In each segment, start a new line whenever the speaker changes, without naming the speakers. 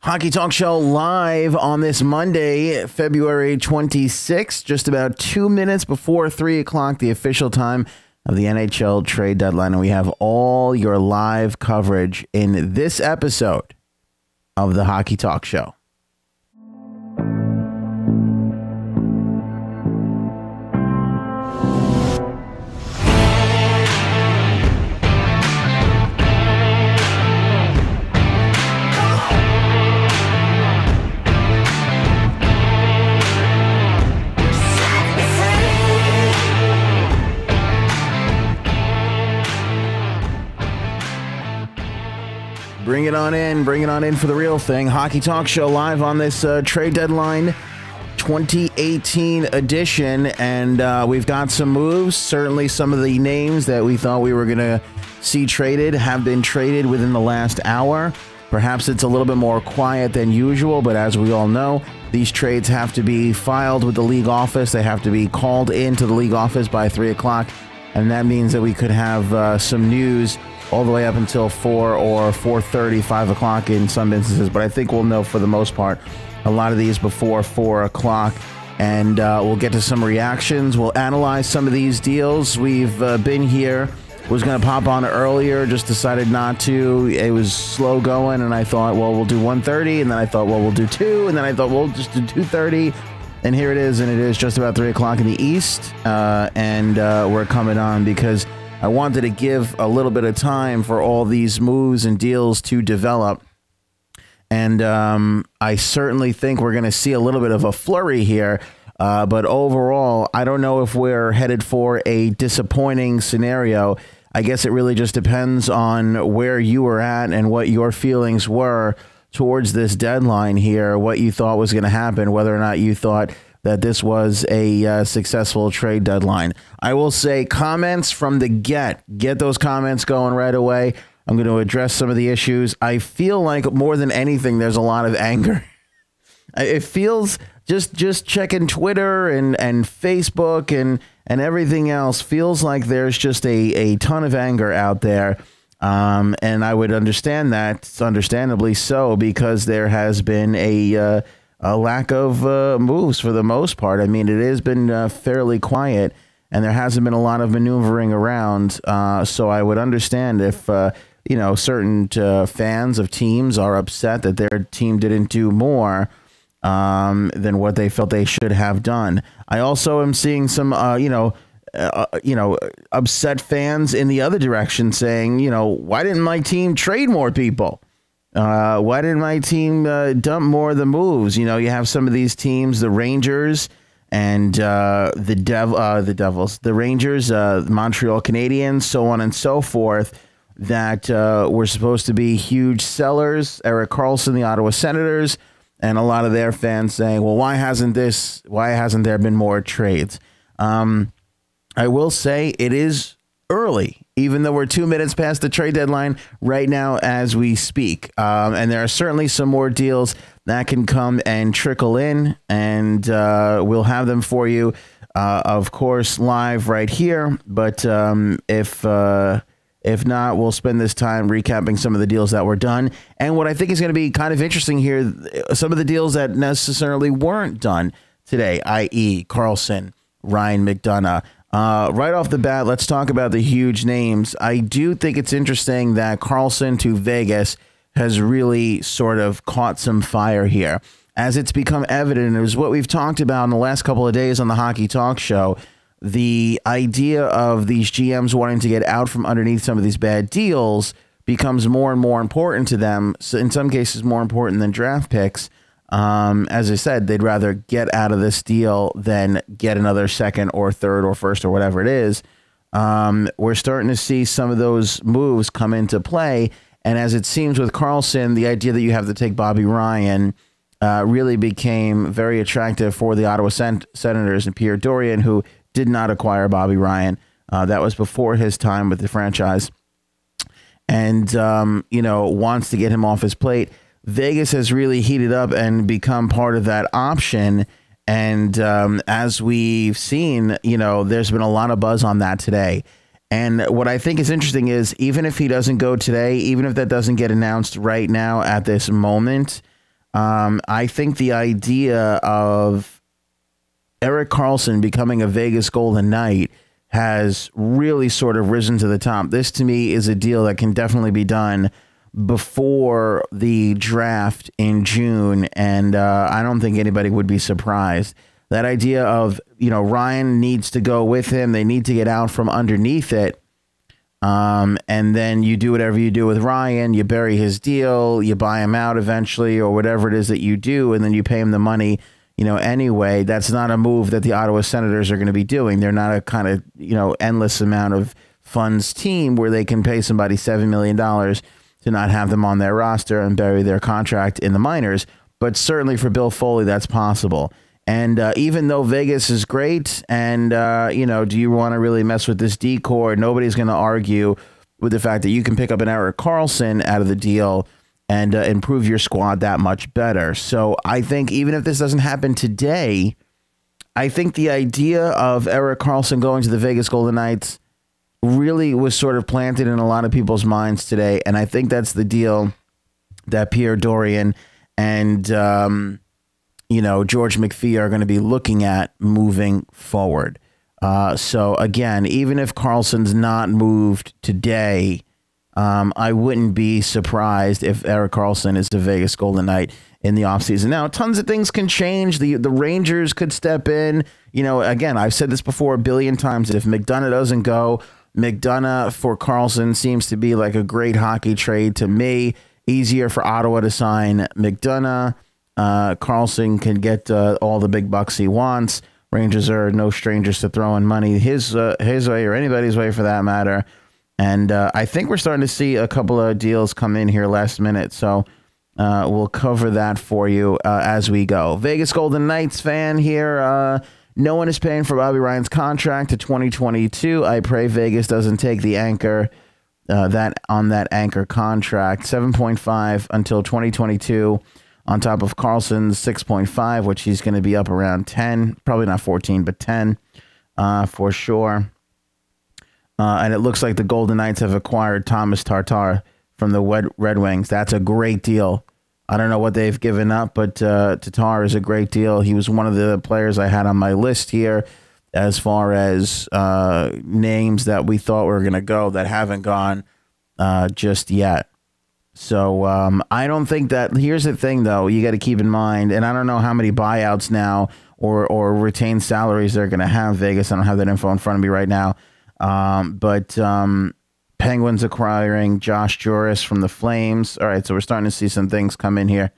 Hockey Talk Show live on this Monday, February 26th, just about 2 minutes before 3 o'clock, the official time of the NHL Trade Deadline. And we have all your live coverage in this episode of the Hockey Talk Show. Bring it on in for the real thing. Hockey Talk Show live on this Trade Deadline 2018 edition. And we've got some moves. Certainly some of the names that we thought we were going to see traded have been traded within the last hour. Perhaps it's a little bit more quiet than usual, but as we all know, these trades have to be filed with the league office. They have to be called into the league office by 3 o'clock. And that means that we could have some news all the way up until 4 or 4:30, 5 o'clock in some instances. But I think we'll know for the most part a lot of these before 4 o'clock. And we'll get to some reactions. We'll analyze some of these deals. We've been here. Was going to pop on earlier, just decided not to. It was slow going, and I thought, well, we'll do 1:30. And then I thought, well, we'll do 2. And then I thought, we'll just do 2:30. And here it is, and it is just about 3 o'clock in the East. And we're coming on because I wanted to give a little bit of time for all these moves and deals to develop. And I certainly think we're going to see a little bit of a flurry here. But overall, I don't know if we're headed for a disappointing scenario. I guess it really just depends on where you were at and what your feelings were towards this deadline here, what you thought was going to happen, whether or not you thought that this was a successful trade deadline. I will say comments from the get those comments going right away. I'm going to address some of the issues. I feel like more than anything, there's a lot of anger. It feels just checking Twitter and Facebook and everything else feels like there's just a ton of anger out there. And I would understand that, understandably so, because there has been a lack of moves for the most part. I mean, it has been fairly quiet, and there hasn't been a lot of maneuvering around. So I would understand if, certain fans of teams are upset that their team didn't do more than what they felt they should have done. I also am seeing some, upset fans in the other direction saying, why didn't my team trade more people? Why didn't my team dump more of the moves? You have some of these teams, the Rangers and the Devils, the Rangers, the Montreal Canadiens, so on and so forth, that were supposed to be huge sellers. Erik Karlsson, the Ottawa Senators, and a lot of their fans saying, well, why hasn't there been more trades? I will say it is early, even though we're 2 minutes past the trade deadline right now as we speak. And there are certainly some more deals that can come and trickle in, and we'll have them for you, of course, live right here. But if not, we'll spend this time recapping some of the deals that were done. And what I think is going to be kind of interesting here, some of the deals that necessarily weren't done today, i.e. Karlsson, Ryan Mcdonagh. Right off the bat, let's talk about the huge names. I do think it's interesting that Karlsson to Vegas has really sort of caught some fire here. As it's become evident, it was what we've talked about in the last couple of days on the Hockey Talk Show, the idea of these GMs wanting to get out from underneath some of these bad deals becomes more and more important to them. So in some cases, more important than draft picks. As I said, they'd rather get out of this deal than get another second or third or first or whatever it is. We're starting to see some of those moves come into play. And as it seems with Karlsson, the idea that you have to take Bobby Ryan really became very attractive for the Ottawa Senators and Pierre Dorion, who did not acquire Bobby Ryan. That was before his time with the franchise. And, wants to get him off his plate. Vegas has really heated up and become part of that option. And as we've seen, there's been a lot of buzz on that today. And what I think is interesting is even if he doesn't go today, even if that doesn't get announced right now at this moment, I think the idea of Erik Karlsson becoming a Vegas Golden Knight has really sort of risen to the top. This, to me, is a deal that can definitely be done before the draft in June, and I don't think anybody would be surprised. That idea of, Ryan needs to go with him. They need to get out from underneath it. And then you do whatever you do with Ryan. You bury his deal. You buy him out eventually, or whatever it is that you do, and then you pay him the money, anyway. That's not a move that the Ottawa Senators are going to be doing. They're not a kind of, endless amount of funds team where they can pay somebody $7 million to not have them on their roster and bury their contract in the minors. But certainly for Bill Foley, that's possible. And even though Vegas is great, and, do you want to really mess with this decor? Nobody's going to argue with the fact that you can pick up an Erik Karlsson out of the deal and improve your squad that much better. So I think even if this doesn't happen today, I think the idea of Erik Karlsson going to the Vegas Golden Knights really was sort of planted in a lot of people's minds today. And I think that's the deal that Pierre Dorian and, George McPhee are going to be looking at moving forward. So again, even if Karlsson's not moved today, I wouldn't be surprised if Erik Karlsson is the Vegas Golden Knight in the offseason. Now, tons of things can change. The Rangers could step in. Again, I've said this before a billion times. If Mcdonagh doesn't go, Mcdonagh for Karlsson seems to be like a great hockey trade to me. Easier for Ottawa to sign Mcdonagh. Karlsson can get all the big bucks he wants. Rangers are no strangers to throwing money his way, or anybody's way for that matter. And I think we're starting to see a couple of deals come in here last minute. So we'll cover that for you as we go. Vegas Golden Knights fan here. No one is paying for Bobby Ryan's contract to 2022. I pray Vegas doesn't take the anchor that anchor contract. 7.5 until 2022. On top of Karlsson's 6.5, which he's going to be up around 10, probably not 14, but 10 for sure. And it looks like the Golden Knights have acquired Thomas Tatar from the Red Wings. That's a great deal. I don't know what they've given up, but Tatar is a great deal. He was one of the players I had on my list here as far as names that we thought were going to go that haven't gone just yet. So I don't think that. Here's the thing, though, you got to keep in mind, and I don't know how many buyouts now or retained salaries they're going to have. Vegas, I don't have that info in front of me right now. But Penguins acquiring Josh Juris from the Flames. All right, so we're starting to see some things come in here,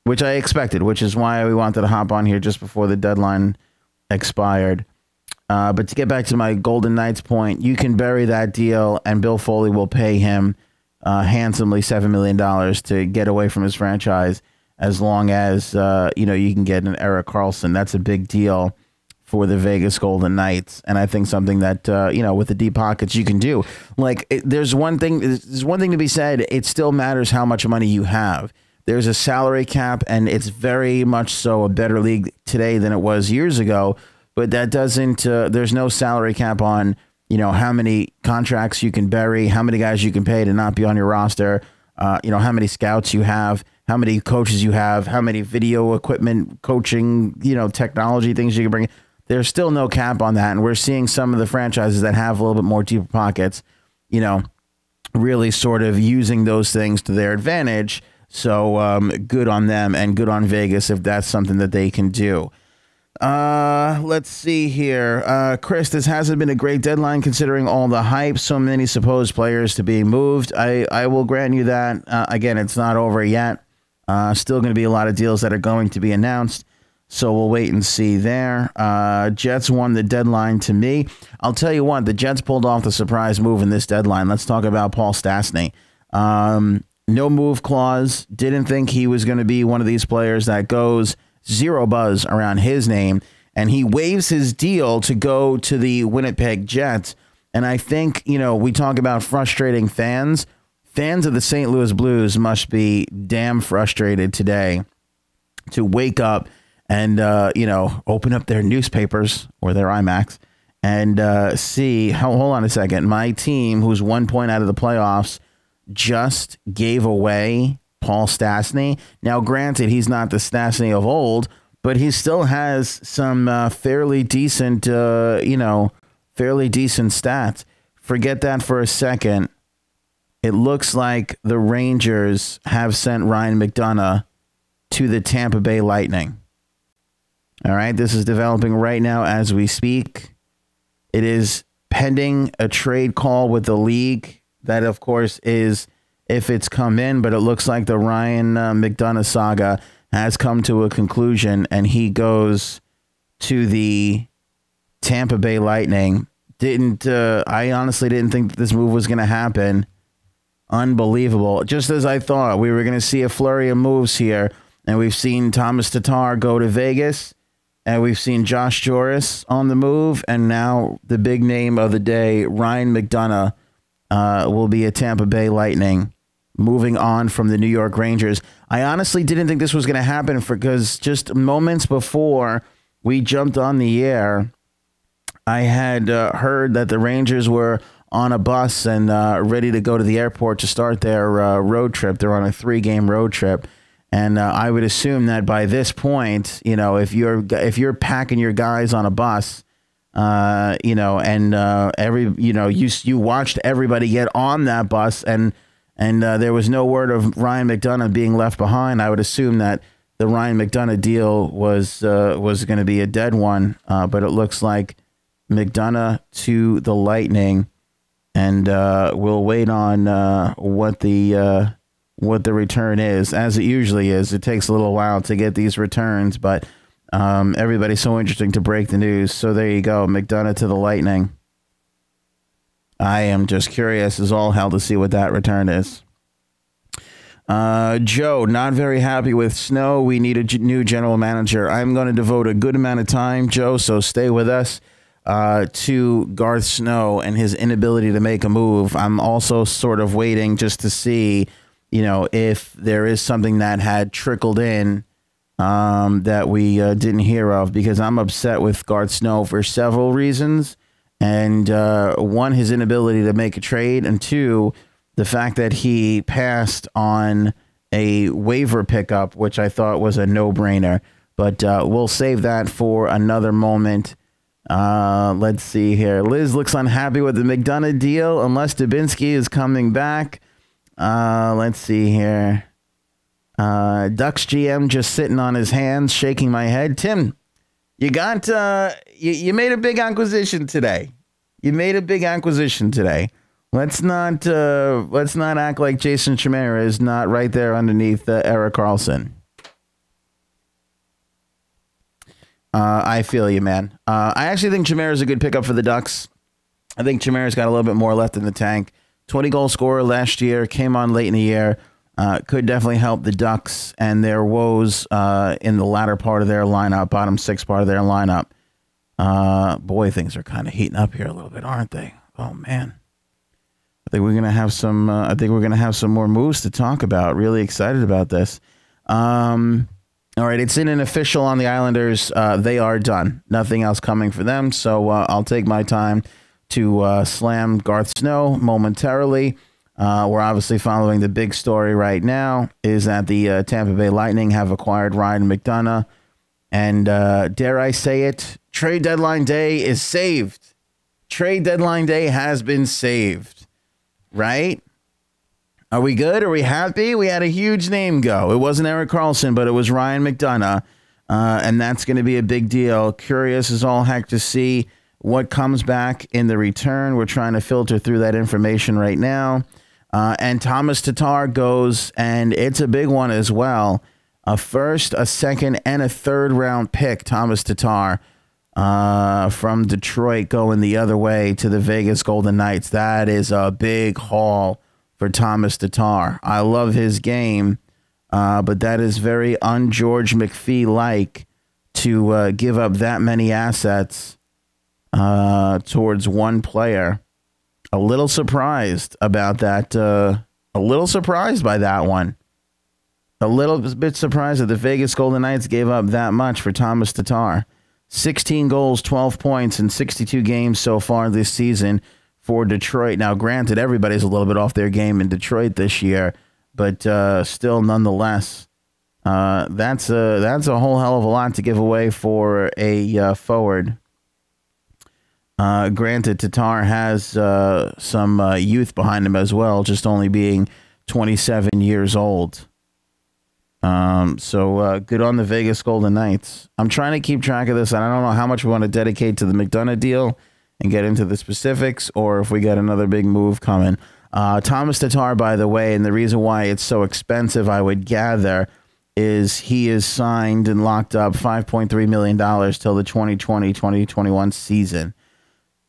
which I expected, which is why we wanted to hop on here just before the deadline expired. But to get back to my Golden Knights point, you can bury that deal, and Bill Foley will pay him handsomely $7 million to get away from his franchise, as long as you can get an Erik Karlsson. That's a big deal for the Vegas Golden Knights, and I think something that with the deep pockets you can do. Like, there's one thing to be said. It still matters how much money you have. There's a salary cap, and it's very much so a better league today than it was years ago. But that doesn't. There's no salary cap on how many contracts you can bury, how many guys you can pay to not be on your roster, how many scouts you have, how many coaches you have, how many video equipment, coaching, technology things you can bring. There's still no cap on that, and we're seeing some of the franchises that have a little bit more deeper pockets, really sort of using those things to their advantage. So good on them, and good on Vegas if that's something that they can do. Let's see here. Chris, this hasn't been a great deadline considering all the hype, so many supposed players to be moved. I will grant you that. Again, it's not over yet. Still going to be a lot of deals that are going to be announced, so we'll wait and see there. Jets won the deadline to me. I'll tell you what, the Jets pulled off the surprise move in this deadline. Let's talk about Paul Stastny. No move clause. Didn't think he was going to be one of these players that goes. Zero buzz around his name, and he waives his deal to go to the Winnipeg Jets. And I think, we talk about frustrating fans. Fans of the St. Louis Blues must be damn frustrated today to wake up and, open up their newspapers or their IMAX and see, hold on a second, my team, who's 1 point out of the playoffs, just gave away Paul Stastny. Now, granted, he's not the Stastny of old, but he still has some fairly decent, fairly decent stats. Forget that for a second. It looks like the Rangers have sent Ryan Mcdonagh to the Tampa Bay Lightning. All right, this is developing right now as we speak. It is pending a trade call with the league. That, of course, is if it's come in, but it looks like the Ryan McDonagh saga has come to a conclusion, and he goes to the Tampa Bay Lightning. I honestly didn't think that this move was going to happen. Unbelievable. Just as I thought, we were going to see a flurry of moves here, and we've seen Thomas Tatar go to Vegas, and we've seen Josh Joris on the move, and now the big name of the day, Ryan McDonagh, will be a Tampa Bay Lightning, moving on from the New York Rangers. I honestly didn't think this was going to happen because just moments before we jumped on the air, I had heard that the Rangers were on a bus and ready to go to the airport to start their road trip. They're on a 3-game road trip. And I would assume that by this point, if you're packing your guys on a bus, you watched everybody get on that bus, and there was no word of Ryan McDonagh being left behind. I would assume that the Ryan McDonagh deal was going to be a dead one, but it looks like McDonagh to the Lightning, and we'll wait on what the return is, as it usually is. It takes a little while to get these returns, but everybody's so interesting to break the news. So there you go, McDonagh to the Lightning. I am just curious as all hell to see what that return is. Joe, not very happy with Snow. We need a new general manager. I'm going to devote a good amount of time, Joe, so stay with us, to Garth Snow and his inability to make a move. I'm also sort of waiting just to see, if there is something that had trickled in that we didn't hear of, because I'm upset with Garth Snow for several reasons. And one, his inability to make a trade, and two, the fact that he passed on a waiver pickup, which I thought was a no-brainer. But we'll save that for another moment. Let's see here. Liz looks unhappy with the McDonagh deal unless Dubinsky is coming back. Let's see here. Ducks GM just sitting on his hands, shaking my head. Tim, you got you made a big acquisition today. Let's not act like Jason Chimera is not right there underneath Erik Karlsson. I feel you, man. I actually think Chimera is a good pickup for the Ducks. I think Chimera's got a little bit more left in the tank. 20-goal scorer last year, came on late in the year. Could definitely help the Ducks and their woes in the latter part of their lineup, bottom 6 part of their lineup. Boy, things are kind of heating up here a little bit, aren't they? Oh man, I think we're gonna have some. I think we're gonna have some more moves to talk about. Really excited about this. All right, it's in an official on the Islanders. They are done. Nothing else coming for them. So I'll take my time to slam Garth Snow momentarily. We're obviously following the big story right now is that the Tampa Bay Lightning have acquired Ryan McDonagh. And dare I say it, trade deadline day is saved. Trade deadline day has been saved, right? Are we good? Are we happy? We had a huge name go. It wasn't Erik Karlsson, but it was Ryan McDonagh. And that's going to be a big deal. Curious as all heck to see what comes back in the return. We're trying to filter through that information right now. And Thomas Tatar goes, and it's a big one as well. A first, a second, and a third round pick, Thomas Tatar, from Detroit going the other way to the Vegas Golden Knights. That is a big haul for Thomas Tatar. I love his game, but that is very un-George McPhee-like to give up that many assets towards one player. A little surprised about that. A little surprised by that one. A little bit surprised that the Vegas Golden Knights gave up that much for Thomas Tatar. 16 goals, 12 points in 62 games so far this season for Detroit. Now, granted, everybody's a little bit off their game in Detroit this year, but still, nonetheless, that's a whole hell of a lot to give away for a forward. Granted, Tatar has some youth behind him as well, just only being 27 years old. So good on the Vegas Golden Knights. I'm trying to keep track of this, and I don't know how much we want to dedicate to the Mcdonagh deal and get into the specifics, or if we got another big move coming. Thomas Tatar, by the way, and the reason why it's so expensive, I would gather, is he is signed and locked up $5.3 million till the 2020-2021 season.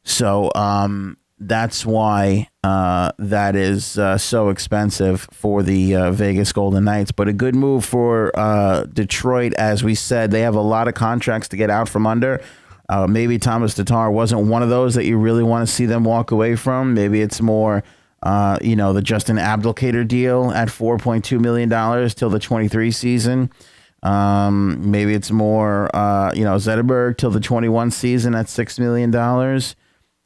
So that's why that is so expensive for the Vegas Golden Knights. But a good move for Detroit, as we said. They have a lot of contracts to get out from under. Maybe Thomas Tatar wasn't one of those that you really want to see them walk away from. Maybe it's more, the Justin Abdelkader deal at $4.2 million till the 23 season. Maybe it's more, Zetterberg till the 21 season at $6 million.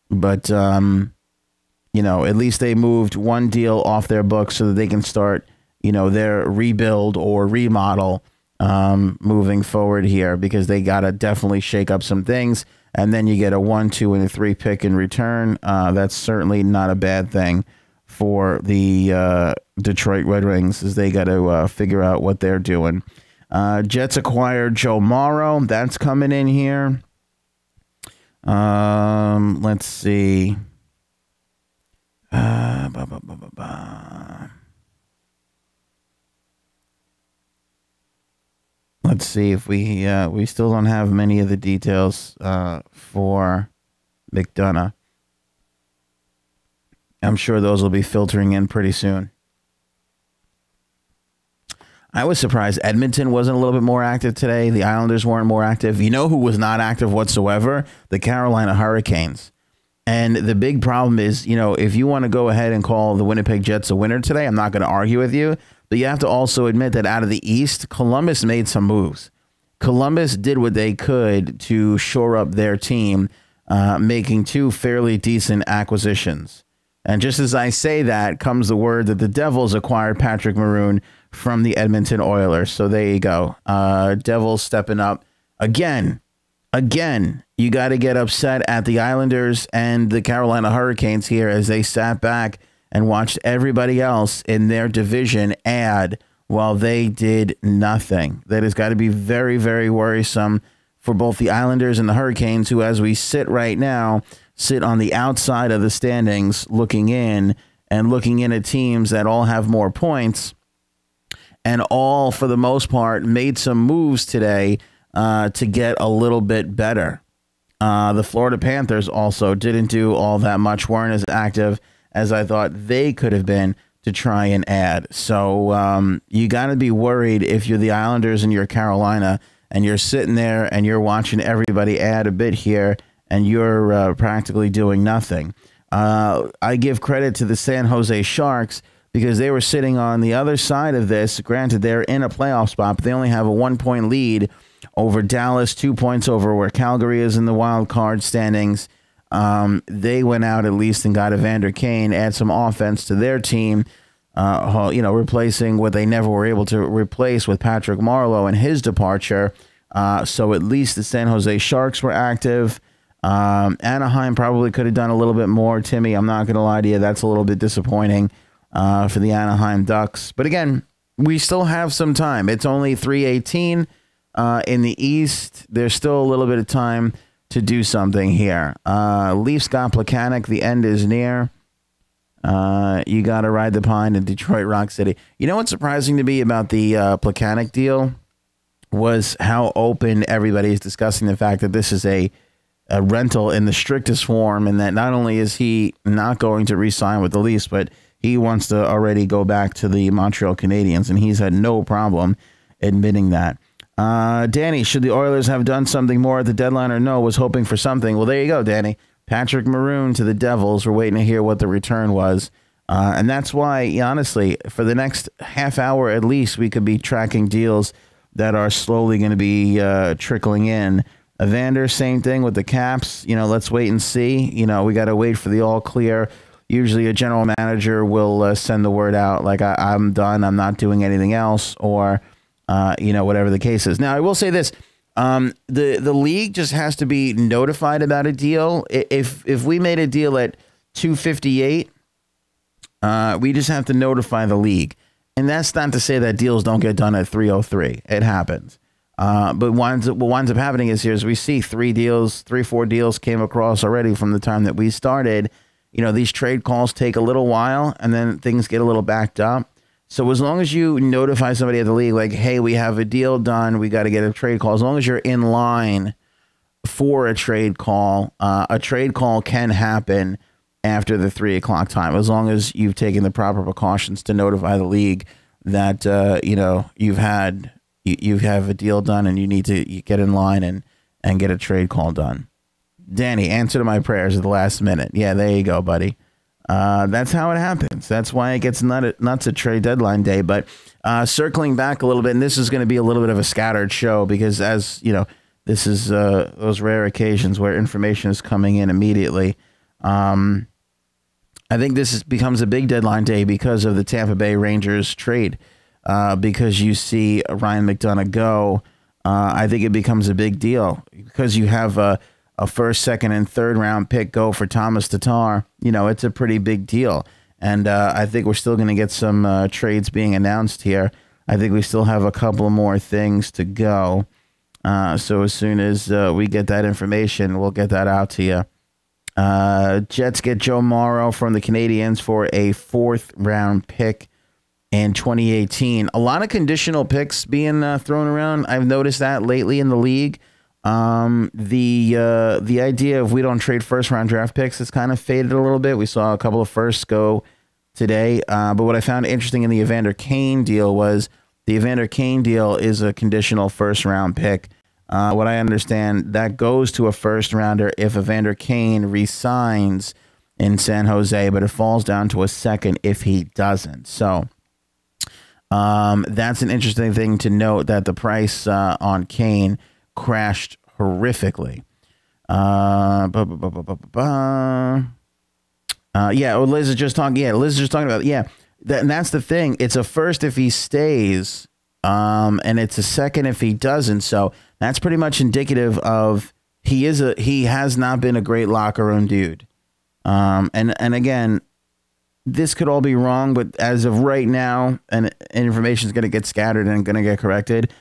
But, at least they moved one deal off their books so that they can start, their rebuild or remodel moving forward here, because they got to definitely shake up some things. And then you get a 1, 2, and a 3 pick in return. That's certainly not a bad thing for the Detroit Red Wings, as they got to figure out what they're doing. Jets acquired Joe Morrow. That's coming in here. Let's see. Let's see if we still don't have many of the details for Mcdonagh. I'm sure those will be filtering in pretty soon. I was surprised Edmonton wasn't a little bit more active today. The Islanders weren't more active. You know who was not active whatsoever? The Carolina Hurricanes. And the big problem is, if you want to go ahead and call the Winnipeg Jets a winner today, I'm not going to argue with you. But you have to also admit that out of the East, Columbus made some moves. Columbus did what they could to shore up their team, making 2 fairly decent acquisitions. And just as I say that, comes the word that the Devils acquired Patrick Maroon from the Edmonton Oilers. So there you go. Devils stepping up again. You got to get upset at the Islanders and the Carolina Hurricanes here, as they sat back and watched everybody else in their division add while they did nothing. That has got to be very, very worrisome for both the Islanders and the Hurricanes, who, as we sit right now, sit on the outside of the standings looking in at teams that all have more points and all, for the most part, made some moves today to get a little bit better. The Florida Panthers also didn't do all that much, weren't as active as I thought they could have been to try and add. So you got to be worried if you're the Islanders and you're Carolina and you're sitting there and you're watching everybody add a bit here and you're practically doing nothing. I give credit to the San Jose Sharks because they were sitting on the other side of this. Granted, they're in a playoff spot, but they only have a 1-point lead over Dallas, 2 points over where Calgary is in the wild card standings. They went out at least and got Evander Kane, add some offense to their team, replacing what they never were able to replace with Patrick Marleau and his departure. So at least the San Jose Sharks were active. Anaheim probably could have done a little bit more. Timmy, I'm not going to lie to you. That's a little bit disappointing for the Anaheim Ducks. But again, we still have some time. It's only 3:18 in the East. There's still a little bit of time to do something here. Leafs got Plekanec. The end is near. You got to ride the pine in Detroit Rock City. You know what's surprising to me about the Plekanec deal was how open everybody is discussing the fact that this is a rental in the strictest form, and that not only is he not going to re-sign with the Leafs, but he wants to already go back to the Montreal Canadiens, and he's had no problem admitting that. Danny, should the Oilers have done something more at the deadline or no? Was hoping for something. Well, there you go, Danny. Patrick Maroon to the Devils. We're waiting to hear what the return was. And that's why, honestly, for the next half hour at least, we could be tracking deals that are slowly going to be trickling in. Evander, same thing with the Caps. Let's wait and see. We got to wait for the all clear. usually a general manager will send the word out like, I'm done, I'm not doing anything else, or, whatever the case is. Now, I will say this. The league just has to be notified about a deal. If we made a deal at 258, we just have to notify the league. And that's not to say that deals don't get done at 303. It happens. But what winds up happening is we see 4 deals came across already from the time that we started. These trade calls take a little while, and then things get a little backed up. So as long as you notify somebody at the league, like, hey, we have a deal done, we got to get a trade call. As long as you're in line for a trade call can happen after the 3 o'clock time, as long as you've taken the proper precautions to notify the league that, you have a deal done and you need to get in line and get a trade call done. Danny, answer to my prayers at the last minute. Yeah, there you go, buddy. That's how it happens. That's why it gets nuts at trade deadline day. But circling back a little bit, and this is going to be a little bit of a scattered show because, as you know, this is those rare occasions where information is coming in immediately. I think this becomes a big deadline day because of the Tampa Bay Rangers trade. Because you see Ryan Mcdonagh go, I think it becomes a big deal because you have a first, second, and third round pick go for Thomas Tatar. It's a pretty big deal. And I think we're still going to get some trades being announced here. I think we still have a couple more things to go. So as soon as we get that information, we'll get that out to you. Jets get Joe Morrow from the Canadiens for a 4th round pick in 2018. A lot of conditional picks being thrown around. I've noticed that lately in the league. The idea of we don't trade first round draft picks has kind of faded a little bit. We saw a couple of firsts go today. But what I found interesting in the Evander Kane deal was the Evander Kane deal is a conditional first round pick. What I understand, that goes to a first rounder if Evander Kane resigns in San Jose, but it falls down to a second if he doesn't. So that's an interesting thing to note, that the price on Kane crashed horrifically. Yeah, Liz is just talking. Yeah, Liz is just talking about. Yeah, and that's the thing. It's a first if he stays, and it's a second if he doesn't. So that's pretty much indicative of he has not been a great locker room dude. And again, this could all be wrong, but as of right now, and information is going to get scattered and going to get corrected.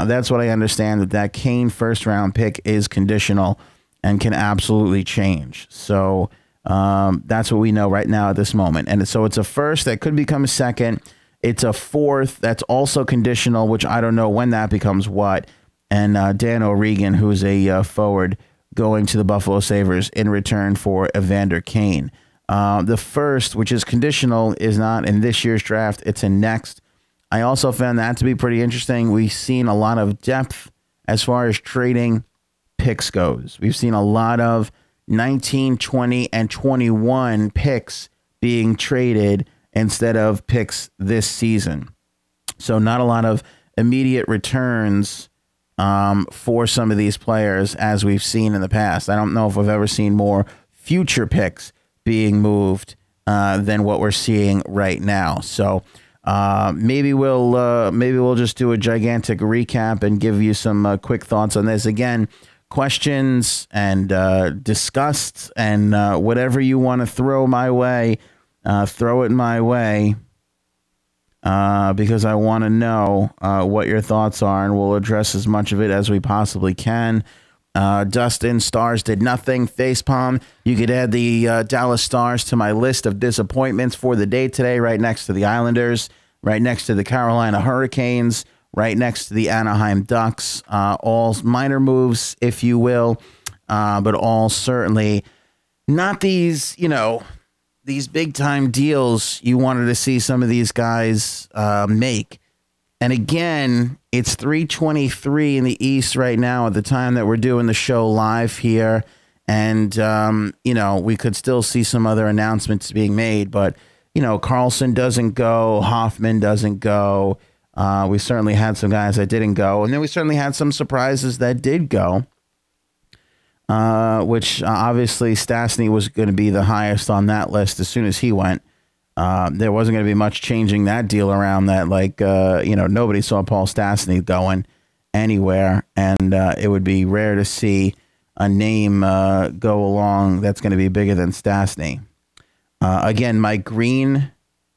That's what I understand, that Kane first round pick is conditional and can absolutely change. So that's what we know right now at this moment. And so it's a first that could become a second. It's a 4th that's also conditional, which I don't know when that becomes what. And Dan O'Regan, who's a forward, going to the Buffalo Sabres in return for Evander Kane. The first, which is conditional, is not in this year's draft. It's in next. I also found that to be pretty interesting. We've seen a lot of depth as far as trading picks goes. We've seen a lot of 19, 20, and 21 picks being traded instead of picks this season. So not a lot of immediate returns for some of these players as we've seen in the past. I don't know if we've ever seen more future picks being moved than what we're seeing right now. So maybe we'll just do a gigantic recap and give you some quick thoughts on this. Again, questions and disgust and whatever you want to throw my way, throw it my way, because I want to know what your thoughts are, and we'll address as much of it as we possibly can. Dustin, Stars did nothing. Facepalm. You could add the Dallas Stars to my list of disappointments for the day today, right next to the Islanders, right next to the Carolina Hurricanes, right next to the Anaheim Ducks. All minor moves, if you will, but all certainly not these, these big time deals you wanted to see some of these guys make. And again, it's 3:23 in the East right now at the time that we're doing the show live here. And, we could still see some other announcements being made. But, Carlson doesn't go. Hartman doesn't go. We certainly had some guys that didn't go. And then we certainly had some surprises that did go. which obviously Stastny was going to be the highest on that list as soon as he went. There wasn't going to be much changing that deal around that. Like, nobody saw Paul Stastny going anywhere, and it would be rare to see a name go along that's going to be bigger than Stastny. Again, Mike Green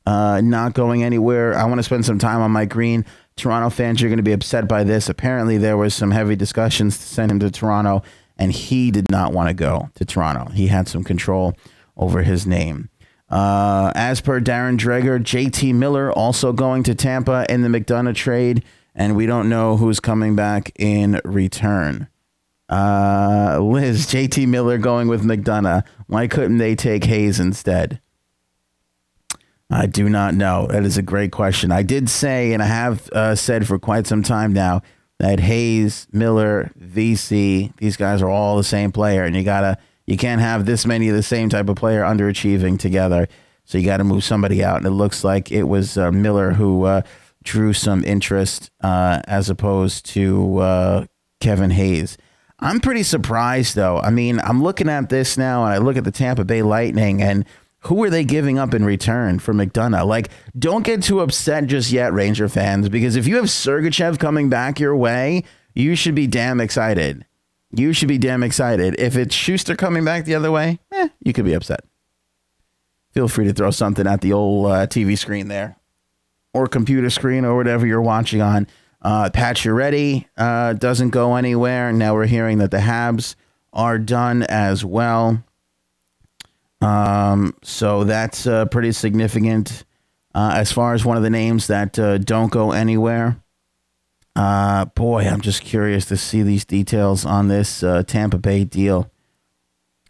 not going anywhere. I want to spend some time on Mike Green. Toronto fans are going to be upset by this. Apparently, there was some heavy discussions to send him to Toronto, and he did not want to go to Toronto. He had some control over his name. As per Darren Dreger, JT Miller also going to Tampa in the Mcdonagh trade, and we don't know who's coming back in return. Liz, JT Miller going with McDonagh. Why couldn't they take Hayes instead? I do not know. That is a great question. I did say, and I have said for quite some time now, that Hayes, Miller, VC, these guys are all the same player, and you can't have this many of the same type of player underachieving together. So you got to move somebody out, and it looks like it was Miller who drew some interest as opposed to Kevin Hayes. I'm pretty surprised, though. I mean, I'm looking at this now, and I look at the Tampa Bay Lightning, and who are they giving up in return for McDonagh? Like, don't get too upset just yet, Ranger fans, because if you have Sergachev coming back your way, you should be damn excited. You should be damn excited. If it's Schuster coming back the other way, you could be upset. Feel free to throw something at the old TV screen there, or computer screen, or whatever you're watching on. Pacioretty doesn't go anywhere. Now we're hearing that the Habs are done as well. So that's pretty significant as far as one of the names that don't go anywhere. Boy, I'm just curious to see these details on this Tampa Bay deal.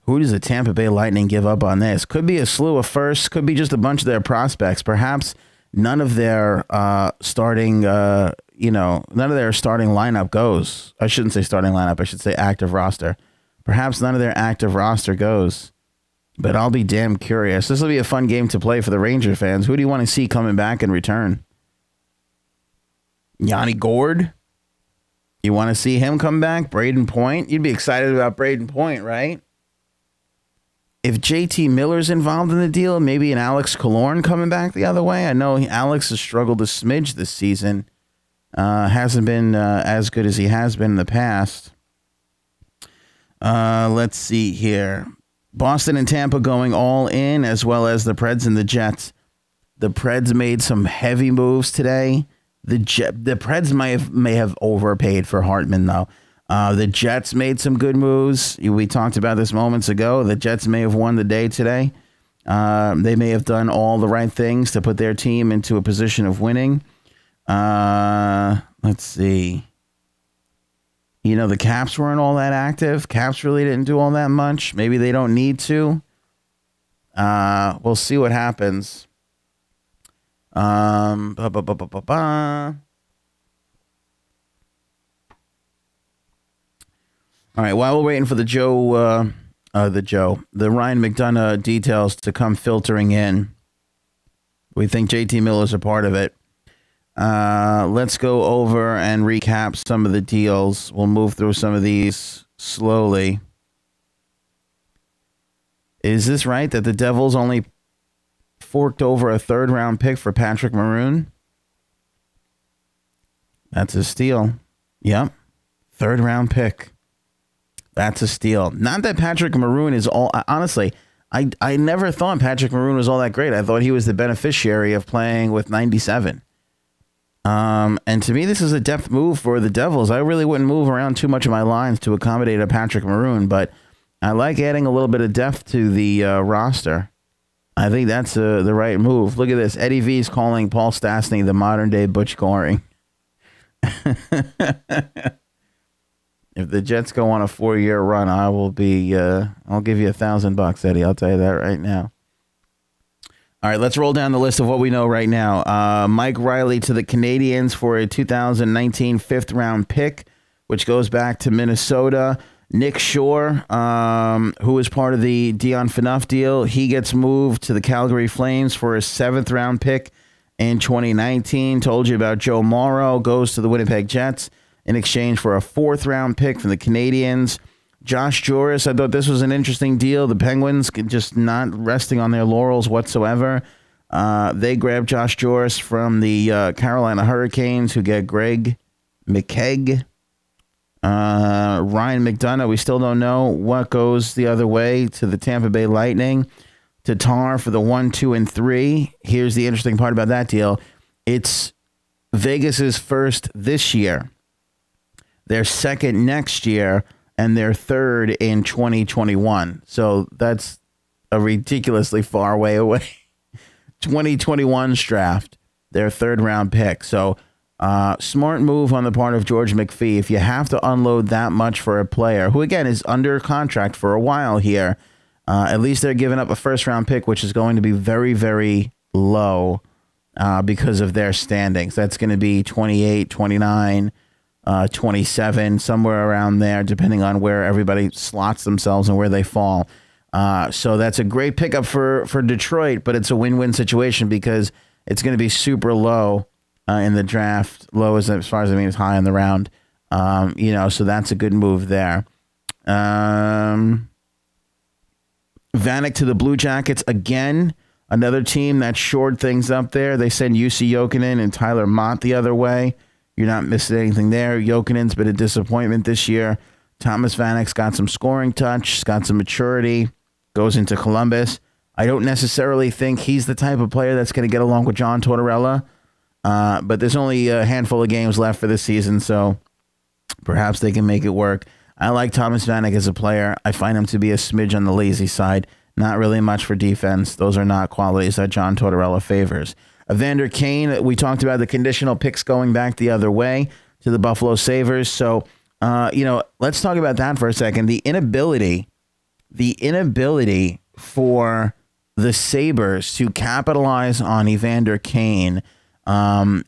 Who does the Tampa Bay Lightning give up on this? Could be a slew of firsts. Could be just a bunch of their prospects. Perhaps none of their starting, none of their starting lineup goes. I shouldn't say starting lineup. I should say active roster. Perhaps none of their active roster goes. But I'll be damn curious. This will be a fun game to play for the Ranger fans. Who do you want to see coming back in return? Yanni Gourde? You want to see him come back? Braden Point? You'd be excited about Braden Point, right? If JT Miller's involved in the deal, maybe an Alex Killorn coming back the other way. I know Alex has struggled a smidge this season. Hasn't been as good as he has been in the past. Let's see here. Boston and Tampa going all in, as well as the Preds and the Jets. The Preds made some heavy moves today. The Preds may have overpaid for Hartman, though. The Jets made some good moves. We talked about this moments ago. The Jets may have won the day today. They may have done all the right things to put their team into a position of winning. Let's see. The Caps weren't all that active. Caps really didn't do all that much. Maybe they don't need to. We'll see what happens. All right, while we're waiting for the Ryan McDonagh details to come filtering in, we think JT Miller's a part of it. Let's go over and recap some of the deals. We'll move through some of these slowly. Is this right that the Devils only forked over a third-round pick for Patrick Maroon? That's a steal. Yep. Third-round pick. That's a steal. Not that Patrick Maroon is all... Honestly, I never thought Patrick Maroon was all that great. I thought he was the beneficiary of playing with 97. And to me, this is a depth move for the Devils. I really wouldn't move around too much of my lines to accommodate a Patrick Maroon, but I like adding a little bit of depth to the roster. I think that's the right move. Look at this. Eddie V is calling Paul Stastny the modern-day Butch Goring. If the Jets go on a 4-year run, I will be. I'll give you $1,000, Eddie. I'll tell you that right now. All right, let's roll down the list of what we know right now. Mike Riley to the Canadiens for a 2019 fifth-round pick, which goes back to Minnesota. Nick Shore, who is part of the Dion Phaneuf deal, he gets moved to the Calgary Flames for a 7th-round pick in 2019. Told you about Joe Morrow, goes to the Winnipeg Jets in exchange for a 4th-round pick from the Canadiens. Josh Joris, I thought this was an interesting deal. The Penguins just not resting on their laurels whatsoever. They grabbed Josh Joris from the Carolina Hurricanes, who get Greg McKegg. Ryan McDonagh, we still don't know what goes the other way to the Tampa Bay Lightning. Tatar for the 1, 2, and 3. Here's the interesting part about that deal. It's Vegas's first this year, their second next year, and their third in 2021. So that's a ridiculously far way away. 2021's draft, their third round pick. So smart move on the part of George McPhee. If you have to unload that much for a player who, again, is under contract for a while here, at least they're giving up a first-round pick, which is going to be very, very low because of their standings. That's going to be 28, 29, 27, somewhere around there, depending on where everybody slots themselves and where they fall. So that's a great pickup for Detroit, but it's a win-win situation because it's going to be super low in the draft. Low as far as I mean is high in the round. So that's a good move there. Vanek to the Blue Jackets again. Another team that shored things up there. They send UC Jokinen and Tyler Mott the other way. You're not missing anything there. Jokinen's been a disappointment this year. Thomas Vanek's got some scoring touch, got some maturity, goes into Columbus. I don't necessarily think he's the type of player that's going to get along with John Tortorella, but there's only a handful of games left for this season, so perhaps they can make it work. I like Thomas Vanek as a player. I find him to be a smidge on the lazy side. Not really much for defense. Those are not qualities that John Tortorella favors. Evander Kane, we talked about the conditional picks going back the other way to the Buffalo Sabres. So, let's talk about that for a second. The inability for the Sabres to capitalize on Evander Kane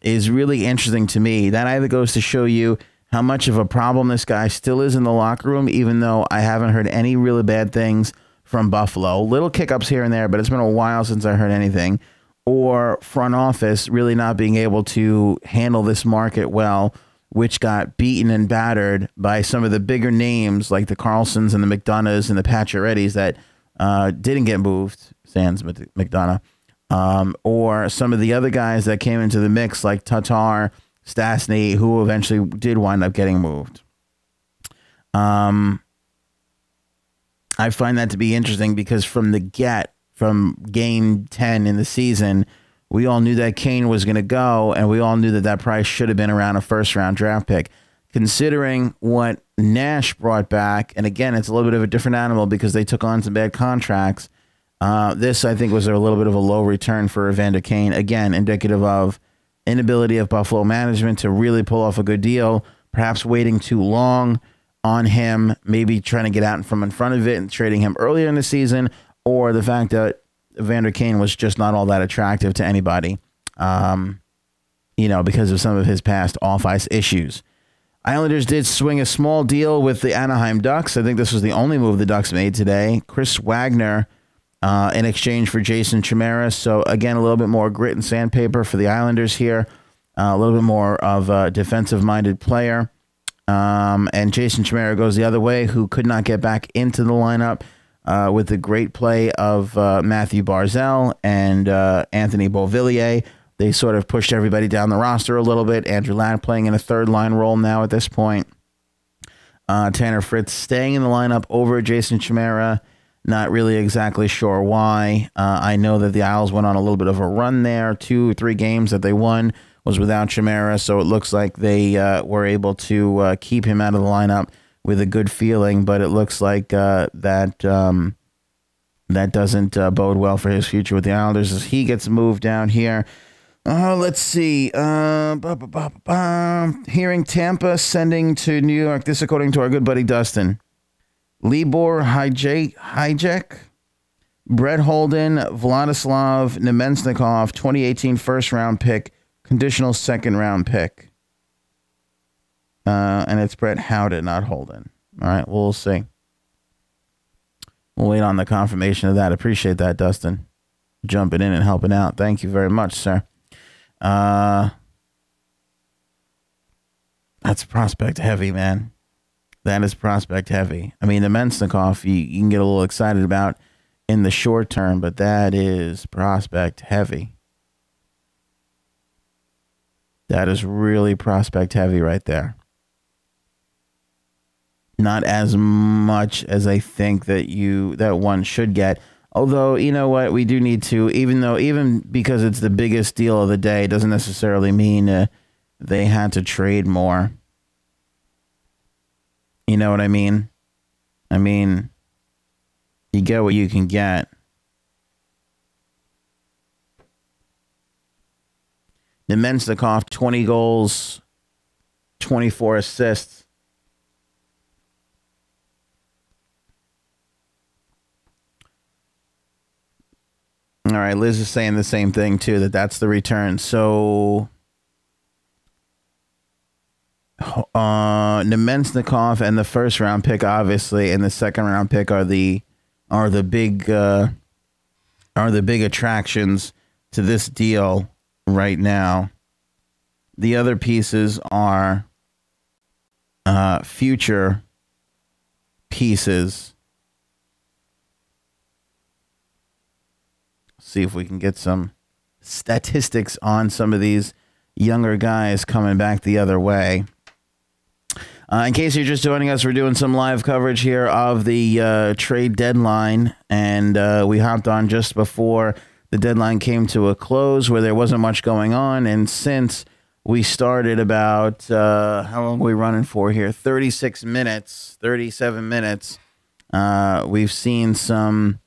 is really interesting to me. That either goes to show you how much of a problem this guy still is in the locker room, even though I haven't heard any really bad things from Buffalo. Little kick-ups here and there, but it's been a while since I heard anything. Or front office really not being able to handle this market well, which got beaten and battered by some of the bigger names like the Carlsons and the McDonaghs and the Paciorettys that didn't get moved, sans McDonough, or some of the other guys that came into the mix like Tatar, Stastny, who eventually did wind up getting moved. I find that to be interesting because from game 10 in the season, we all knew that Kane was going to go, and we all knew that price should have been around a first-round draft pick. Considering what Nash brought back, and again, it's a little bit of a different animal because they took on some bad contracts, this, I think, was a little bit of a low return for Evander Kane. Again, indicative of inability of Buffalo management to really pull off a good deal, perhaps waiting too long on him, maybe trying to get out from in front of it and trading him earlier in the season, or the fact that Evander Kane was just not all that attractive to anybody, because of some of his past off-ice issues. Islanders did swing a small deal with the Anaheim Ducks. I think this was the only move the Ducks made today. Chris Wagner in exchange for Jason Chimera. So, again, a little bit more grit and sandpaper for the Islanders here. A little bit more of a defensive-minded player. And Jason Chimera goes the other way, who could not get back into the lineup with the great play of Matthew Barzal and Anthony Beauvillier. They sort of pushed everybody down the roster a little bit. Andrew Ladd playing in a third-line role now at this point. Tanner Fritz staying in the lineup over Jason Chimera. Not really exactly sure why. I know that the Isles went on a little bit of a run there. 2 or 3 games that they won was without Chimera, so it looks like they were able to keep him out of the lineup with a good feeling, but it looks like that doesn't bode well for his future with the Islanders as he gets moved down here. Let's see. Hearing Tampa sending to New York. This according to our good buddy Dustin. Libor Hajek, Brett Holden, Vladislav Nemensnikov, 2018 first-round pick, conditional second-round pick. And it's Brett Howden, not Holden. All right, we'll see. We'll wait on the confirmation of that. Appreciate that, Dustin. Jumping in and helping out. Thank you very much, sir. That's prospect heavy, man. That is prospect heavy. I mean, the Mcdonagh you can get a little excited about in the short term, but that is prospect heavy. That is really prospect heavy right there. Not as much as I think that one should get. Although, you know what, we do need to, even because it's the biggest deal of the day, doesn't necessarily mean they had to trade more. You know what I mean? I mean, you get what you can get. The Mcdonagh, 20 goals, 24 assists. All right, Liz is saying the same thing, too, that's the return. So, Nemensnikov and the first round pick, obviously, and the second round pick are the big attractions to this deal right now. The other pieces are future pieces. See if we can get some statistics on some of these younger guys coming back the other way. In case you're just joining us, we're doing some live coverage here of the trade deadline, and we hopped on just before the deadline came to a close where there wasn't much going on, and since we started about, how long are we running for here? 37 minutes. We've seen some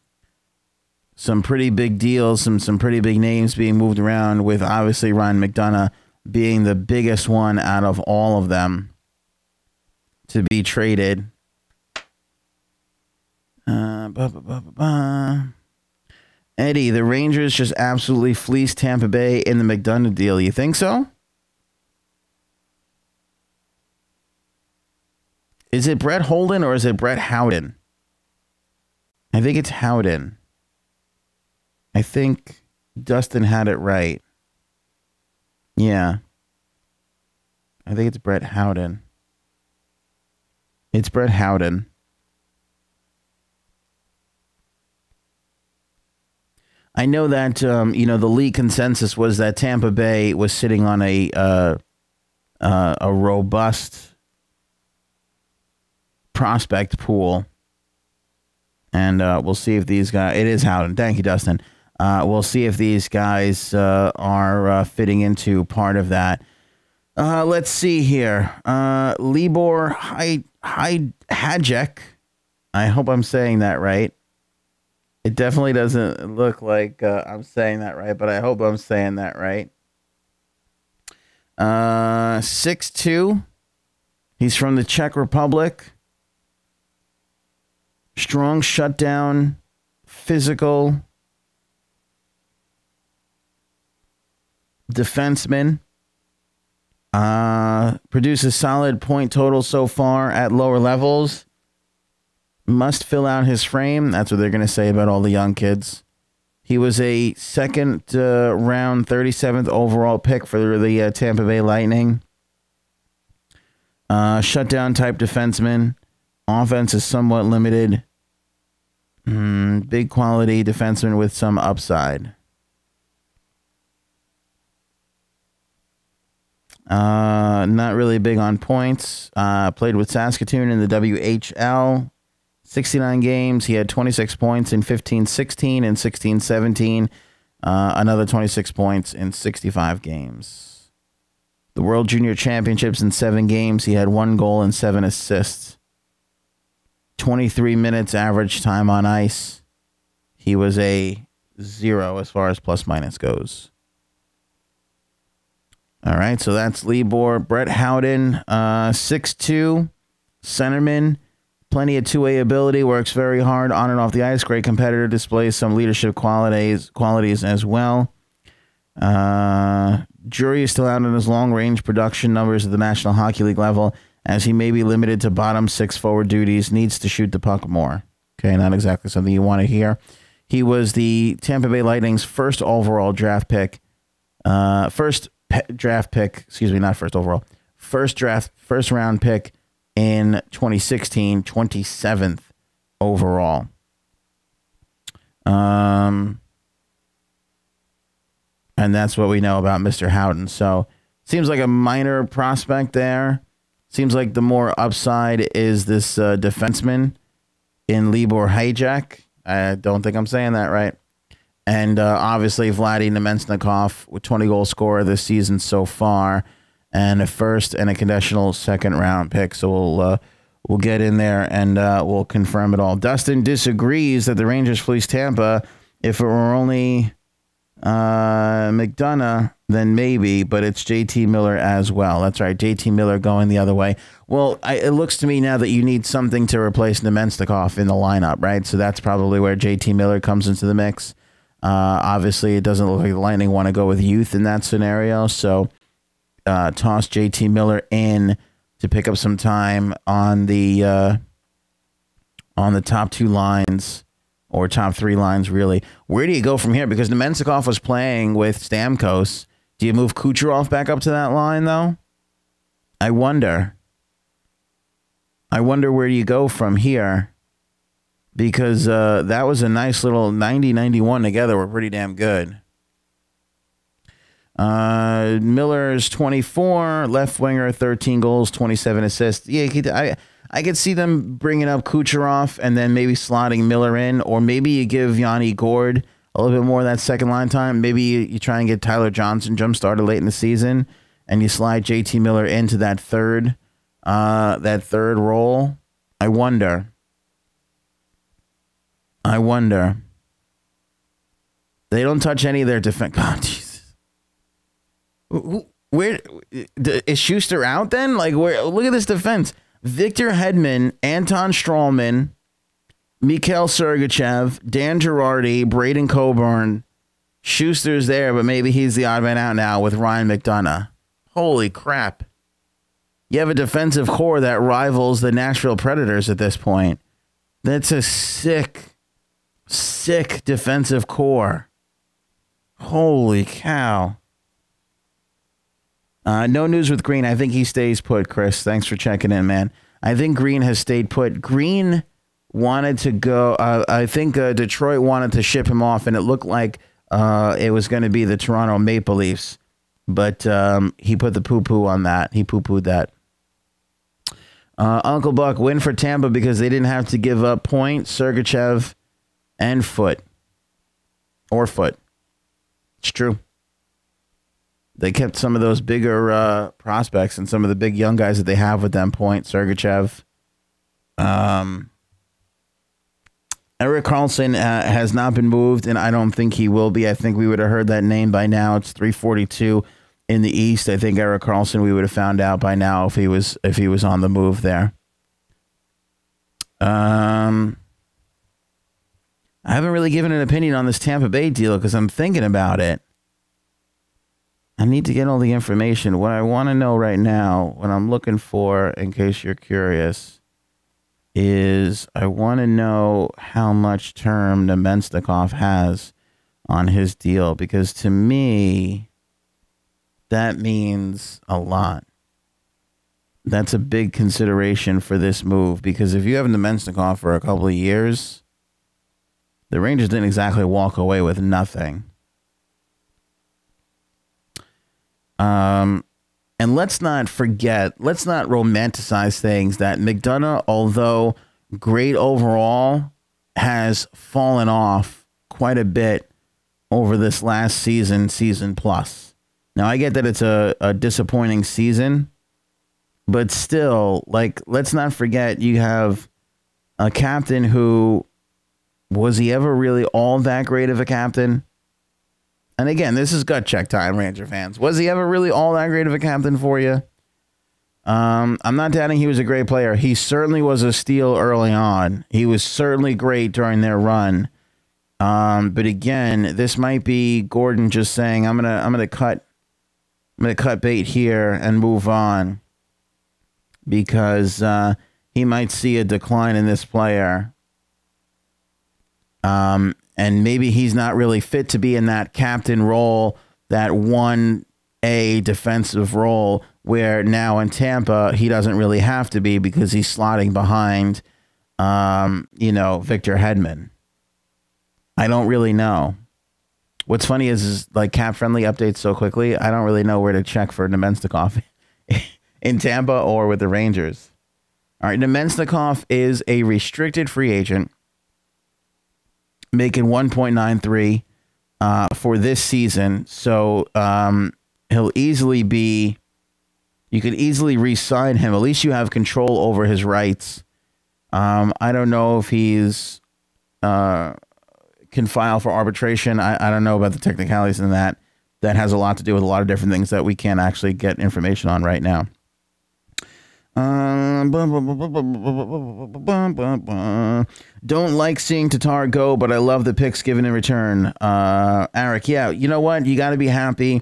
pretty big deals, some pretty big names being moved around, with obviously Ryan McDonagh being the biggest one out of all of them to be traded. Eddie, the Rangers just absolutely fleeced Tampa Bay in the McDonagh deal. You think so? Is it Brett Holden or is it Brett Howden? I think it's Howden. I think Dustin had it right. Yeah. I think it's Brett Howden. It's Brett Howden. I know that, the league consensus was that Tampa Bay was sitting on a robust prospect pool. And we'll see if these guys... It is Howden. Thank you, Dustin. We'll see if these guys are fitting into part of that. Let's see here. Libor Hajek. I hope I'm saying that right. It definitely doesn't look like I'm saying that right, but I hope I'm saying that right. 6'2". He's from the Czech Republic. Strong shutdown, physical defenseman. Produces solid point total so far at lower levels. Must fill out his frame. That's what they're going to say about all the young kids. He was a second round, 37th overall pick for the Tampa Bay Lightning. Shutdown type defenseman. Offense is somewhat limited. Big quality defenseman with some upside. Not really big on points. Played with Saskatoon in the WHL. 69 games. He had 26 points in 15-16 and 16-17. Another 26 points in 65 games. The World Junior Championships in 7 games. He had 1 goal and 7 assists. 23 minutes average time on ice. He was a 0 as far as plus minus goes. All right, so that's Libor. Brett Howden, 6'2", centerman, plenty of two-way ability, works very hard on and off the ice, great competitor, displays some leadership qualities as well. Jury is still out on his long-range production numbers at the National Hockey League level, as he may be limited to bottom 6 forward duties, needs to shoot the puck more. Okay, not exactly something you want to hear. He was the Tampa Bay Lightning's first overall draft pick. First round pick in 2016, 27th overall. And that's what we know about Mr. Houghton. So seems like a minor prospect there. Seems like the more upside is this defenseman in Libor Hajek. I don't think I'm saying that right. And obviously Vladdy Nemensnikov with 20-goal scorer this season so far, and a first and a conditional second-round pick. So we'll get in there and we'll confirm it all. Dustin disagrees that the Rangers fleeced Tampa. If it were only Mcdonagh, then maybe, but it's JT Miller as well. That's right, JT Miller going the other way. Well, it looks to me now that you need something to replace Nemensnikov in the lineup, right? So that's probably where JT Miller comes into the mix. Obviously, it doesn't look like the Lightning want to go with youth in that scenario, so toss JT Miller in to pick up some time on the top two lines, or top three lines, really. Where do you go from here? Because Nemensnikov was playing with Stamkos. Do you move Kucherov back up to that line, though? I wonder. Where you go from here. Because that was a nice little 90-91 together. We're pretty damn good. Miller's 24, left winger, 13 goals, 27 assists. Yeah, I could see them bringing up Kucherov and then maybe slotting Miller in, or maybe you give Yanni Gord a little bit more of that second line time. Maybe you try and get Tyler Johnson jump started late in the season, and you slide JT Miller into that third role. I wonder. They don't touch any of their defense. God, Jesus. Where is Schuster out then? Like, where? Look at this defense. Victor Hedman, Anton Strawman, Mikhail Sergachev, Dan Girardi, Braden Coburn. Schuster's there, but maybe he's the odd man out now with Ryan McDonagh. Holy crap. You have a defensive core that rivals the Nashville Predators at this point. That's a sick defensive core. Holy cow. No news with Green. I think he stays put, Chris. Thanks for checking in, man. I think Green has stayed put. Green wanted to go. I think Detroit wanted to ship him off, and it looked like it was going to be the Toronto Maple Leafs. But he put the poo-poo on that. He poo-pooed that. Uncle Buck, win for Tampa because they didn't have to give up Point, Sergachev, and Foot. It's true. They kept some of those bigger prospects and some of the big young guys that they have with them. Point, Sergachev. Erik Karlsson has not been moved, and I don't think he will be. I think we would have heard that name by now. It's 342 in the East. I think Erik Karlsson, we would have found out by now if he was on the move there. I haven't really given an opinion on this Tampa Bay deal because I'm thinking about it. I need to get all the information. What I want to know right now, what I'm looking for, in case you're curious, is I want to know how much term Nemensnikov has on his deal, because to me, that means a lot. That's a big consideration for this move, because if you have Nemensnikov for a couple of years, the Rangers didn't exactly walk away with nothing. And let's not forget, let's not romanticize things that McDonagh, although great overall, has fallen off quite a bit over this last season plus. Now, I get that it's a disappointing season, but still, like, let's not forget you have a captain who, was he ever really all that great of a captain? And again, this is gut check time, Ranger fans. Was he ever really all that great of a captain for you? I'm not doubting he was a great player. He certainly was a steal early on. He was certainly great during their run. But again, this might be Gordon just saying, I'm gonna cut bait here and move on, because he might see a decline in this player. And maybe he's not really fit to be in that captain role, that one a defensive role, where now in Tampa, he doesn't really have to be because he's slotting behind, Victor Hedman. I don't really know. What's funny is like cap friendly updates so quickly. I don't really know where to check for Nemesnikov in Tampa or with the Rangers. All right, Nemesnikov is a restricted free agent, making 1.93 for this season. So he'll easily be. You could easily re-sign him. At least you have control over his rights. I don't know if he's can file for arbitration. I don't know about the technicalities in that. That has a lot to do with a lot of different things that we can't actually get information on right now. Don't like seeing Tatar go, but I love the picks given in return. Eric, yeah, you know what? You got to be happy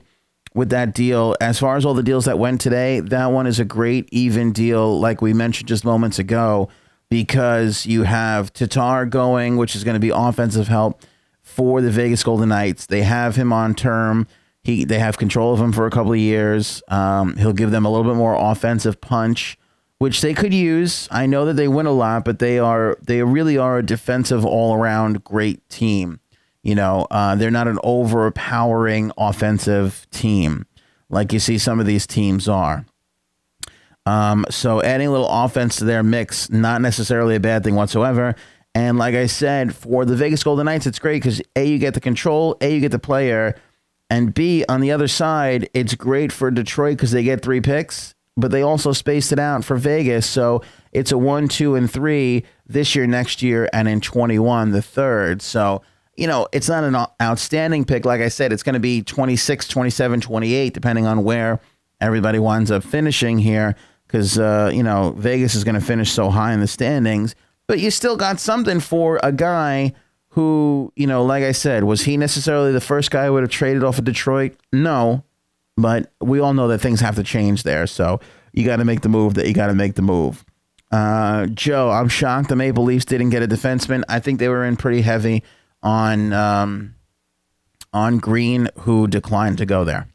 with that deal. As far as all the deals that went today, that one is a great even deal, like we mentioned just moments ago, because you have Tatar going, which is going to be offensive help for the Vegas Golden Knights. They have him on term. They have control of him for a couple of years. He'll give them a little bit more offensive punch, which they could use. I know that they win a lot, but they really are a defensive all-around great team. They're not an overpowering offensive team like you see some of these teams are. So adding a little offense to their mix, not necessarily a bad thing whatsoever. And like I said, for the Vegas Golden Knights, it's great because A, you get the control, A, you get the player, and B, on the other side, it's great for Detroit because they get 3 picks, but they also spaced it out for Vegas. So it's a 1, 2, and 3 this year, next year, and in 21, the third. So, it's not an outstanding pick. Like I said, it's going to be 26, 27, 28, depending on where everybody winds up finishing here. Because, Vegas is going to finish so high in the standings. But you still got something for a guy who, like I said, was he necessarily the first guy who would have traded off of Detroit? No. But we all know that things have to change there. So you got to make the move that you got to make the move. Joe, I'm shocked the Maple Leafs didn't get a defenseman. I think they were in pretty heavy on Green, who declined to go there,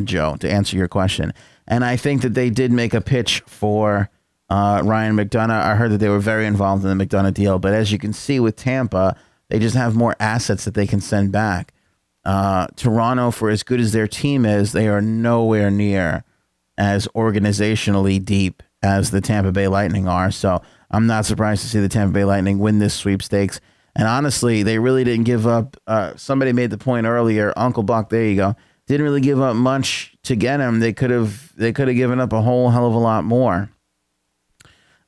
Joe, to answer your question. And I think that they did make a pitch for Ryan Mcdonagh. I heard that they were very involved in the Mcdonagh deal. But as you can see with Tampa, they just have more assets that they can send back. Toronto, for as good as their team is, they are nowhere near as organizationally deep as the Tampa Bay Lightning are. So I'm not surprised to see the Tampa Bay Lightning win this sweepstakes. And honestly, they really didn't give up. Somebody made the point earlier, Uncle Buck, there you go. Didn't really give up much to get him. They could have given up a whole hell of a lot more.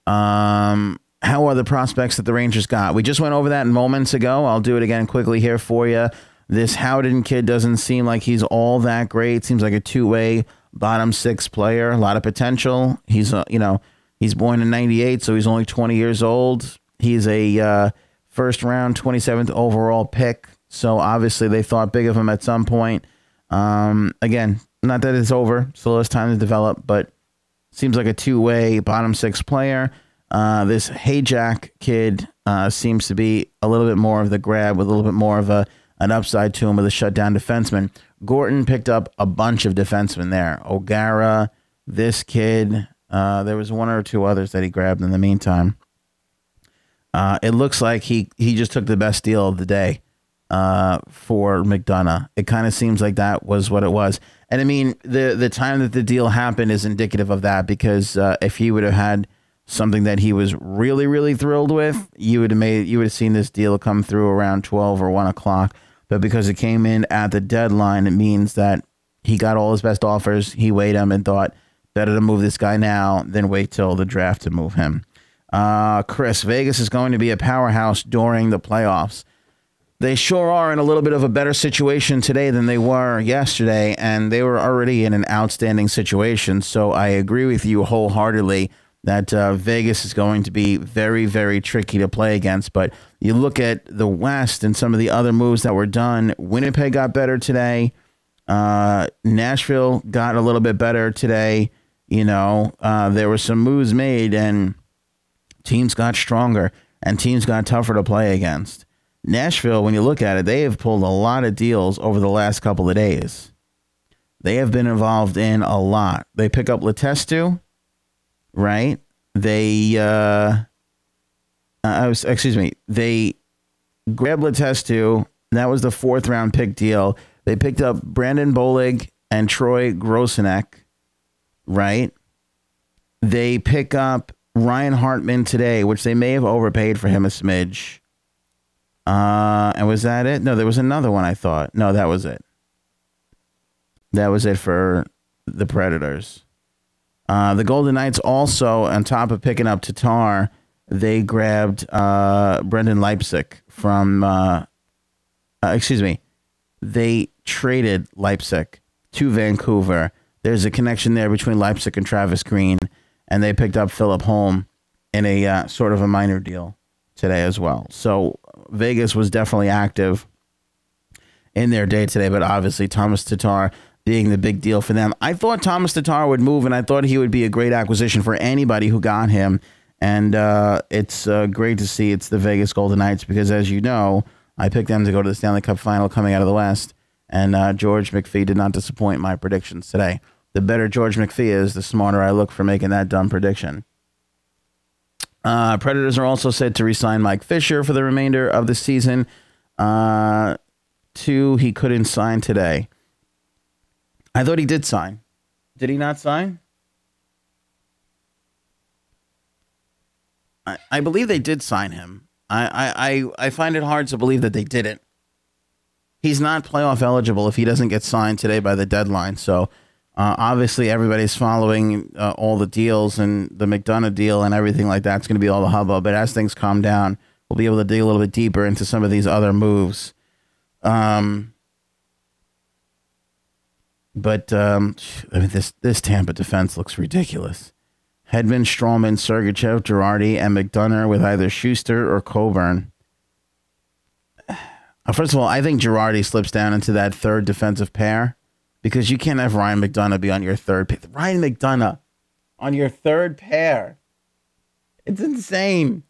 How are the prospects that the Rangers got? We just went over that moments ago. I'll do it again quickly here for you. This Howden kid doesn't seem like he's all that great. Seems like a two-way bottom 6 player. A lot of potential. He's he's born in '98, so he's only 20 years old. He's a first round 27th overall pick. So obviously they thought big of him at some point. Again, not that it's over, still has time to develop, but seems like a two-way bottom 6 player. This Hayjack kid seems to be a little bit more of the grab, with a little bit more of an upside to him with a shutdown defenseman. Gorton picked up a bunch of defensemen there. O'Gara, this kid. There was 1 or 2 others that he grabbed in the meantime. It looks like he just took the best deal of the day for Mcdonagh. It kind of seems like that was what it was. And I mean, the time that the deal happened is indicative of that, because if he would have had something that he was really, really thrilled with, you would have seen this deal come through around 12 or 1 o'clock. But because it came in at the deadline, it means that he got all his best offers. He weighed them and thought, better to move this guy now than wait till the draft to move him. Chris, Vegas is going to be a powerhouse during the playoffs. They sure are in a little bit of a better situation today than they were yesterday, and they were already in an outstanding situation. So I agree with you wholeheartedly that Vegas is going to be very, very tricky to play against. But you look at the West and some of the other moves that were done. Winnipeg got better today. Nashville got a little bit better today. There were some moves made, and teams got stronger, and teams got tougher to play against. Nashville, when you look at it, they have pulled a lot of deals over the last couple of days. They have been involved in a lot. They pick up Letestu, right? They, they grabbed Letestu. That was the 4th round pick deal. They picked up Brandon Bolig and Troy Grossenek, right? They pick up Ryan Hartman today, which they may have overpaid for him a smidge. And was that it? No, there was another one, I thought. No, that was it. That was it for the Predators. The Golden Knights also, on top of picking up Tatar, they grabbed Brendan Leipsic from... They traded Leipsic to Vancouver. There's a connection there between Leipsic and Travis Green, and they picked up Philip Holm in a sort of a minor deal today as well. So Vegas was definitely active in their day today, but obviously Thomas Tatar being the big deal for them. I thought Thomas Tatar would move, and I thought he would be a great acquisition for anybody who got him. And it's great to see it's the Vegas Golden Knights because, as you know, I picked them to go to the Stanley Cup final coming out of the West, and George McPhee did not disappoint my predictions today. The better George McPhee is, the smarter I look for making that dumb prediction. Predators are also said to re-sign Mike Fisher for the remainder of the season. He couldn't sign today. I thought he did sign. Did he not sign? I believe they did sign him. I find it hard to believe that they didn't. He's not playoff eligible if he doesn't get signed today by the deadline. So obviously everybody's following all the deals, and the Mcdonagh deal and everything like that's going to be all the hubbub. But as things calm down, we'll be able to dig a little bit deeper into some of these other moves. But I mean, this Tampa defense looks ridiculous. Hedman, Stroman, Sergachev, Girardi, and McDonagh with either Schuster or Coburn. First of all, I think Girardi slips down into that third defensive pair because you can't have Ryan McDonagh be on your third pair. Ryan McDonagh on your third pair. It's insane.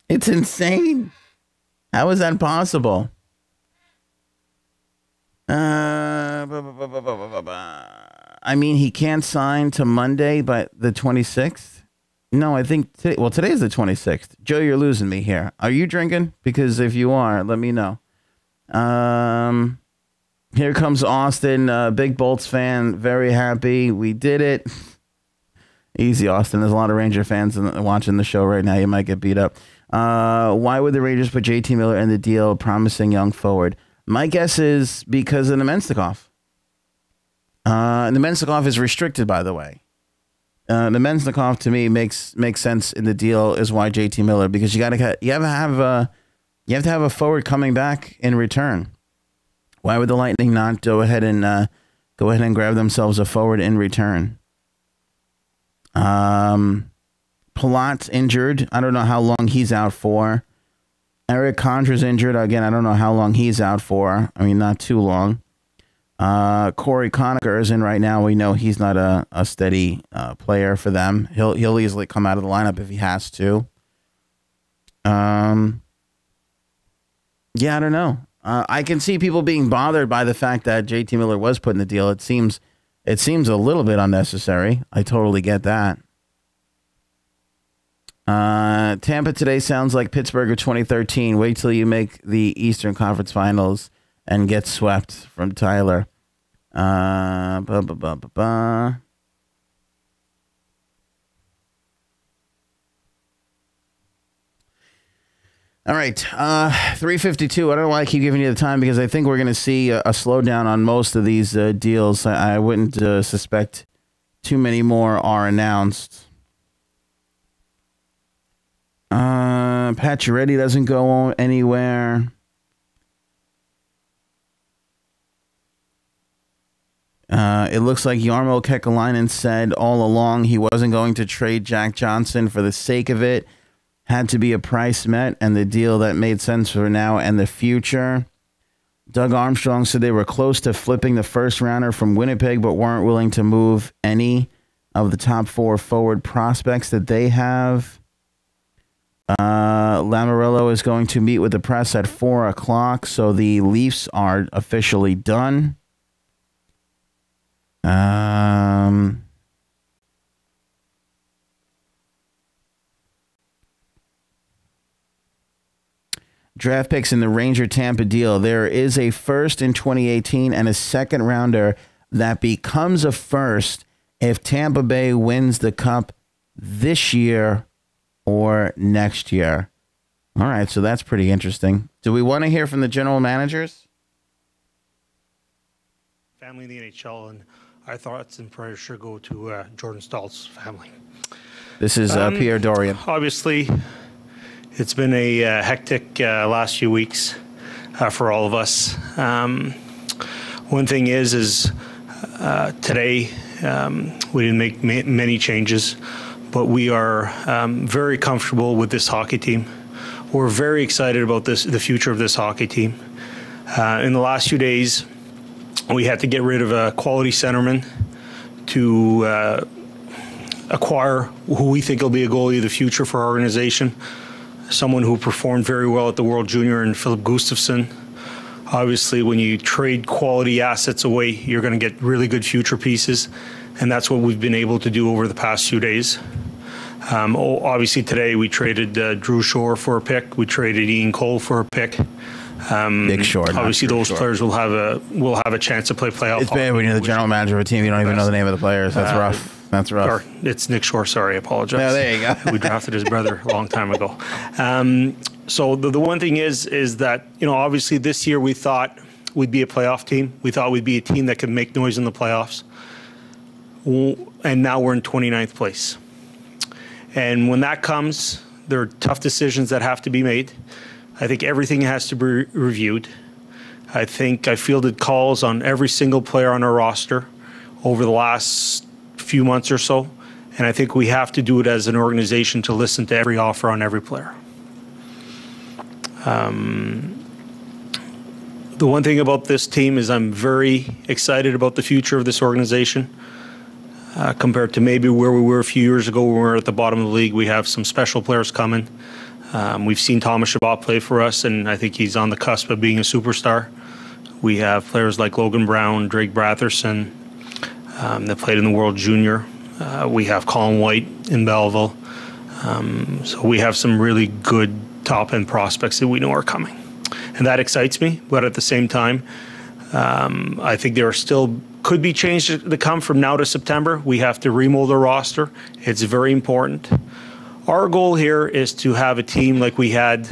It's insane. How is that possible? I mean, he can't sign to Monday, but the 26th? No, I think today. Well, today is the 26th. Joe, you're losing me here. Are you drinking? Because if you are, let me know. Here comes Austin, big Bolts fan, very happy. We did it. Easy, Austin. There's a lot of Ranger fans watching the show right now. You might get beat up. Why would the Rangers put JT Miller in the deal, promising young forward? My guess is because of Nemestikov. Nemestikov is restricted, by the way. Nemestikov to me makes sense in the deal is why JT Miller, because you have to have a forward coming back in return. Why would the Lightning not go ahead and grab themselves a forward in return? Palat's injured. I don't know how long he's out for. Eric Condra's injured. Again, I don't know how long he's out for. I mean, not too long. Corey Conacher is in right now. We know he's not a steady player for them. He'll easily come out of the lineup if he has to. Yeah, I don't know. I can see people being bothered by the fact that JT Miller was put in the deal. It seems a little bit unnecessary. I totally get that. Tampa today sounds like Pittsburgh of 2013. Wait till you make the Eastern Conference Finals and get swept from Tyler. All right, 3:52. I don't know why I keep giving you the time because I think we're going to see a slowdown on most of these deals. I wouldn't suspect too many more are announced. Pacioretty doesn't go anywhere. It looks like Jarmo Kekalainen said all along he wasn't going to trade Jack Johnson for the sake of it. Had to be a price met and the deal that made sense for now and the future. Doug Armstrong said they were close to flipping the first rounder from Winnipeg, but weren't willing to move any of the top 4 forward prospects that they have. Lamoriello is going to meet with the press at 4 o'clock, so the Leafs are officially done. Draft picks in the Ranger-Tampa deal. There is a first in 2018 and a second rounder that becomes a first if Tampa Bay wins the Cup this year or next year. All right, so that's pretty interesting. Do we want to hear from the general managers?
Family in the NHL, and our thoughts and prayers sure go to Jordan Staal's family.
This is Pierre Dorian.
Obviously, it's been a hectic last few weeks for all of us. One thing is today we didn't make many changes, but we are very comfortable with this hockey team. We're very excited about the future of this hockey team. In the last few days, we had to get rid of a quality centerman to acquire who we think will be a goalie of the future for our organization. Someone who performed very well at the World Junior and Philip Gustafsson. Obviously, when you trade quality assets away, you're going to get really good future pieces, and that's what we've been able to do over the past few days. Obviously, today we traded Drew Shore for a pick. We traded Ian Cole for a pick.
Big Shore.
Obviously, those players will have a chance to play playoff.
It's bad when you're the general manager of a team. You don't even know the name of the players. That's rough. That's rough.
Or it's Nick Shore. Sorry, I apologize.
Yeah, there you go.
We drafted his brother a long time ago. So the one thing is that, obviously this year we thought we'd be a playoff team. We thought we'd be a team that could make noise in the playoffs. And now we're in 29th place. And when that comes, there are tough decisions that have to be made. I think everything has to be reviewed. I think I fielded calls on every single player on our roster over the last few months or so. And I think we have to do it as an organization to listen to every offer on every player. The one thing about this team is I'm very excited about the future of this organization. Compared to maybe where we were a few years ago when we were at the bottom of the league, we have some special players coming. We've seen Thomas Chabot play for us, and I think he's on the cusp of being a superstar. We have players like Logan Brown, Drake Bratherson, that played in the World Junior. We have Colin White in Belleville. So we have some really good top-end prospects that we know are coming. And that excites me, but at the same time, I think there are still could be changes to come from now to September. We have to remold our roster. It's very important. Our goal here is to have a team like we had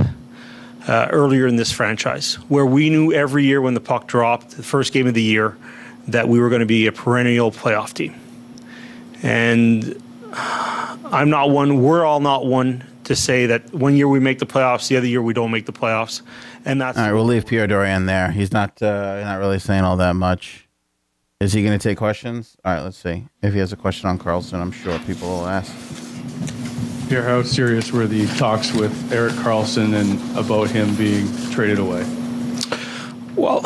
earlier in this franchise, where we knew every year when the puck dropped, the first game of the year, that we were going to be a perennial playoff team. And we're all not one to say that one year we make the playoffs, the other year we don't make the playoffs. And that's all
right. We'll leave Pierre Dorian there. He's not really saying all that much. Is he going to take questions? All right, let's see. If he has a question on Karlsson, I'm sure people will ask.
Pierre, how serious were the talks with Erik Karlsson and about him being traded away?
Well,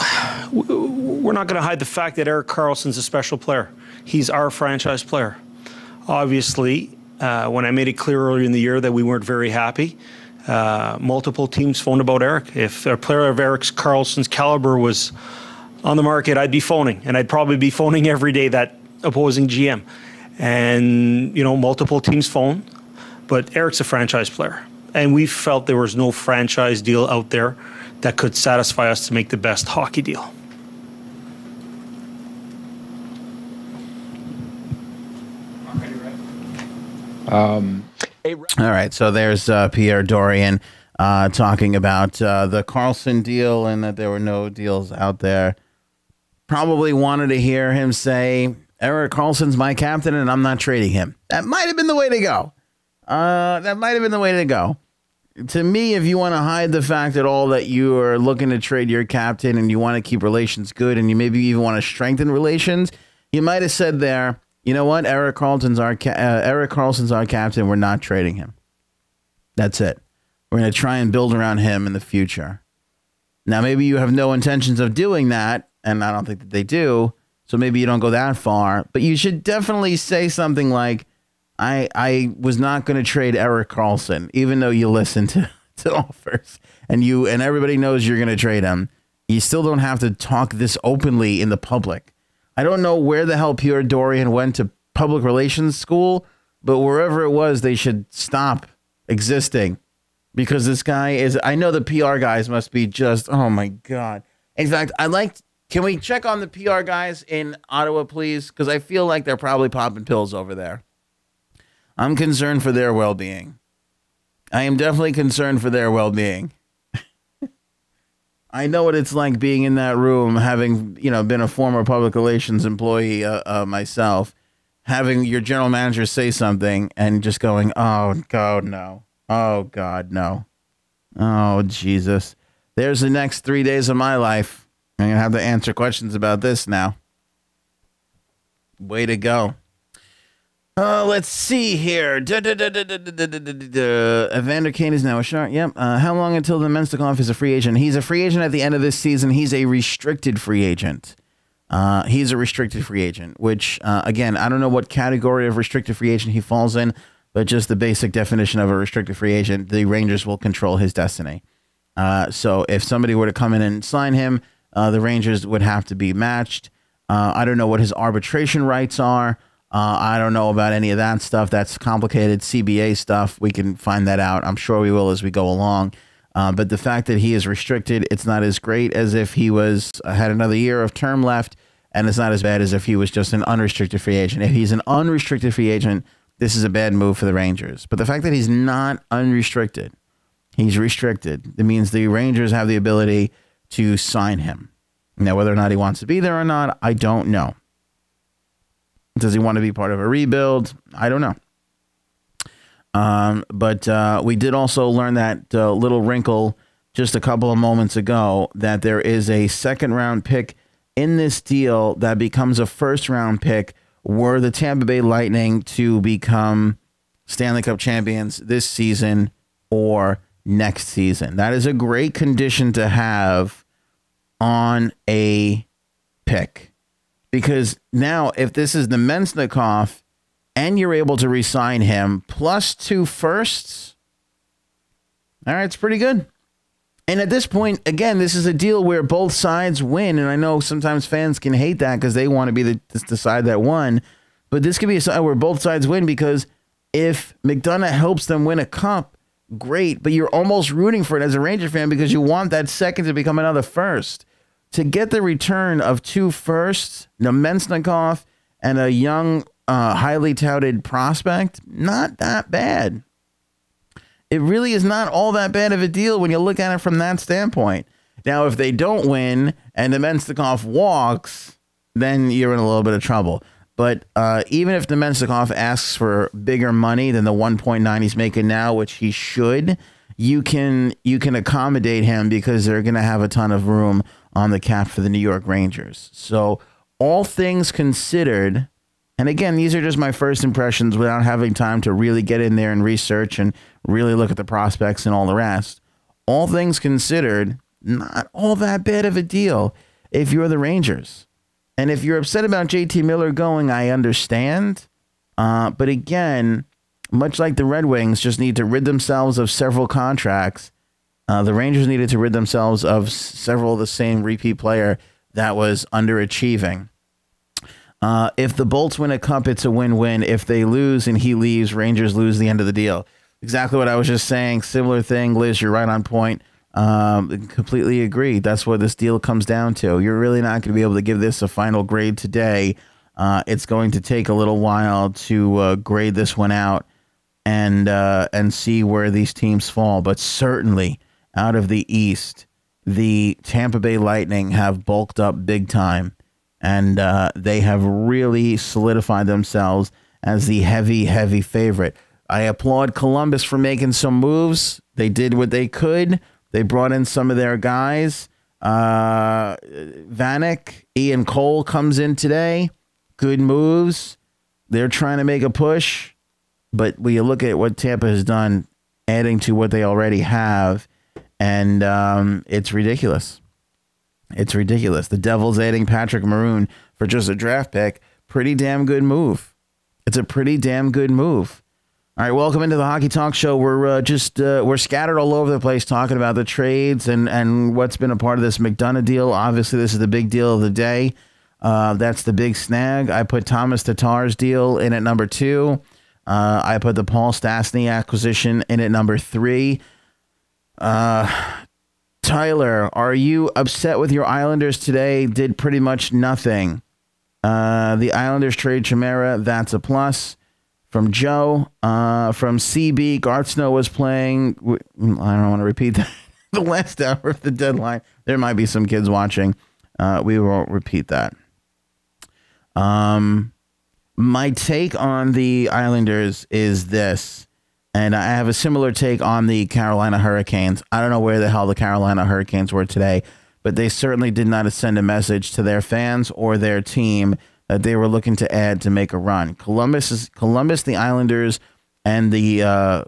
we're not going to hide the fact that Erik Karlsson's a special player. He's our franchise player. Obviously, when I made it clear earlier in the year that we weren't very happy, multiple teams phoned about Erik. If a player of Erik Karlsson's caliber was on the market, I'd be phoning, and I'd probably be phoning every day that opposing GM. And, multiple teams phone, but Erik's a franchise player. And we felt there was no franchise deal out there that could satisfy us to make the best hockey deal.
All right, so there's Pierre Dorian talking about the Karlsson deal and that there were no deals out there. Probably wanted to hear him say, Erik Karlsson's my captain and I'm not trading him. That might have been the way to go. To me, if you want to hide the fact at all that you are looking to trade your captain and you want to keep relations good and you maybe even want to strengthen relations, you might have said there, you know what, Erik Karlsson's our captain. We're not trading him. That's it. We're going to try and build around him in the future. Now, maybe you have no intentions of doing that, and I don't think that they do, so maybe you don't go that far. But you should definitely say something like, I was not going to trade Erik Karlsson, even though you listen to offers, and everybody knows you're going to trade him. You still don't have to talk this openly in the public. I don't know where the hell Pierre Dorian went to public relations school, but wherever it was, they should stop existing because this guy is, I know the PR guys must be just, oh my God. In fact, can we check on the PR guys in Ottawa, please? Because I feel like they're probably popping pills over there. I'm concerned for their well-being. I am definitely concerned for their well-being. I know what it's like being in that room, having, been a former public relations employee myself, having your general manager say something and just going, oh, God, no. Oh, God, no. Oh, Jesus. There's the next 3 days of my life. I'm going to have to answer questions about this now. Way to go. Let's see here. Evander Kane is now a Shark. Yep. How long until the Mcdonagh is a free agent? He's a free agent at the end of this season. He's a restricted free agent. He's a restricted free agent, which, again, I don't know what category of restricted free agent he falls in, but just the basic definition of a restricted free agent, the Rangers will control his destiny. So if somebody were to come in and sign him, the Rangers would have to be matched. I don't know what his arbitration rights are. I don't know about any of that stuff. That's complicated CBA stuff. We can find that out. I'm sure we will as we go along. But the fact that he is restricted, it's not as great as if he had another year of term left, and it's not as bad as if he was just an unrestricted free agent. If he's an unrestricted free agent, this is a bad move for the Rangers. But the fact that he's not unrestricted, he's restricted. It means the Rangers have the ability to sign him. Now, whether or not he wants to be there or not, I don't know. Does he want to be part of a rebuild? I don't know. But we did also learn that little wrinkle just a couple of moments ago, that there is a second-round pick in this deal that becomes a first-round pick were the Tampa Bay Lightning to become Stanley Cup champions this season or next season. That is a great condition to have on a pick. Because now, if this is the Mcdonagh and you're able to re-sign him plus 2 firsts, all right, it's pretty good. And at this point, again, this is a deal where both sides win. And I know sometimes fans can hate that because they want to be the side that won. But this could be a side where both sides win, because if McDonagh helps them win a cup, great. But you're almost rooting for it as a Ranger fan because you want that second to become another first. To get the return of 2 firsts, Mcdonagh and a young, highly touted prospect, not that bad. It really is not all that bad of a deal when you look at it from that standpoint. Now, if they don't win and the Mcdonagh walks, then you're in a little bit of trouble. But even if the Mcdonagh asks for bigger money than the 1.9 he's making now, which he should, you can accommodate him because they're going to have a ton of room on the cap for the New York Rangers. So all things considered, and again, these are just my first impressions without having time to really get in there and research and really look at the prospects and all the rest. All things considered, not all that bad of a deal if you're the Rangers. And if you're upset about JT Miller going, I understand. But again, much like the Red Wings just need to rid themselves of several contracts, the Rangers needed to rid themselves of several of the same repeat player that was underachieving. If the Bolts win a cup, it's a win-win. If they lose and he leaves, Rangers lose the end of the deal. Exactly what I was just saying. Similar thing, Liz, you're right on point. Completely agree. That's what this deal comes down to. You're really not going to be able to give this a final grade today. It's going to take a little while to grade this one out and see where these teams fall. But certainly, out of the East, the Tampa Bay Lightning have bulked up big time, and they have really solidified themselves as the heavy, heavy favorite. I applaud Columbus for making some moves. They did what they could. They brought in some of their guys. Vanek, Ian Cole comes in today. Good moves. They're trying to make a push. But when you look at what Tampa has done, adding to what they already have, and it's ridiculous. It's ridiculous. The Devils adding Patrick Maroon for just a draft pick. Pretty damn good move. It's a pretty damn good move. All right, welcome into the Hockey Talk Show. We're scattered all over the place talking about the trades and what's been a part of this Mcdonagh deal. Obviously, this is the big deal of the day. That's the big snag. I put Thomas Tatar's deal in at number 2. I put the Paul Stastny acquisition in at number 3. Tyler, are you upset with your Islanders today? Did pretty much nothing. The Islanders trade Chimera. That's a plus. From Joe. From CB, Garth Snow was playing. I don't want to repeat that. The last hour of the deadline. There might be some kids watching. We won't repeat that. My take on the Islanders is this, and I have a similar take on the Carolina Hurricanes. I don't know where the hell the Carolina Hurricanes were today, but they certainly did not send a message to their fans or their team that they were looking to add to make a run. Columbus, the Islanders, and the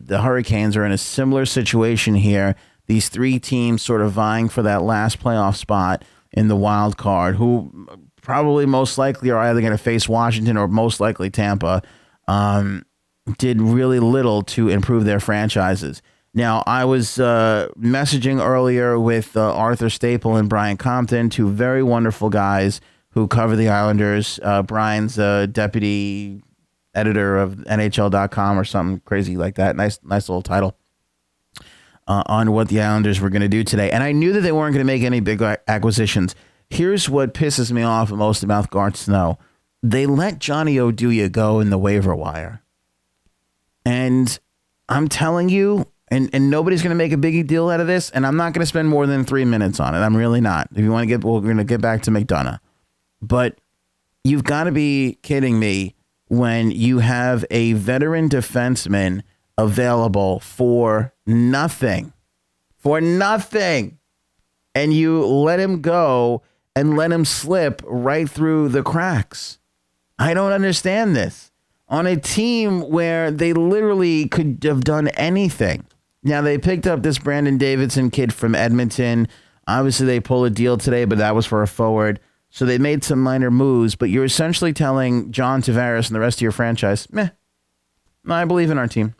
Hurricanes are in a similar situation here. These 3 teams sort of vying for that last playoff spot in the wild card, who probably most likely are either going to face Washington or most likely Tampa, did really little to improve their franchises. Now, I was messaging earlier with Arthur Staple and Brian Compton, 2 very wonderful guys who cover the Islanders. Brian's deputy editor of NHL.com or something crazy like that. Nice little title on what the Islanders were going to do today. And I knew that they weren't going to make any big acquisitions. Here's what pisses me off most about Garth Snow. They let Johnny Oduya go in the waiver wire. And I'm telling you, and nobody's going to make a big deal out of this, and I'm not going to spend more than 3 minutes on it. I'm really not. If you want to we're going to get back to McDonagh. But you've got to be kidding me when you have a veteran defenseman available for nothing. For nothing. And you let him go and let him slip right through the cracks. I don't understand this. On a team where they literally could have done anything. Now, they picked up this Brandon Davidson kid from Edmonton. Obviously, they pulled a deal today, but that was for a forward. So they made some minor moves, but you're essentially telling John Tavares and the rest of your franchise, meh, I believe in our team.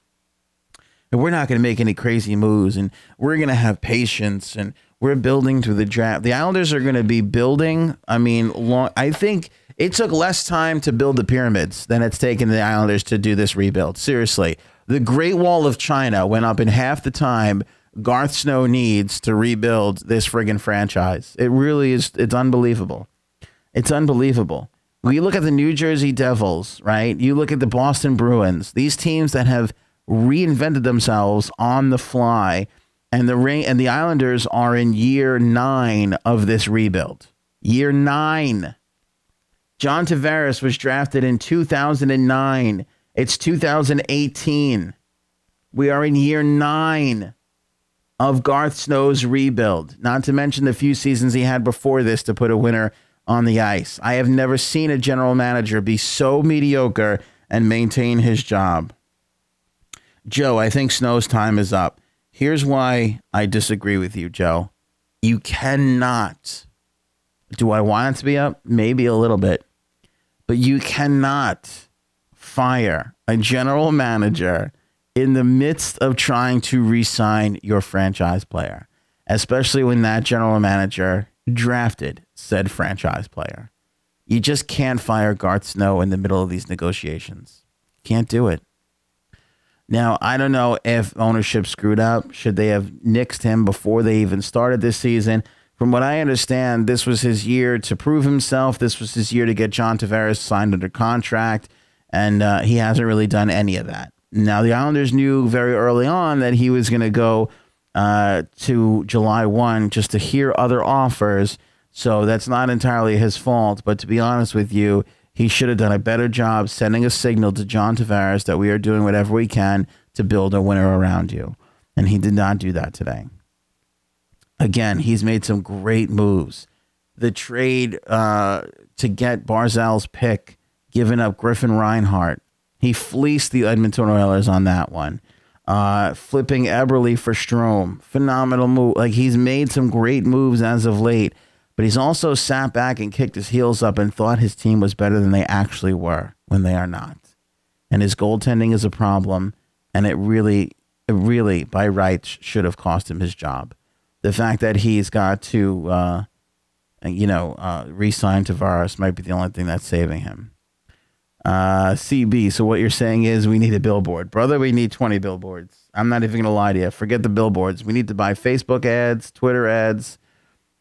And we're not going to make any crazy moves, and we're going to have patience, and we're building through the draft. The Islanders are going to be building. I think it took less time to build the pyramids than it's taken the Islanders to do this rebuild. Seriously, the Great Wall of China went up in half the time Garth Snow needs to rebuild this friggin' franchise. It really is. It's unbelievable. It's unbelievable. When you look at the New Jersey Devils, right? You look at the Boston Bruins, these teams that have reinvented themselves on the fly, and the Islanders are in year 9 of this rebuild. Year 9. John Tavares was drafted in 2009. It's 2018. We are in year 9 of Garth Snow's rebuild, not to mention the few seasons he had before this to put a winner on the ice. I have never seen a general manager be so mediocre and maintain his job. Joe, I think Snow's time is up. Here's why I disagree with you, Joe. You cannot. Do I want it to be up? Maybe a little bit. But you cannot fire a general manager in the midst of trying to re-sign your franchise player, especially when that general manager drafted said franchise player. You just can't fire Garth Snow in the middle of these negotiations. Can't do it. Now, I don't know if ownership screwed up. Should they have nixed him before they even started this season? From what I understand, this was his year to prove himself. This was his year to get John Tavares signed under contract, and he hasn't really done any of that. Now, the Islanders knew very early on that he was going to go to July 1 just to hear other offers, so that's not entirely his fault. But to be honest with you, he should have done a better job sending a signal to John Tavares that we are doing whatever we can to build a winner around you. And he did not do that today. Again, he's made some great moves. The trade to get Barzal's pick, giving up Griffin Reinhart. He fleeced the Edmonton Oilers on that one. Flipping Eberle for Strome. Phenomenal move. Like, he's made some great moves as of late. But he's also sat back and kicked his heels up and thought his team was better than they actually were when they are not. And his goaltending is a problem. And it really, by rights, should have cost him his job. The fact that he's got to re-sign Tavares might be the only thing that's saving him. CB, so what you're saying is we need a billboard. Brother, we need 20 billboards. I'm not even going to lie to you. Forget the billboards. We need to buy Facebook ads, Twitter ads.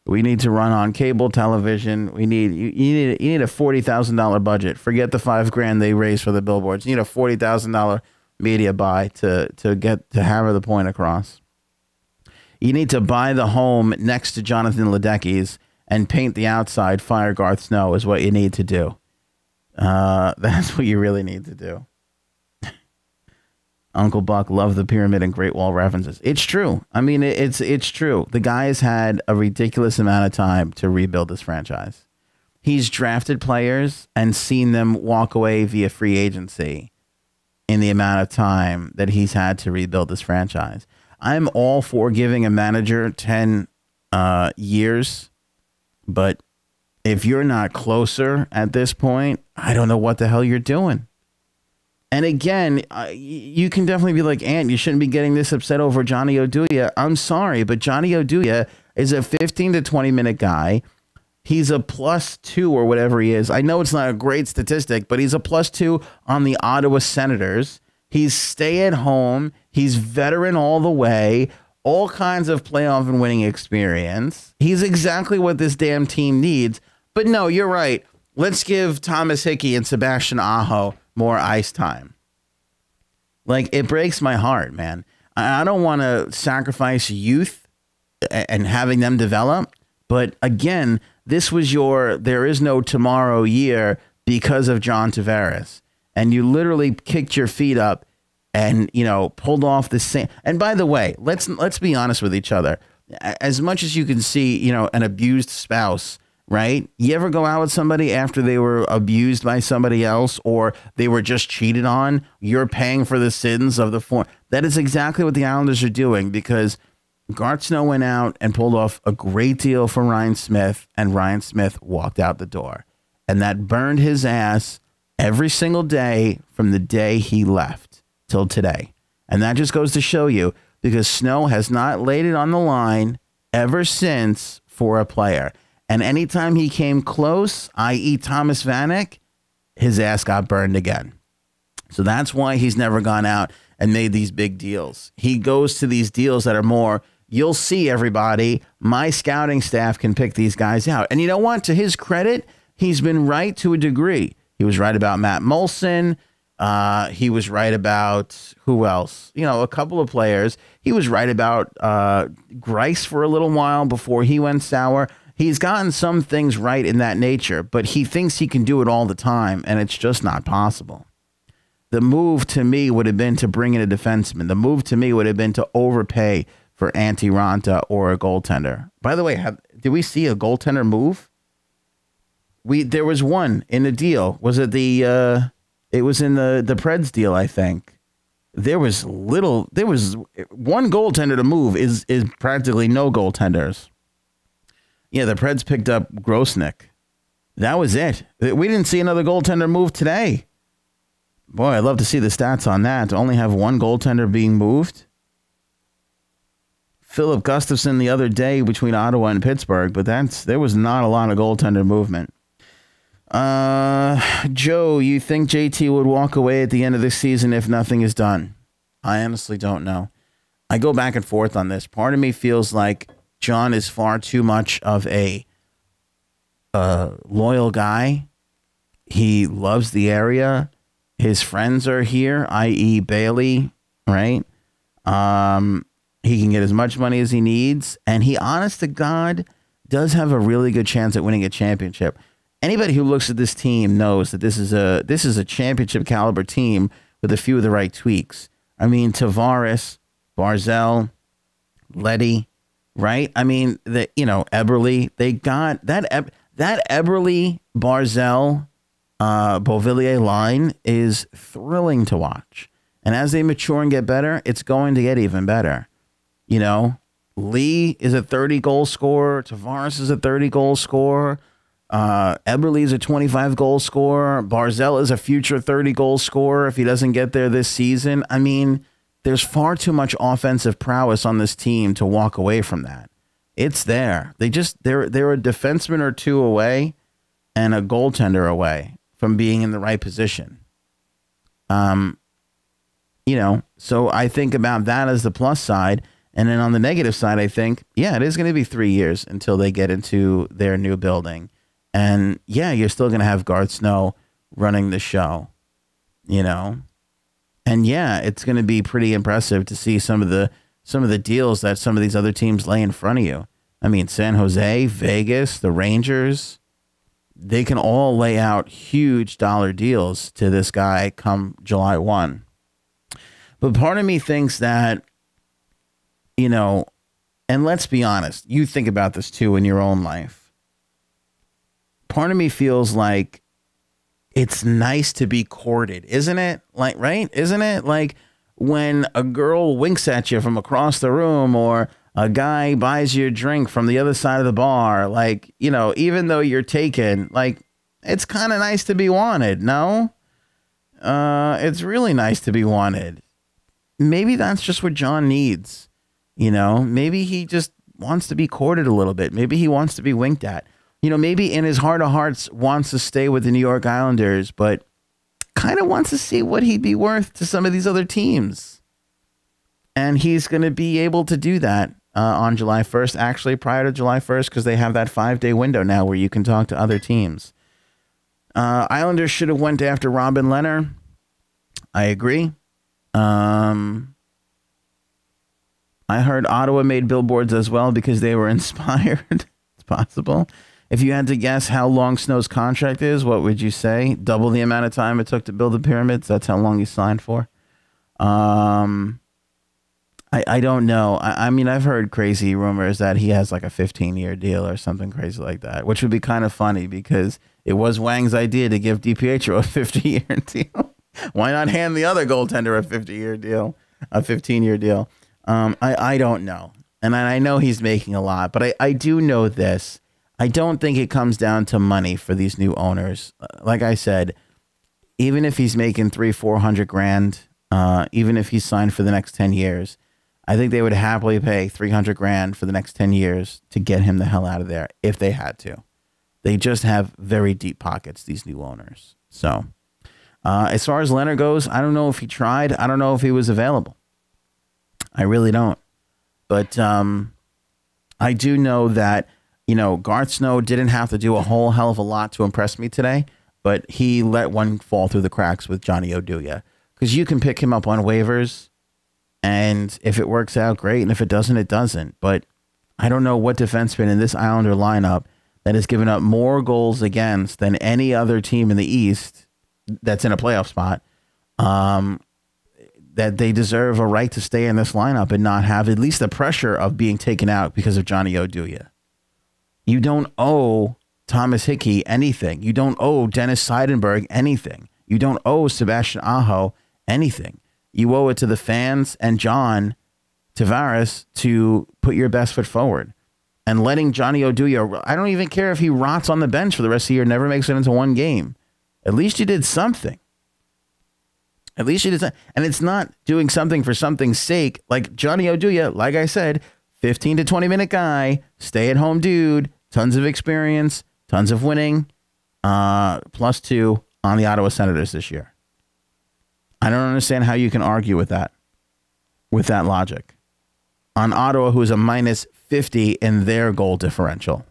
We need to run on cable television. You need a $40,000 budget. Forget the $5,000 they raised for the billboards. You need a $40,000 media buy to hammer the point across. You need to buy the home next to Jonathan Ledecky's and paint the outside Fire Garth Snow is what you need to do. That's what you really need to do. Uncle Buck, love the pyramid and Great Wall references. It's true. I mean, it's true. The guy has had a ridiculous amount of time to rebuild this franchise. He's drafted players and seen them walk away via free agency in the amount of time that he's had to rebuild this franchise. I'm all for giving a manager 10 years, but if you're not closer at this point, I don't know what the hell you're doing. And again, you can definitely be like, Ant, you shouldn't be getting this upset over Johnny Oduya. I'm sorry, but Johnny Oduya is a 15 to 20 minute guy. He's a +2 or whatever he is. I know it's not a great statistic, but he's a +2 on the Ottawa Senators. He's stay at home. He's veteran all the way. All kinds of playoff and winning experience. He's exactly what this damn team needs. But no, you're right. Let's give Thomas Hickey and Sebastian Aho more ice time. Like, it breaks my heart, man. I don't want to sacrifice youth and having them develop. But again, this was your there is no tomorrow year because of John Tavares. And you literally kicked your feet up and, pulled off the same. And by the way, let's be honest with each other. As much as you can see, an abused spouse, right? You ever go out with somebody after they were abused by somebody else or they were just cheated on? You're paying for the sins of the form. That is exactly what the Islanders are doing, because Garth Snow went out and pulled off a great deal for Ryan Smith, and Ryan Smith walked out the door. And that burned his ass every single day from the day he left till today. And that just goes to show you, because Snow has not laid it on the line ever since for a player. And anytime he came close, i.e. Thomas Vanek, his ass got burned again. So that's why he's never gone out and made these big deals. He goes to these deals that are more, you'll see, everybody, my scouting staff can pick these guys out. And you know what? To his credit, he's been right to a degree. He was right about Matt Molson. He was right about who else? A couple of players. He was right about Grice for a little while before he went sour. He's gotten some things right in that nature, but he thinks he can do it all the time, and it's just not possible. The move to me would have been to bring in a defenseman. The move to me would have been to overpay for Antti Ranta or a goaltender. By the way, did we see a goaltender move? There was one in the deal. Was it it was in the Preds deal, I think. There was one goaltender to move is practically no goaltenders. Yeah, the Preds picked up Grosnick. That was it. We didn't see another goaltender move today. Boy, I'd love to see the stats on that. To only have one goaltender being moved. Philip Gustafson the other day between Ottawa and Pittsburgh, but there was not a lot of goaltender movement. Joe, you think JT would walk away at the end of this season if nothing is done? I honestly don't know. I go back and forth on this. Part of me feels like John is far too much of a loyal guy. He loves the area. His friends are here, i.e. Bailey, right? He can get as much money as he needs. And he, honest to God, does have a really good chance at winning a championship. Anybody who looks at this team knows that this is a championship caliber team with a few of the right tweaks. I mean, Tavares, Barzal, Leddy, right? I mean, Eberle. They got that Eberle, Barzal, Beauvillier line is thrilling to watch. And as they mature and get better, it's going to get even better. Lee is a 30-goal scorer. Tavares is a 30-goal scorer. Eberle is a 25-goal scorer. Barzal is a future 30-goal scorer if he doesn't get there this season. I mean, there's far too much offensive prowess on this team to walk away from that. It's there. They're a defenseman or two away and a goaltender away from being in the right position. So I think about that as the plus side. And then on the negative side, I think, yeah, it is going to be 3 years until they get into their new building. And yeah, you're still going to have Garth Snow running the show, And yeah, it's going to be pretty impressive to see some of the deals that some of these other teams lay in front of you. I mean, San Jose, Vegas, the Rangers, they can all lay out huge dollar deals to this guy come July 1. But part of me thinks that, and let's be honest, you think about this too in your own life. Part of me feels like it's nice to be courted, isn't it? Like, right? Isn't it like when a girl winks at you from across the room or a guy buys you a drink from the other side of the bar? Like, even though you're taken, like, it's kind of nice to be wanted. No, it's really nice to be wanted. Maybe that's just what John needs. Maybe he just wants to be courted a little bit. Maybe he wants to be winked at. Maybe in his heart of hearts wants to stay with the New York Islanders, but kind of wants to see what he'd be worth to some of these other teams. And he's going to be able to do that on July 1st, actually prior to July 1st, because they have that 5-day window now where you can talk to other teams. Islanders should have went after Robin Lehner. I agree. I heard Ottawa made billboards as well because they were inspired. It's possible. If you had to guess how long Snow's contract is, what would you say? Double the amount of time it took to build the pyramids? That's how long he signed for? I don't know. I mean, I've heard crazy rumors that he has like a 15-year deal or something crazy like that, which would be kind of funny because it was Wang's idea to give DiPietro a 50-year deal. Why not hand the other goaltender a 50-year deal, a 15-year deal? I don't know. And I know he's making a lot, but I do know this. I don't think it comes down to money for these new owners. Like I said, even if he's making $300,000-400,000 grand, even if he's signed for the next 10 years, I think they would happily pay $300,000 grand for the next 10 years to get him the hell out of there if they had to. They just have very deep pockets, these new owners. So as far as Leonard goes, I don't know if he tried. I don't know if he was available. I really don't. But I do know that, Garth Snow didn't have to do a whole hell of a lot to impress me today, but he let one fall through the cracks with Johnny Oduya. Because you can pick him up on waivers, and if it works out, great, and if it doesn't, it doesn't. But I don't know what defenseman in this Islander lineup that has given up more goals against than any other team in the East that's in a playoff spot, that they deserve a right to stay in this lineup and not have at least the pressure of being taken out because of Johnny Oduya. You don't owe Thomas Hickey anything. You don't owe Dennis Seidenberg anything. You don't owe Sebastian Aho anything. You owe it to the fans and John Tavares to put your best foot forward. And letting Johnny Oduya, I don't even care if he rots on the bench for the rest of the year, never makes it into one game. At least you did something. At least you did something. And it's not doing something for something's sake. Like Johnny Oduya, like I said, 15 to 20 minute guy, stay at home dude, tons of experience, tons of winning, +2 on the Ottawa Senators this year. I don't understand how you can argue with that logic. On Ottawa, who is a -50 in their goal differential.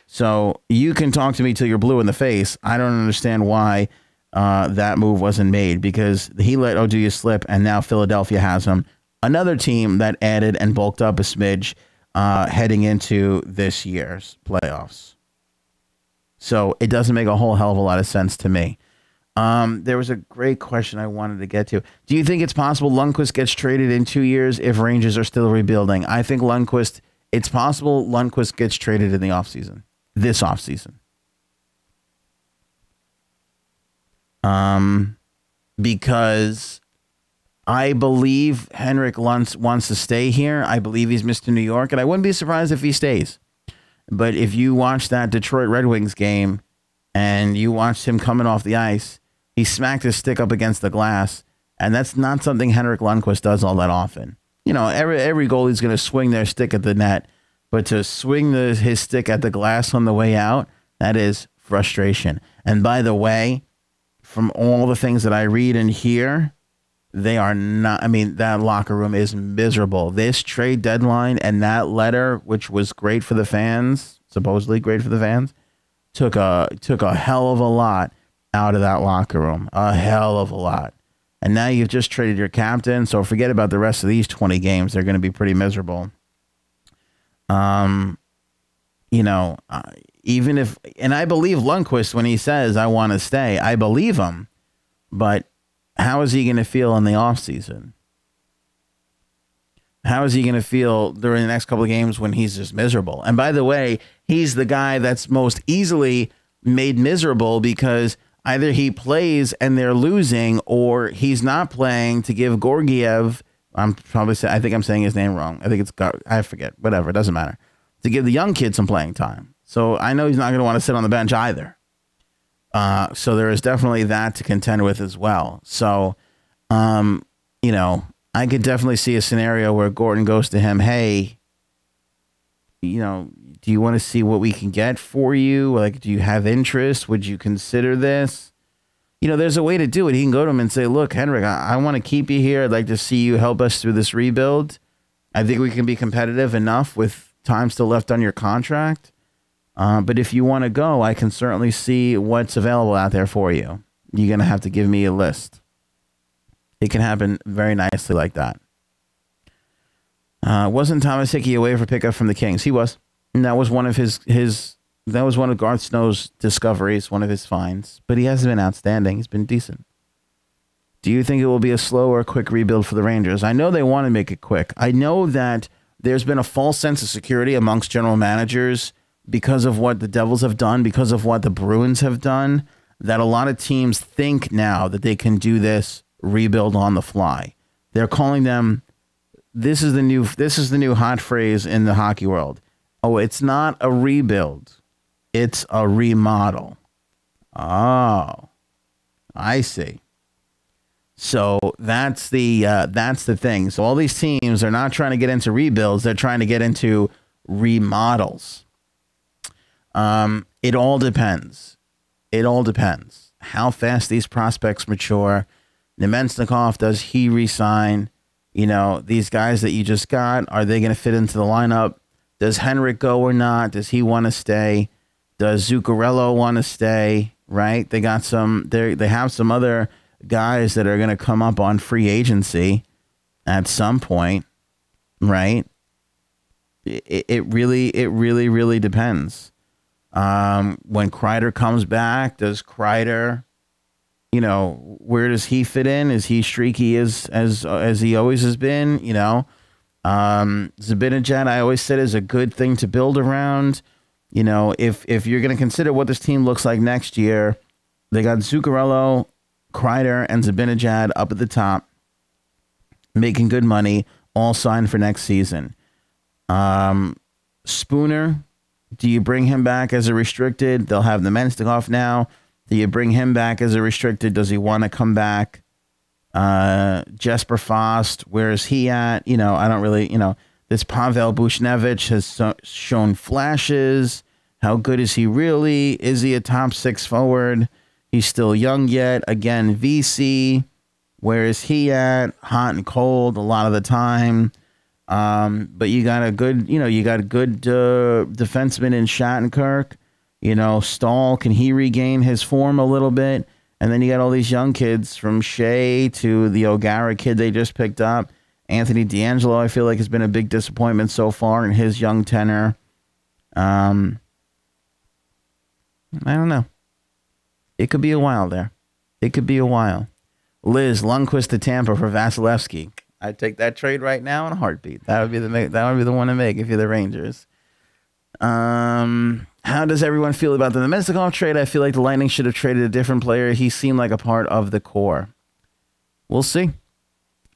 So you can talk to me till you're blue in the face. I don't understand why that move wasn't made, because he let Oduya slip, and now Philadelphia has him. Another team that added and bulked up a smidge heading into this year's playoffs. So it doesn't make a whole hell of a lot of sense to me. There was a great question I wanted to get to. Do you think it's possible Lundqvist gets traded in 2 years if Rangers are still rebuilding? I think it's possible Lundqvist gets traded in the offseason, this offseason. Because I believe Henrik Lundqvist wants to stay here. I believe he's Mr. New York, and I wouldn't be surprised if he stays. But if you watch that Detroit Red Wings game and you watched him coming off the ice, he smacked his stick up against the glass, and that's not something Henrik Lundqvist does all that often. Every goalie's going to swing their stick at the net, But to swing his stick at the glass on the way out, that is frustration. And by the way, from all the things that I read and hear, they are not. I mean, that locker room is miserable. This trade deadline and that letter, which was great for the fans, supposedly great for the fans, took a hell of a lot out of that locker room. A hell of a lot. And now you've just traded your captain, so forget about the rest of these 20 games. They're going to be pretty miserable. Even if, and I believe Lundqvist when he says, I want to stay, I believe him, but how is he going to feel in the offseason? How is he going to feel during the next couple of games when he's just miserable? And by the way, he's the guy that's most easily made miserable because either he plays and they're losing or he's not playing to give Georgiev, I think I'm saying his name wrong. I think it's, I forget, whatever, it doesn't matter. To give the young kid some playing time. So I know he's not going to want to sit on the bench either. So there is definitely that to contend with as well. So, I could definitely see a scenario where Gordon goes to him, hey, do you want to see what we can get for you? Like, do you have interest? Would you consider this? There's a way to do it. He can go to him and say, look, Henrik, I want to keep you here. I'd like to see you help us through this rebuild. I think we can be competitive enough with time still left on your contract. But if you want to go, I can certainly see what's available out there for you. You're going to have to give me a list. It can happen very nicely like that. Wasn't Thomas Hickey away for pickup from the Kings? He was. And that was one of that was one of Garth Snow's discoveries, one of his finds. But he hasn't been outstanding. He's been decent. Do you think it will be a slow or quick rebuild for the Rangers? I know they want to make it quick. I know that there's been a false sense of security amongst general managers because of what the Devils have done, because of what the Bruins have done, that a lot of teams think now that they can do this rebuild on the fly. They're calling them, this is the new hot phrase in the hockey world. Oh, it's not a rebuild. It's a remodel. Oh, I see. So that's the thing. So all these teams are not trying to get into rebuilds. They're trying to get into remodels. It all depends. It all depends how fast these prospects mature. Nemesnikov, does he resign? These guys that you just got, are they going to fit into the lineup? Does Henrik go or not? Does he want to stay? Does Zuccarello want to stay? Right? They got they have some other guys that are going to come up on free agency at some point, right? It really depends. When Kreider comes back, does Kreider, where does he fit in? Is he streaky as he always has been? Zibanejad, I always said, is a good thing to build around. If you're going to consider what this team looks like next year, they got Zuccarello, Kreider, and Zibanejad up at the top, making good money, all signed for next season. Spooner, do you bring him back as a restricted? They'll have the Nemesnikov now. Do you bring him back as a restricted? Does he want to come back? Jesper Fast, where is he at? I don't really, this Pavel Buchnevich has shown flashes. How good is he really? Is he a top 6 forward? He's still young yet. Again, VC, where is he at? Hot and cold a lot of the time. But you got a good, defenseman in Shattenkirk. Stahl, can he regain his form a little bit? And then you got all these young kids from Shea to the O'Gara kid they just picked up. Anthony D'Angelo, I feel like, has been a big disappointment so far in his young tenor. I don't know. It could be a while there. It could be a while. Liz, Lundqvist to Tampa for Vasilevsky. I'd take that trade right now in a heartbeat. That would be the one to make if you're the Rangers. How does everyone feel about the Nemesnikov trade? I feel like the Lightning should have traded a different player. He seemed like a part of the core. We'll see.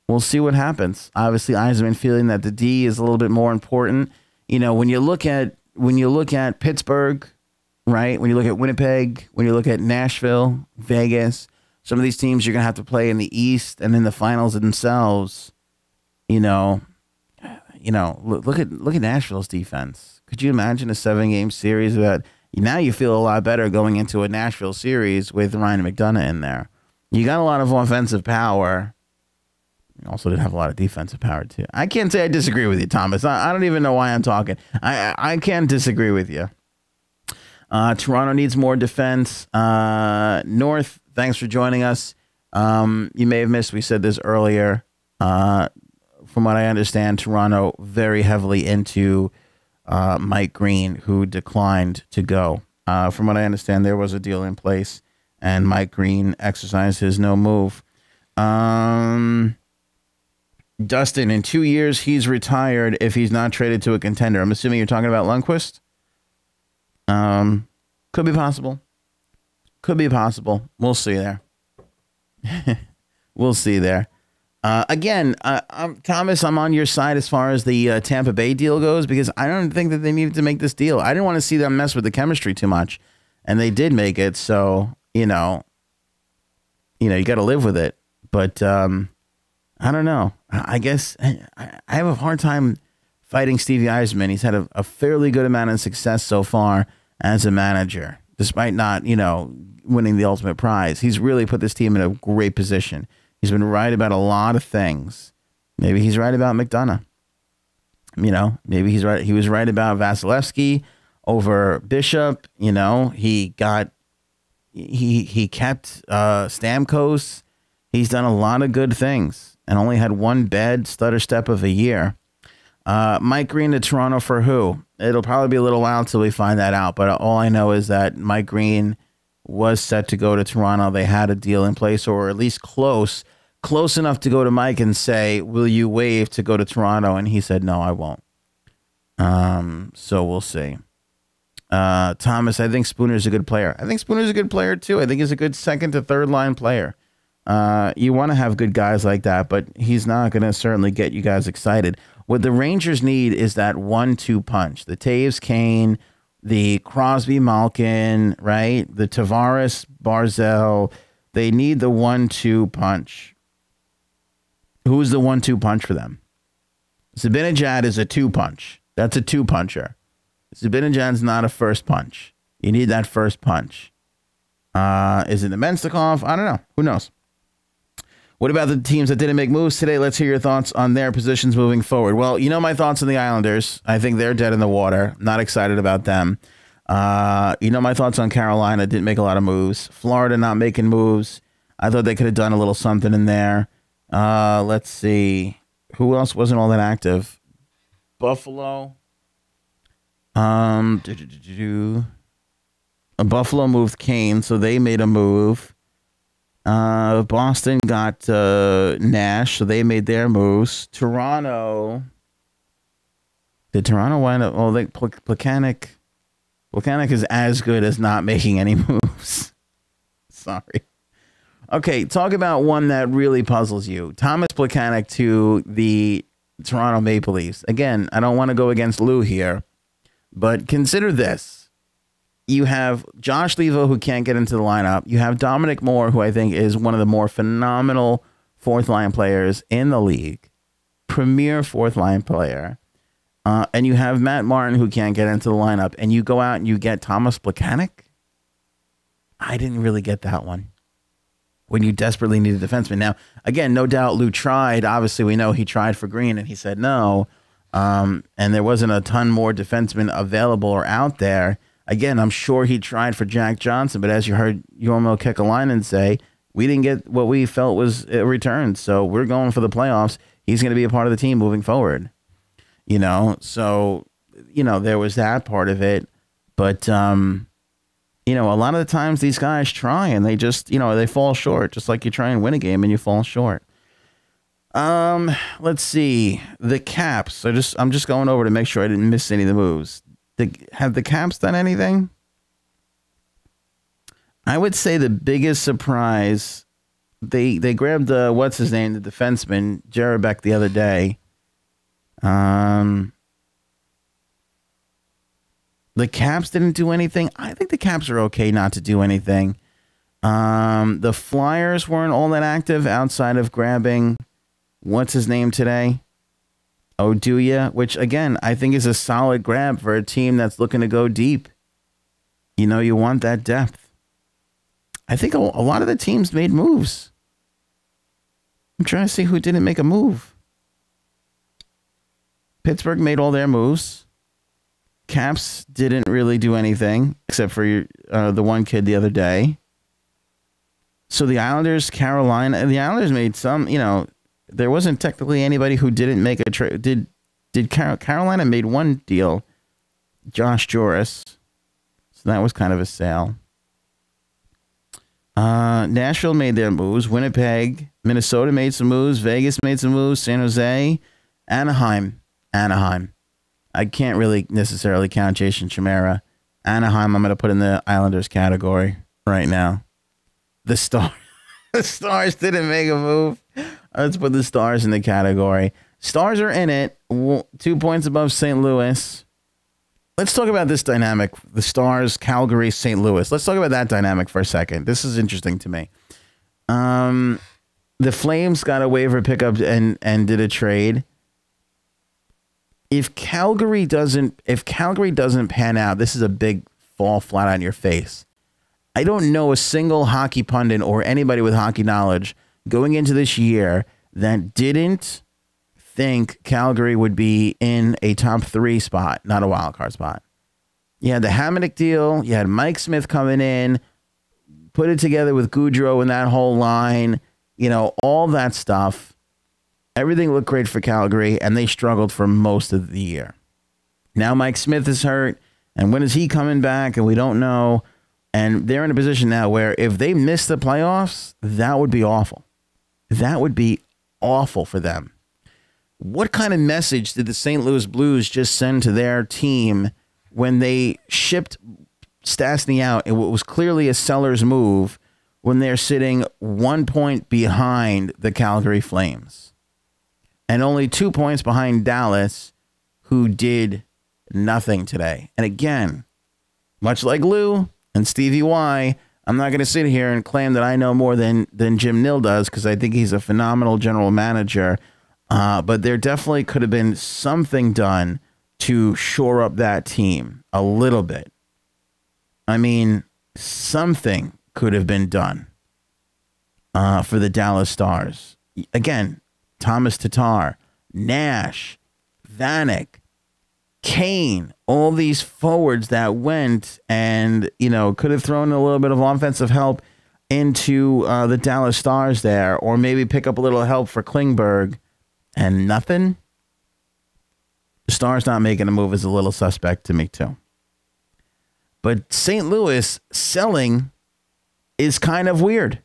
We'll see what happens. Obviously, Yzerman feeling that the D is a little bit more important. When you look at Pittsburgh, right? When you look at Winnipeg, when you look at Nashville, Vegas, some of these teams you're gonna have to play in the East and in the finals themselves. look at Nashville's defense. Could you imagine a 7-game series that now you feel a lot better going into a Nashville series with Ryan McDonagh in there? You got a lot of offensive power. You also did have a lot of defensive power too. I can't say I disagree with you, Thomas. I don't even know why I'm talking. I can't disagree with you. Toronto needs more defense. North, thanks for joining us. You may have missed, we said this earlier. From what I understand, Toronto very heavily into Mike Green, who declined to go. From what I understand, there was a deal in place, and Mike Green exercised his no move. Dustin, in 2 years, he's retired if he's not traded to a contender. I'm assuming you're talking about Lundqvist? Could be possible. Could be possible. We'll see there. We'll see there. Again, Thomas, I'm on your side as far as the Tampa Bay deal goes, because I don't think that they needed to make this deal. I didn't want to see them mess with the chemistry too much, and they did make it. So, you got to live with it. But I don't know. I guess I have a hard time fighting Stevie Yzerman. He's had a fairly good amount of success so far as a manager, despite not, winning the ultimate prize. He's really put this team in a great position. He's been right about a lot of things. Maybe he's right about McDonagh. Maybe he's right. He was right about Vasilevsky over Bishop. He kept Stamkos. He's done a lot of good things and only had one bad stutter step of a year. Mike Green to Toronto for who? It'll probably be a little while until we find that out. But all I know is that Mike Green was set to go to Toronto. They had a deal in place, or at least close enough to go to Mike and say, will you waive to go to Toronto? And he said, no, I won't. So we'll see. Thomas, I think Spooner's a good player. I think Spooner's a good player too. I think he's a good second to third line player. You want to have good guys like that, but he's not going to certainly get you guys excited. What the Rangers need is that 1-2 punch. The Taves Kane, the Crosby Malkin, right? The Tavares Barzell. They need the 1-2 punch. Who's the 1-2 punch for them? Zibanejad is a 2-punch. That's a 2-puncher. Zibanejad's not a first punch. You need that first punch. Is it the Nemenstikov? I don't know. Who knows? What about the teams that didn't make moves today? Let's hear your thoughts on their positions moving forward. Well, my thoughts on the Islanders. I think they're dead in the water. Not excited about them. My thoughts on Carolina. Didn't make a lot of moves. Florida not making moves. I thought they could have done a little something in there. Let's see. Who else wasn't all that active? Buffalo. Buffalo moved Kane, so they made a move. Boston got Nash, so they made their moves. Toronto. Did Toronto wind up? Oh, Plekanec is as good as not making any moves. Sorry. Okay, talk about one that really puzzles you. Thomas Plekanec to the Toronto Maple Leafs. Again, I don't want to go against Lou here, but consider this. You have Josh Levo, who can't get into the lineup. You have Dominic Moore, who I think is one of the more phenomenal fourth-line players in the league. Premier fourth-line player. And you have Matt Martin, who can't get into the lineup. And you go out and you get Thomas Plekanec? I didn't really get that one. When you desperately need a defenseman. Now, again, no doubt Lou tried. Obviously, we know he tried for Green, and he said no. And there wasn't a ton more defensemen available or out there. Again, I'm sure he tried for Jack Johnson, but as you heard Jormo Kekalainen say, we didn't get what we felt was a return. So we're going for the playoffs. He's going to be a part of the team moving forward. So, there was that part of it. But, a lot of the times these guys try and they just, they fall short, just like you try and win a game and you fall short. Let's see. The Caps. I'm just going over to make sure I didn't miss any of the moves. Have the Caps done anything? I would say the biggest surprise, they grabbed the defenseman, Jarabek, the other day. The Caps didn't do anything. I think the Caps are okay not to do anything. The Flyers weren't all that active outside of grabbing, today? Oh, do ya? Which, again, I think is a solid grab for a team that's looking to go deep. You know, you want that depth. I think a lot of the teams made moves. I'm trying to see who didn't make a move. Pittsburgh made all their moves. Caps didn't really do anything except for the one kid the other day. So the Islanders, Carolina, the Islanders made some, you know, there wasn't technically anybody who didn't make a trade. Did Carolina made one deal, Josh Joris. So that was kind of a sale. Nashville made their moves. Winnipeg, Minnesota made some moves. Vegas made some moves. San Jose, Anaheim. I can't really necessarily count Jason Chimera. Anaheim, I'm going to put in the Islanders category right now. The Stars didn't make a move. Let's put the Stars in the category. Stars are in it. 2 points above St. Louis. Let's talk about this dynamic. The Stars, Calgary, St. Louis. Let's talk about that dynamic for a second. This is interesting to me. The Flames got a waiver pickup and did a trade. If Calgary doesn't pan out, this is a big fall flat on your face. I don't know a single hockey pundit or anybody with hockey knowledge going into this year that didn't think Calgary would be in a top 3 spot, not a wild card spot. You had the Hamonic deal. You had Mike Smith coming in, put it together with Goudreau and that whole line, you know, all that stuff. Everything looked great for Calgary, and they struggled for most of the year. Now Mike Smith is hurt, and when is he coming back? And we don't know. And they're in a position now where if they miss the playoffs, that would be awful. That would be awful for them. What kind of message did the St. Louis Blues just send to their team when they shipped Stastny out in what was clearly a seller's move when they're sitting 1 point behind the Calgary Flames and only 2 points behind Dallas, who did nothing today? And again, much like Lou and Stevie Y, I'm not going to sit here and claim that I know more than Jim Nill does, because I think he's a phenomenal general manager. But there definitely could have been something done to shore up that team a little bit. I mean, something could have been done for the Dallas Stars. Again, Thomas Tatar, Nash, Vanek, Kane, all these forwards that went and, you know, could have thrown a little bit of offensive help into the Dallas Stars there, or maybe pick up a little help for Klingberg, and nothing. The Stars not making a move is a little suspect to me too. But St. Louis selling is kind of weird.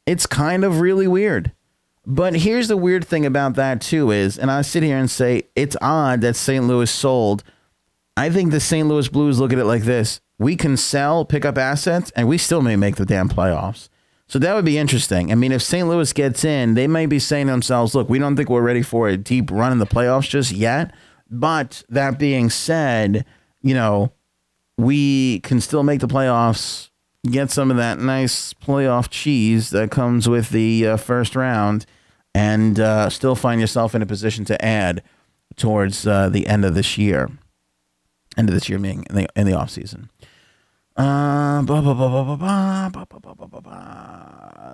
It's kind of really weird. But here's the weird thing about that too is, and I sit here and say, it's odd that St. Louis sold. I think the St. Louis Blues look at it like this. We can sell, pick up assets, and we still may make the damn playoffs. So that would be interesting. I mean, if St. Louis gets in, they might be saying to themselves, look, we don't think we're ready for a deep run in the playoffs just yet. But that being said, you know, we can still make the playoffs, get some of that nice playoff cheese that comes with the first round, and still find yourself in a position to add towards the end of this year. End of this year being in the offseason.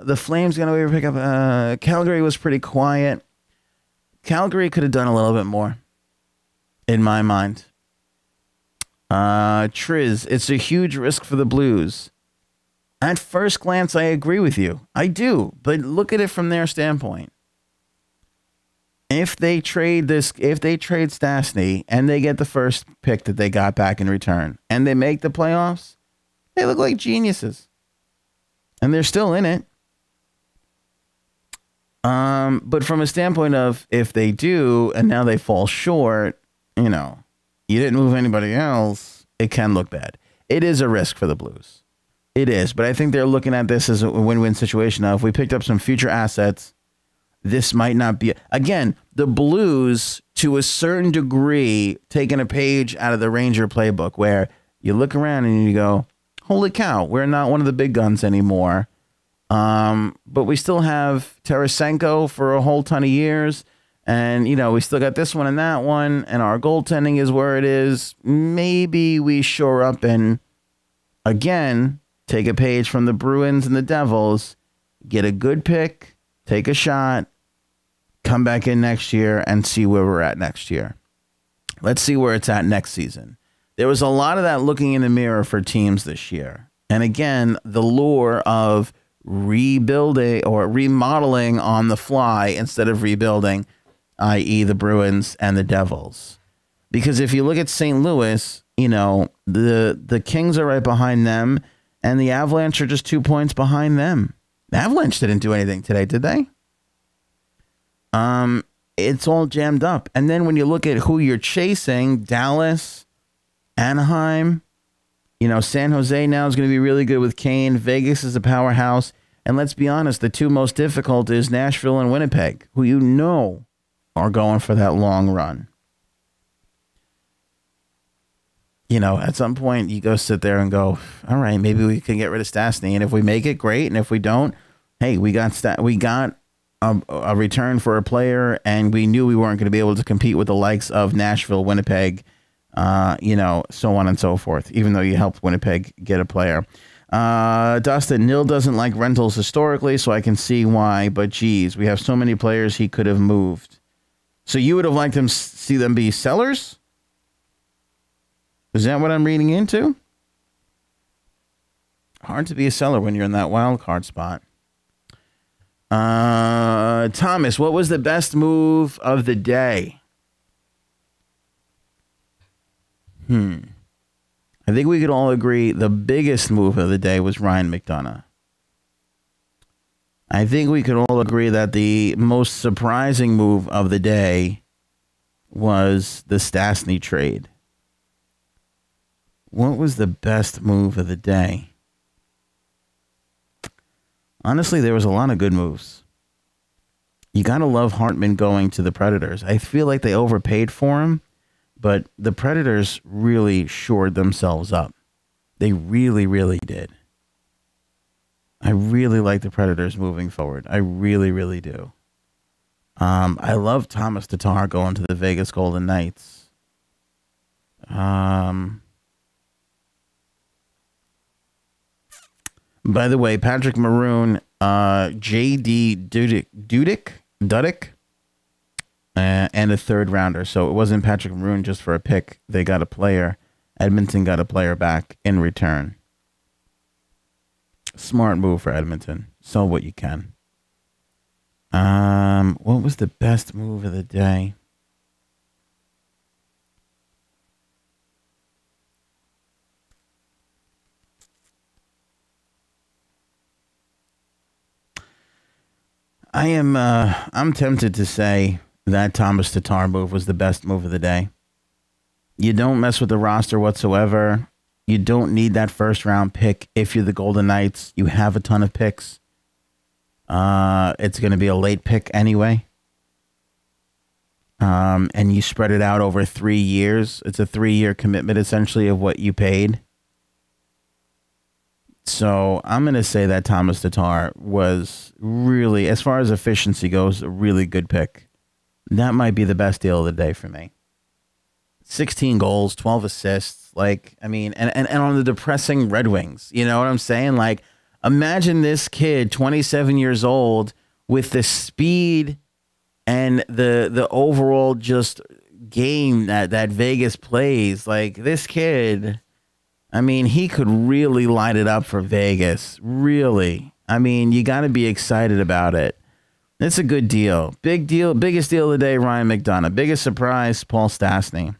The Flames going to pick up. Calgary was pretty quiet. Calgary could have done a little bit more, in my mind. Triz, it's a huge risk for the Blues. At first glance, I agree with you. I do, but look at it from their standpoint. If they trade Stastny and they get the first pick that they got back in return and they make the playoffs, they look like geniuses. And they're still in it. But from a standpoint of if they do and now they fall short, you know, you didn't move anybody else, it can look bad. It is a risk for the Blues. It is. But I think they're looking at this as a win-win situation. Now, if we picked up some future assets, this might not be. Again, the Blues, to a certain degree, taking a page out of the Ranger playbook where you look around and you go, holy cow, we're not one of the big guns anymore. But we still have Tarasenko for a whole ton of years. And, we still got this one and that one, and our goaltending is where it is. Maybe we shore up and, again, take a page from the Bruins and the Devils, get a good pick, take a shot, come back in next year, and see where we're at next year. Let's see where it's at next season. There was a lot of that looking in the mirror for teams this year. And, again, the lure of rebuilding or remodeling on the fly instead of rebuilding, i.e. the Bruins and the Devils. Because if you look at St. Louis, the Kings are right behind them, and the Avalanche are just 2 points behind them. The Avalanche didn't do anything today, did they? It's all jammed up. And then when you look at who you're chasing, Dallas, Anaheim, San Jose now is going to be really good with Kane. Vegas is a powerhouse. And let's be honest, the two most difficult is Nashville and Winnipeg, who are going for that long run. At some point you go sit there and go, all right, maybe we can get rid of Stastny. And if we make it, great. And if we don't, hey, we got a return for a player, and we knew we weren't going to be able to compete with the likes of Nashville, Winnipeg, so on and so forth, even though you helped Winnipeg get a player. Dustin, Nil doesn't like rentals historically, so I can see why, but geez, we have so many players he could have moved. So you would have liked them see them be sellers? Is that what I'm reading into? Hard to be a seller when you're in that wild card spot. Thomas, what was the best move of the day? I think we could all agree the biggest move of the day was Ryan Mcdonagh. I think we could all agree that the most surprising move of the day was the Stastny trade. What was the best move of the day? Honestly, there was a lot of good moves. You got to love Hartman going to the Predators. I feel like they overpaid for him, but the Predators really shored themselves up. They really, really did. I really like the Predators moving forward. I really, really do. I love Thomas Tatar going to the Vegas Golden Knights. By the way, Patrick Maroon, J.D. Dudick, and a third rounder. So it wasn't Patrick Maroon just for a pick. They got a player. Edmonton got a player back in return. Smart move for Edmonton. Sell what you can. What was the best move of the day? I'm tempted to say that Thomas Tatar move was the best move of the day. You don't mess with the roster whatsoever. You don't need that first round pick. If you're the Golden Knights, you have a ton of picks. It's going to be a late pick anyway. And you spread it out over 3 years. It's a 3-year commitment essentially of what you paid. So I'm going to say that Thomas Tatar was really, as far as efficiency goes, a really good pick. That might be the best deal of the day for me. 16 goals, 12 assists. And on the depressing Red Wings. You know what I'm saying? Imagine this kid, 27 years old, with the speed and the overall just game that Vegas plays. This kid... he could really light it up for Vegas. Really. You got to be excited about it. It's a good deal. Big deal. Biggest deal of the day, Ryan Mcdonagh. Biggest surprise, Paul Stastny.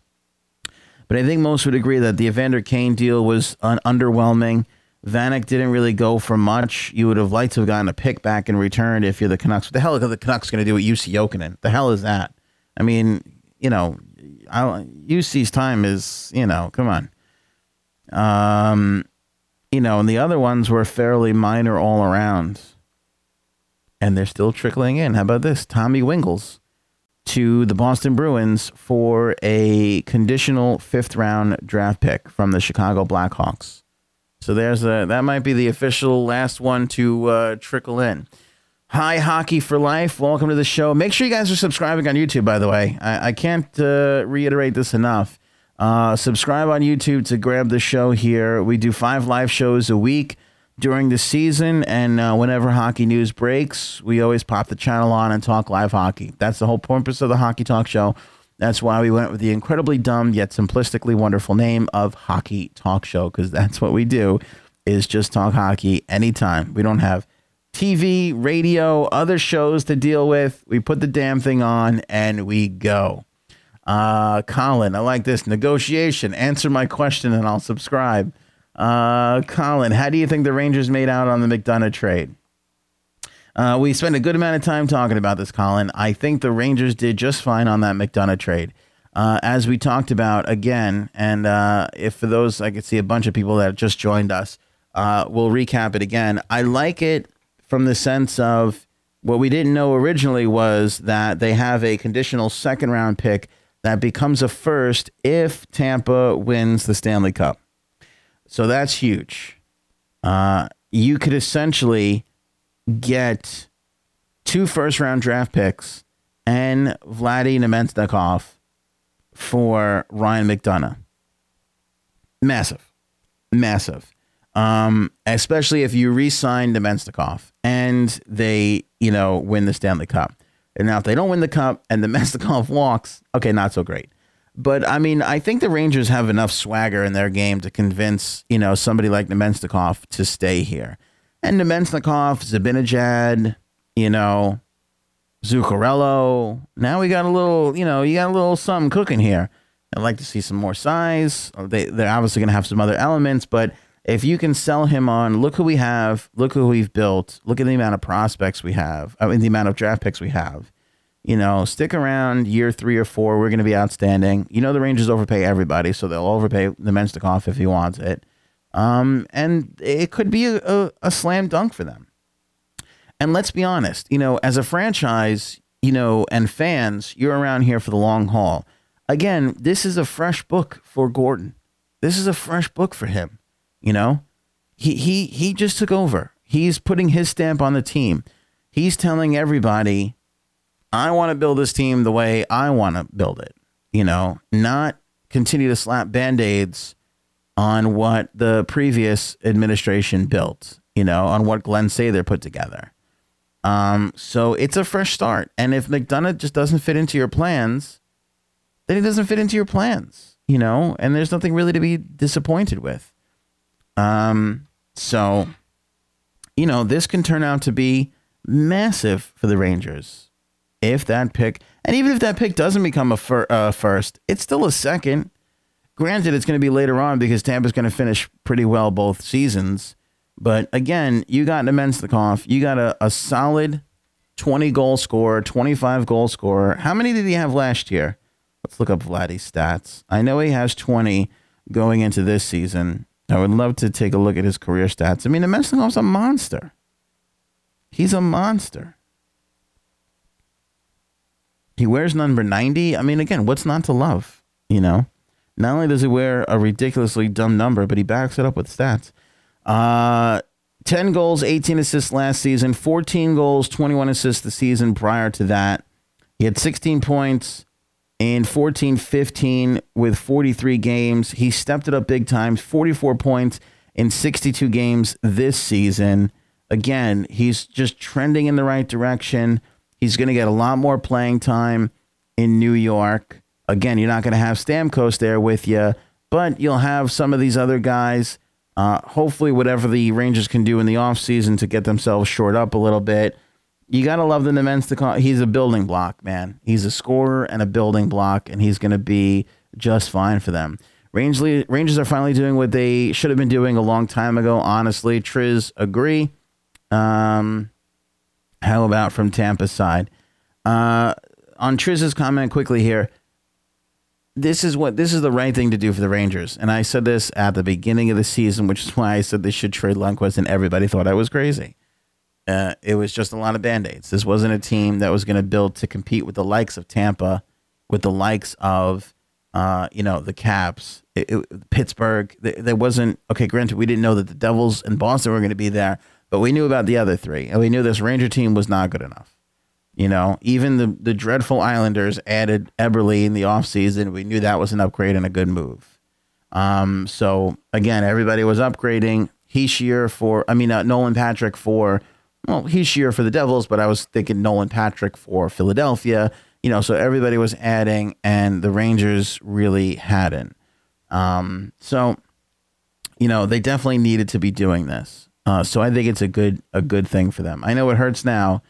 But I think most would agree that the Evander Kane deal was underwhelming. Vanek didn't really go for much. You would have liked to have gotten a pick back in return if you're the Canucks. What the hell are the Canucks going to do with UC Jokinen? The hell is that? UC's time is, come on. And the other ones were fairly minor all around. And they're still trickling in. How about this? Tommy Wingles to the Boston Bruins for a conditional 5th round draft pick from the Chicago Blackhawks. So that might be the official last one to trickle in. Hi, Hockey for Life. Welcome to the show. Make sure you guys are subscribing on YouTube, by the way. I can't reiterate this enough. Subscribe on YouTube to grab the show here. We do 5 live shows a week during the season, and whenever hockey news breaks, we always pop the channel on and talk live hockey. That's the whole purpose of the Hockey Talk Show. That's why we went with the incredibly dumb yet simplistically wonderful name of Hockey Talk Show, because that's what we do, is just talk hockey anytime. We don't have TV, radio, other shows to deal with. We put the damn thing on and we go. Colin, I like this. Negotiation. Answer my question and I'll subscribe. Colin, how do you think the Rangers made out on the Mcdonagh trade? We spent a good amount of time talking about this, Colin. I think the Rangers did just fine on that Mcdonagh trade. As we talked about again, and if for those, I could see a bunch of people that just joined us, we'll recap it again. I like it from the sense of what we didn't know originally was that they have a conditional second-round pick that becomes a first if Tampa wins the Stanley Cup. So that's huge. You could essentially get 2 first-round draft picks and Vladdy Nemesnikov for Ryan McDonagh. Massive. Massive. Especially if you re-sign Nemesnikov and they, win the Stanley Cup. And now if they don't win the Cup and Nemesnikov walks, okay, not so great. But, I think the Rangers have enough swagger in their game to convince, somebody like Nemesnikov to stay here. And Nemesnikov, Zibanejad, Zuccarello. Now we got a little, you got a little something cooking here. I'd like to see some more size. They're obviously going to have some other elements, but if you can sell him on, look who we have, look who we've built, look at the amount of prospects we have, the amount of draft picks we have. Stick around year 3 or 4. We're going to be outstanding. The Rangers overpay everybody, so they'll overpay Nemesnikov if he wants it. And it could be a slam dunk for them. And let's be honest, as a franchise, and fans, you're around here for the long haul. Again, this is a fresh book for Gordon. This is a fresh book for him. He just took over. He's putting his stamp on the team. He's telling everybody, I want to build this team the way I want to build it, not continue to slap Band-Aids on what the previous administration built, on what Glenn Sather put together. So it's a fresh start. And if McDonagh just doesn't fit into your plans, then he doesn't fit into your plans, and there's nothing really to be disappointed with. So, this can turn out to be massive for the Rangers. If that pick, and even if that pick doesn't become a first, it's still a second. Granted, it's going to be later on because Tampa's going to finish pretty well both seasons. But again, you got Nemesnikov. You got a solid 20-goal scorer, 25-goal scorer. How many did he have last year? Let's look up Vladdy's stats. I know he has 20 going into this season. I would love to take a look at his career stats. Nemesnikov's a monster. He's a monster. He wears number 90. Again, what's not to love? Not only does he wear a ridiculously dumb number, but he backs it up with stats. 10 goals, 18 assists last season, 14 goals, 21 assists the season prior to that. He had 16 points in 14-15 with 43 games. He stepped it up big time, 44 points in 62 games this season. Again, he's just trending in the right direction. He's going to get a lot more playing time in New York. Again, you're not going to have Stamkos there with you, but you'll have some of these other guys. Hopefully, whatever the Rangers can do in the offseason to get themselves shored up a little bit. You got to love the Nemesnikov. He's a building block, man. He's a scorer and a building block, and he's going to be just fine for them. Rangers are finally doing what they should have been doing a long time ago, honestly. Triz, agree. How about from Tampa's side? On Triz's comment quickly here, this is the right thing to do for the Rangers. And I said this at the beginning of the season, which is why I said they should trade Lundqvist, and everybody thought I was crazy. It was just a lot of Band-Aids. This wasn't a team that was going to build to compete with the likes of Tampa, with the likes of, the Caps, Pittsburgh. There wasn't, okay, granted, we didn't know that the Devils and Boston were going to be there, but we knew about the other three, and we knew this Ranger team was not good enough. You know, even the dreadful Islanders added Eberle in the offseason. We knew that was an upgrade and a good move. So again, everybody was upgrading. Nolan Patrick for, Heishier for the Devils, but I was thinking Nolan Patrick for Philadelphia. You know, so everybody was adding, and the Rangers really hadn't. So, you know, they definitely needed to be doing this. So I think it's a good thing for them. I know it hurts now,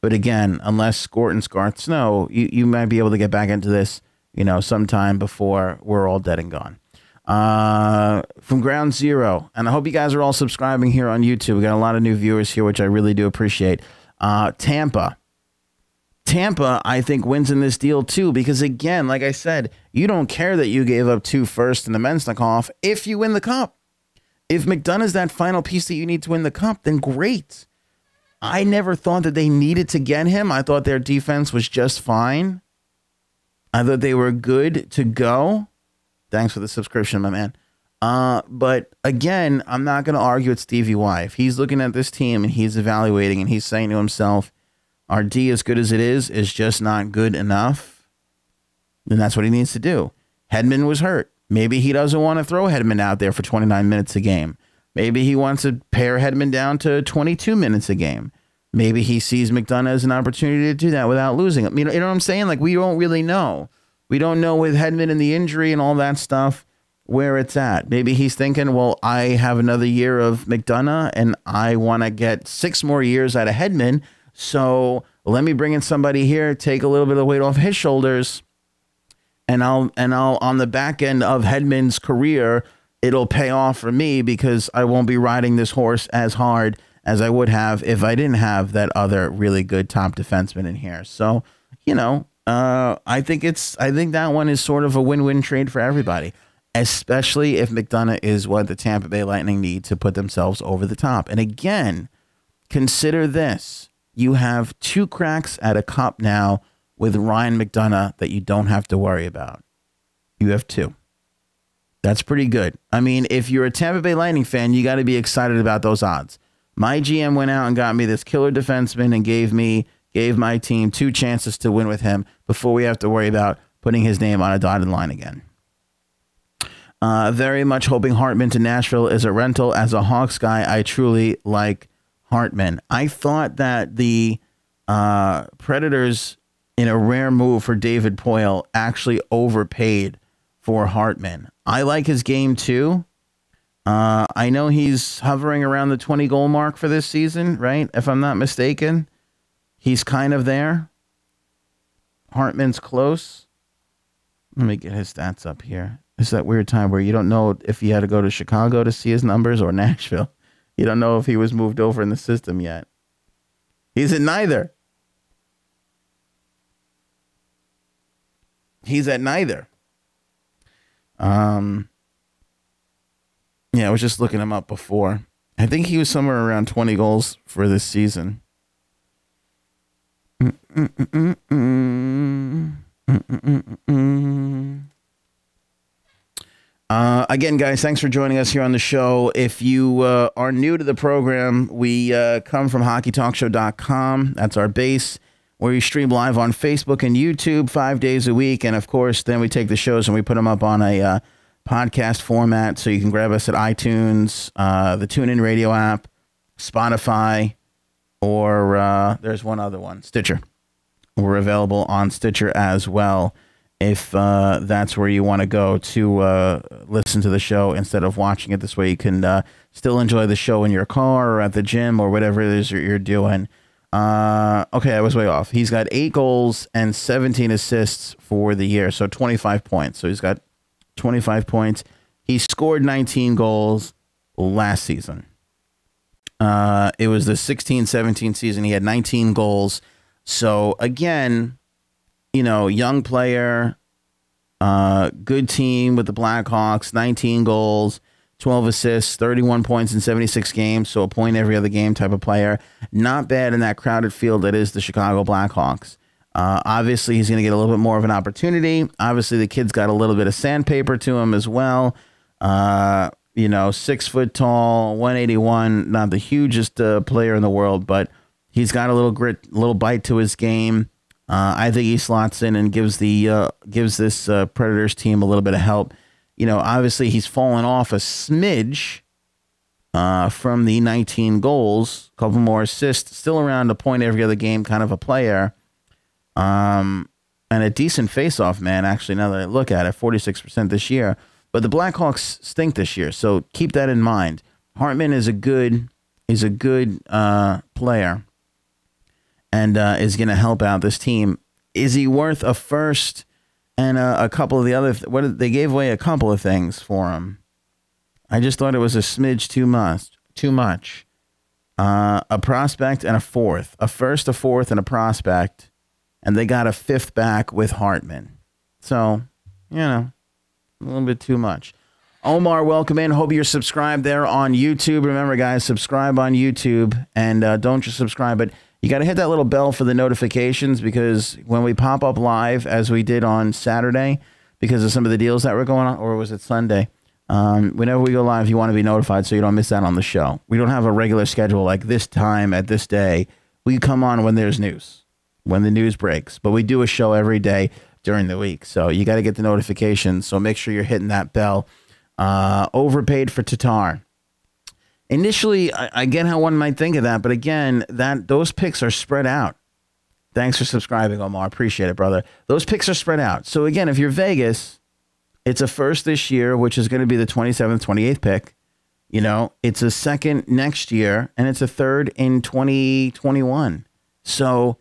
but again, unless Gort and Scarth Snow, you might be able to get back into this, you know, sometime before we're all dead and gone. From Ground Zero, and I hope you guys are all subscribing here on YouTube. We got a lot of new viewers here, which I really do appreciate. Tampa, I think, wins in this deal too, because again, like I said, you don't care that you gave up 2 firsts and the Mcdonagh if you win the cup. If McDonagh is that final piece that you need to win the cup, then great. I never thought that they needed to get him. I thought their defense was just fine. I thought they were good to go. Thanks for the subscription, my man. But again, I'm not going to argue with Stevie Y. If he's looking at this team and he's evaluating and he's saying to himself, our D, as good as it is just not good enough, then that's what he needs to do. Hedman was hurt. Maybe he doesn't want to throw Hedman out there for 29 minutes a game. Maybe he wants to pare Hedman down to 22 minutes a game. Maybe he sees McDonagh as an opportunity to do that without losing him. You know what I'm saying? Like, we don't really know. We don't know with Hedman and the injury and all that stuff where it's at. Maybe he's thinking, well, I have another year of McDonagh and I want to get 6 more years out of Hedman. So let me bring in somebody here, take a little bit of weight off his shoulders, and I'll on the back end of Hedman's career, it'll pay off for me because I won't be riding this horse as hard as I would have if I didn't have that other really good top defenseman in here. So, you know, I think that one is sort of a win-win trade for everybody, especially if McDonagh is what the Tampa Bay Lightning need to put themselves over the top. And again, consider this. You have 2 cracks at a cup now with Ryan McDonagh that you don't have to worry about. You have 2. That's pretty good. I mean, if you're a Tampa Bay Lightning fan, you got to be excited about those odds. My GM went out and got me this killer defenseman and gave my team 2 chances to win with him before we have to worry about putting his name on a dotted line again. Very much hoping Hartman to Nashville is a rental. As a Hawks guy, I truly like Hartman. I thought that the Predators, in a rare move for David Poile, actually overpaid for Hartman. I like his game too. I know he's hovering around the 20 goal mark for this season, right? If I'm not mistaken, he's kind of there. Hartman's close. Let me get his stats up here. It's that weird time where you don't know if he had to go to Chicago to see his numbers or Nashville. You don't know if he was moved over in the system yet. He's at neither. He's at neither. Yeah, I was just looking him up before. I think he was somewhere around 20 goals for this season. Again, guys, thanks for joining us here on the show. If you are new to the program, we come from hockeytalkshow.com. That's our base, where we stream live on Facebook and YouTube 5 days a week. And, of course, then we take the shows and we put them up on a podcast format. So you can grab us at iTunes, the TuneIn Radio app, Spotify, or there's one other one, Stitcher. We're available on Stitcher as well, if that's where you want to go to listen to the show instead of watching it. This way you can still enjoy the show in your car or at the gym or whatever it is you're doing. Okay, I was way off. He's got 8 goals and 17 assists for the year, so 25 points. So he's got 25 points. He scored 19 goals last season. It was the 16-17 season. He had 19 goals. So, again, you know, young player, good team with the Blackhawks, 19 goals, 12 assists, 31 points in 76 games, so a point every other game type of player. Not bad in that crowded field that is the Chicago Blackhawks. Obviously, he's going to get a little bit more of an opportunity. Obviously, the kid's got a little bit of sandpaper to him as well. You know, 6 foot tall, 181, not the hugest player in the world, but he's got a little grit, a little bite to his game. I think he slots in and gives this Predators team a little bit of help. You know, obviously he's fallen off a smidge from the 19 goals, a couple more assists, still around a point every other game kind of a player. And a decent face-off man, actually, now that I look at it, 46% this year. But the Blackhawks stink this year, so keep that in mind. Hartman is a good player and is going to help out this team. Is he worth a first and a couple of the other? They gave away a couple of things for him. I just thought it was a smidge too much. A prospect and a fourth, a first, a fourth, and a prospect, and they got a fifth back with Hartman. So, you know, a little bit too much. Omar, welcome in. Hope you're subscribed there on YouTube. Remember, guys, subscribe on YouTube, and don't just subscribe, but you got to hit that little bell for the notifications, because when we pop up live, as we did on Saturday, because of some of the deals that were going on, or was it Sunday? Whenever we go live, you want to be notified so you don't miss out on the show. We don't have a regular schedule like this time at this day. We come on when there's news, when the news breaks, but we do a show every day during the week. So you got to get the notifications. So make sure you're hitting that bell. Overpaid for Tatar. Initially, I get how one might think of that, but again, those picks are spread out. Thanks for subscribing, Omar. Appreciate it, brother. Those picks are spread out. So again, if you're Vegas, it's a first this year, which is going to be the 27th, 28th pick. You know, it's a second next year, and it's a third in 2021. So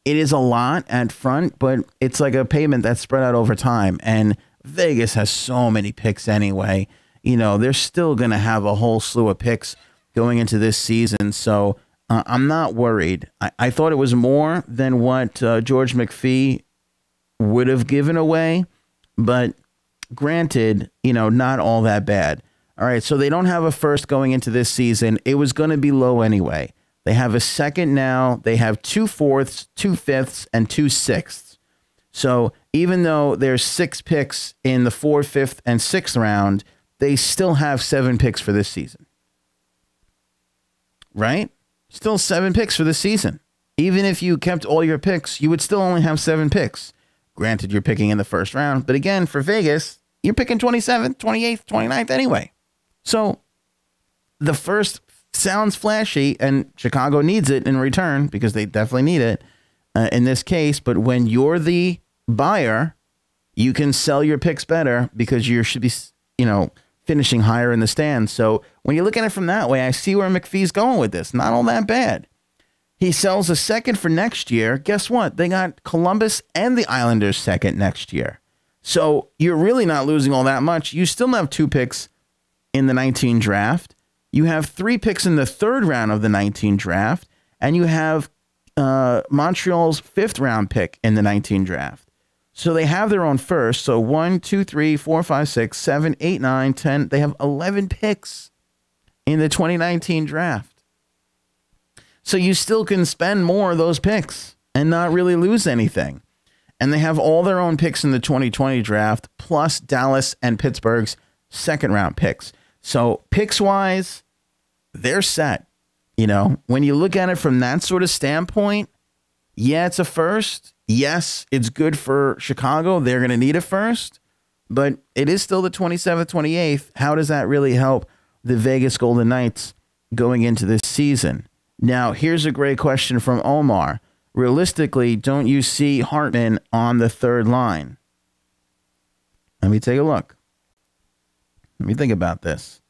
it is a lot at front, but it's like a payment that's spread out over time. And Vegas has so many picks anyway. You know, they're still going to have a whole slew of picks going into this season. So I'm not worried. I thought it was more than what George McPhee would have given away. But granted, you know, not all that bad. All right, so they don't have a first going into this season. It was going to be low anyway. They have a second now. They have 2 fourths, 2 fifths, and 2 sixths. So even though there's 6 picks in the 4th, 5th, and 6th round, they still have 7 picks for this season. Right? Still 7 picks for this season. Even if you kept all your picks, you would still only have 7 picks. Granted, you're picking in the first round. But again, for Vegas, you're picking 27th, 28th, 29th anyway. So the first sounds flashy, and Chicago needs it in return, because they definitely need it in this case. But when you're the buyer, you can sell your picks better, because you should be, you know, finishing higher in the stands. So when you look at it from that way, I see where McPhee's going with this. Not all that bad. He sells a second for next year. Guess what? They got Columbus and the Islanders second next year. So you're really not losing all that much. You still have 2 picks in the 19 draft. You have 3 picks in the 3rd round of the 19 draft. And you have Montreal's 5th round pick in the 19 draft. So they have their own first. So 1, 2, 3, 4, 5, 6, 7, 8, 9, 10. They have 11 picks in the 2019 draft. So you still can spend more of those picks and not really lose anything. And they have all their own picks in the 2020 draft, plus Dallas and Pittsburgh's 2nd round picks. So picks wise, they're set. You know, when you look at it from that sort of standpoint, yeah, it's a first. Yes, it's good for Chicago. They're going to need a first, but it is still the 27th, 28th. How does that really help the Vegas Golden Knights going into this season? Now, here's a great question from Omar. Realistically, don't you see Hartman on the 3rd line? Let me take a look. Let me think about this.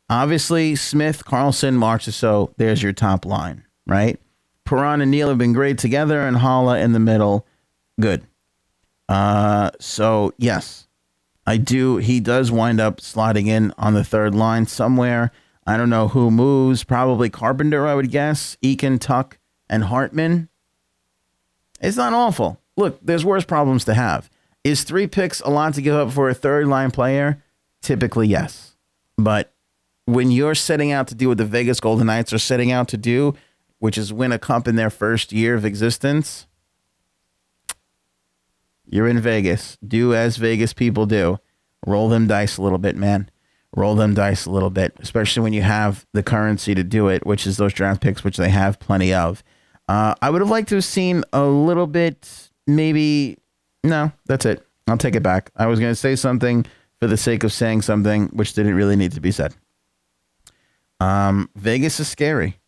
Obviously, Smith, Carlson, Marchessault, there's your top line, right? Perron and Neal have been great together, and Holla in the middle, good. So, yes, I do. He does wind up slotting in on the 3rd line somewhere. I don't know who moves. Probably Carpenter, I would guess. Eakin, Tuck, and Hartman. It's not awful. Look, there's worse problems to have. Is 3 picks a lot to give up for a 3rd line player? Typically, yes. But when you're setting out to do what the Vegas Golden Knights are setting out to do, which is win a cup in their first year of existence, you're in Vegas. Do as Vegas people do. Roll them dice a little bit, man. roll them dice a little bit, especially when you have the currency to do it, which is those draft picks, which they have plenty of. I would have liked to have seen a little bit, maybe. No, that's it. I'll take it back. I was going to say something for the sake of saying something, which didn't really need to be said. Vegas is scary.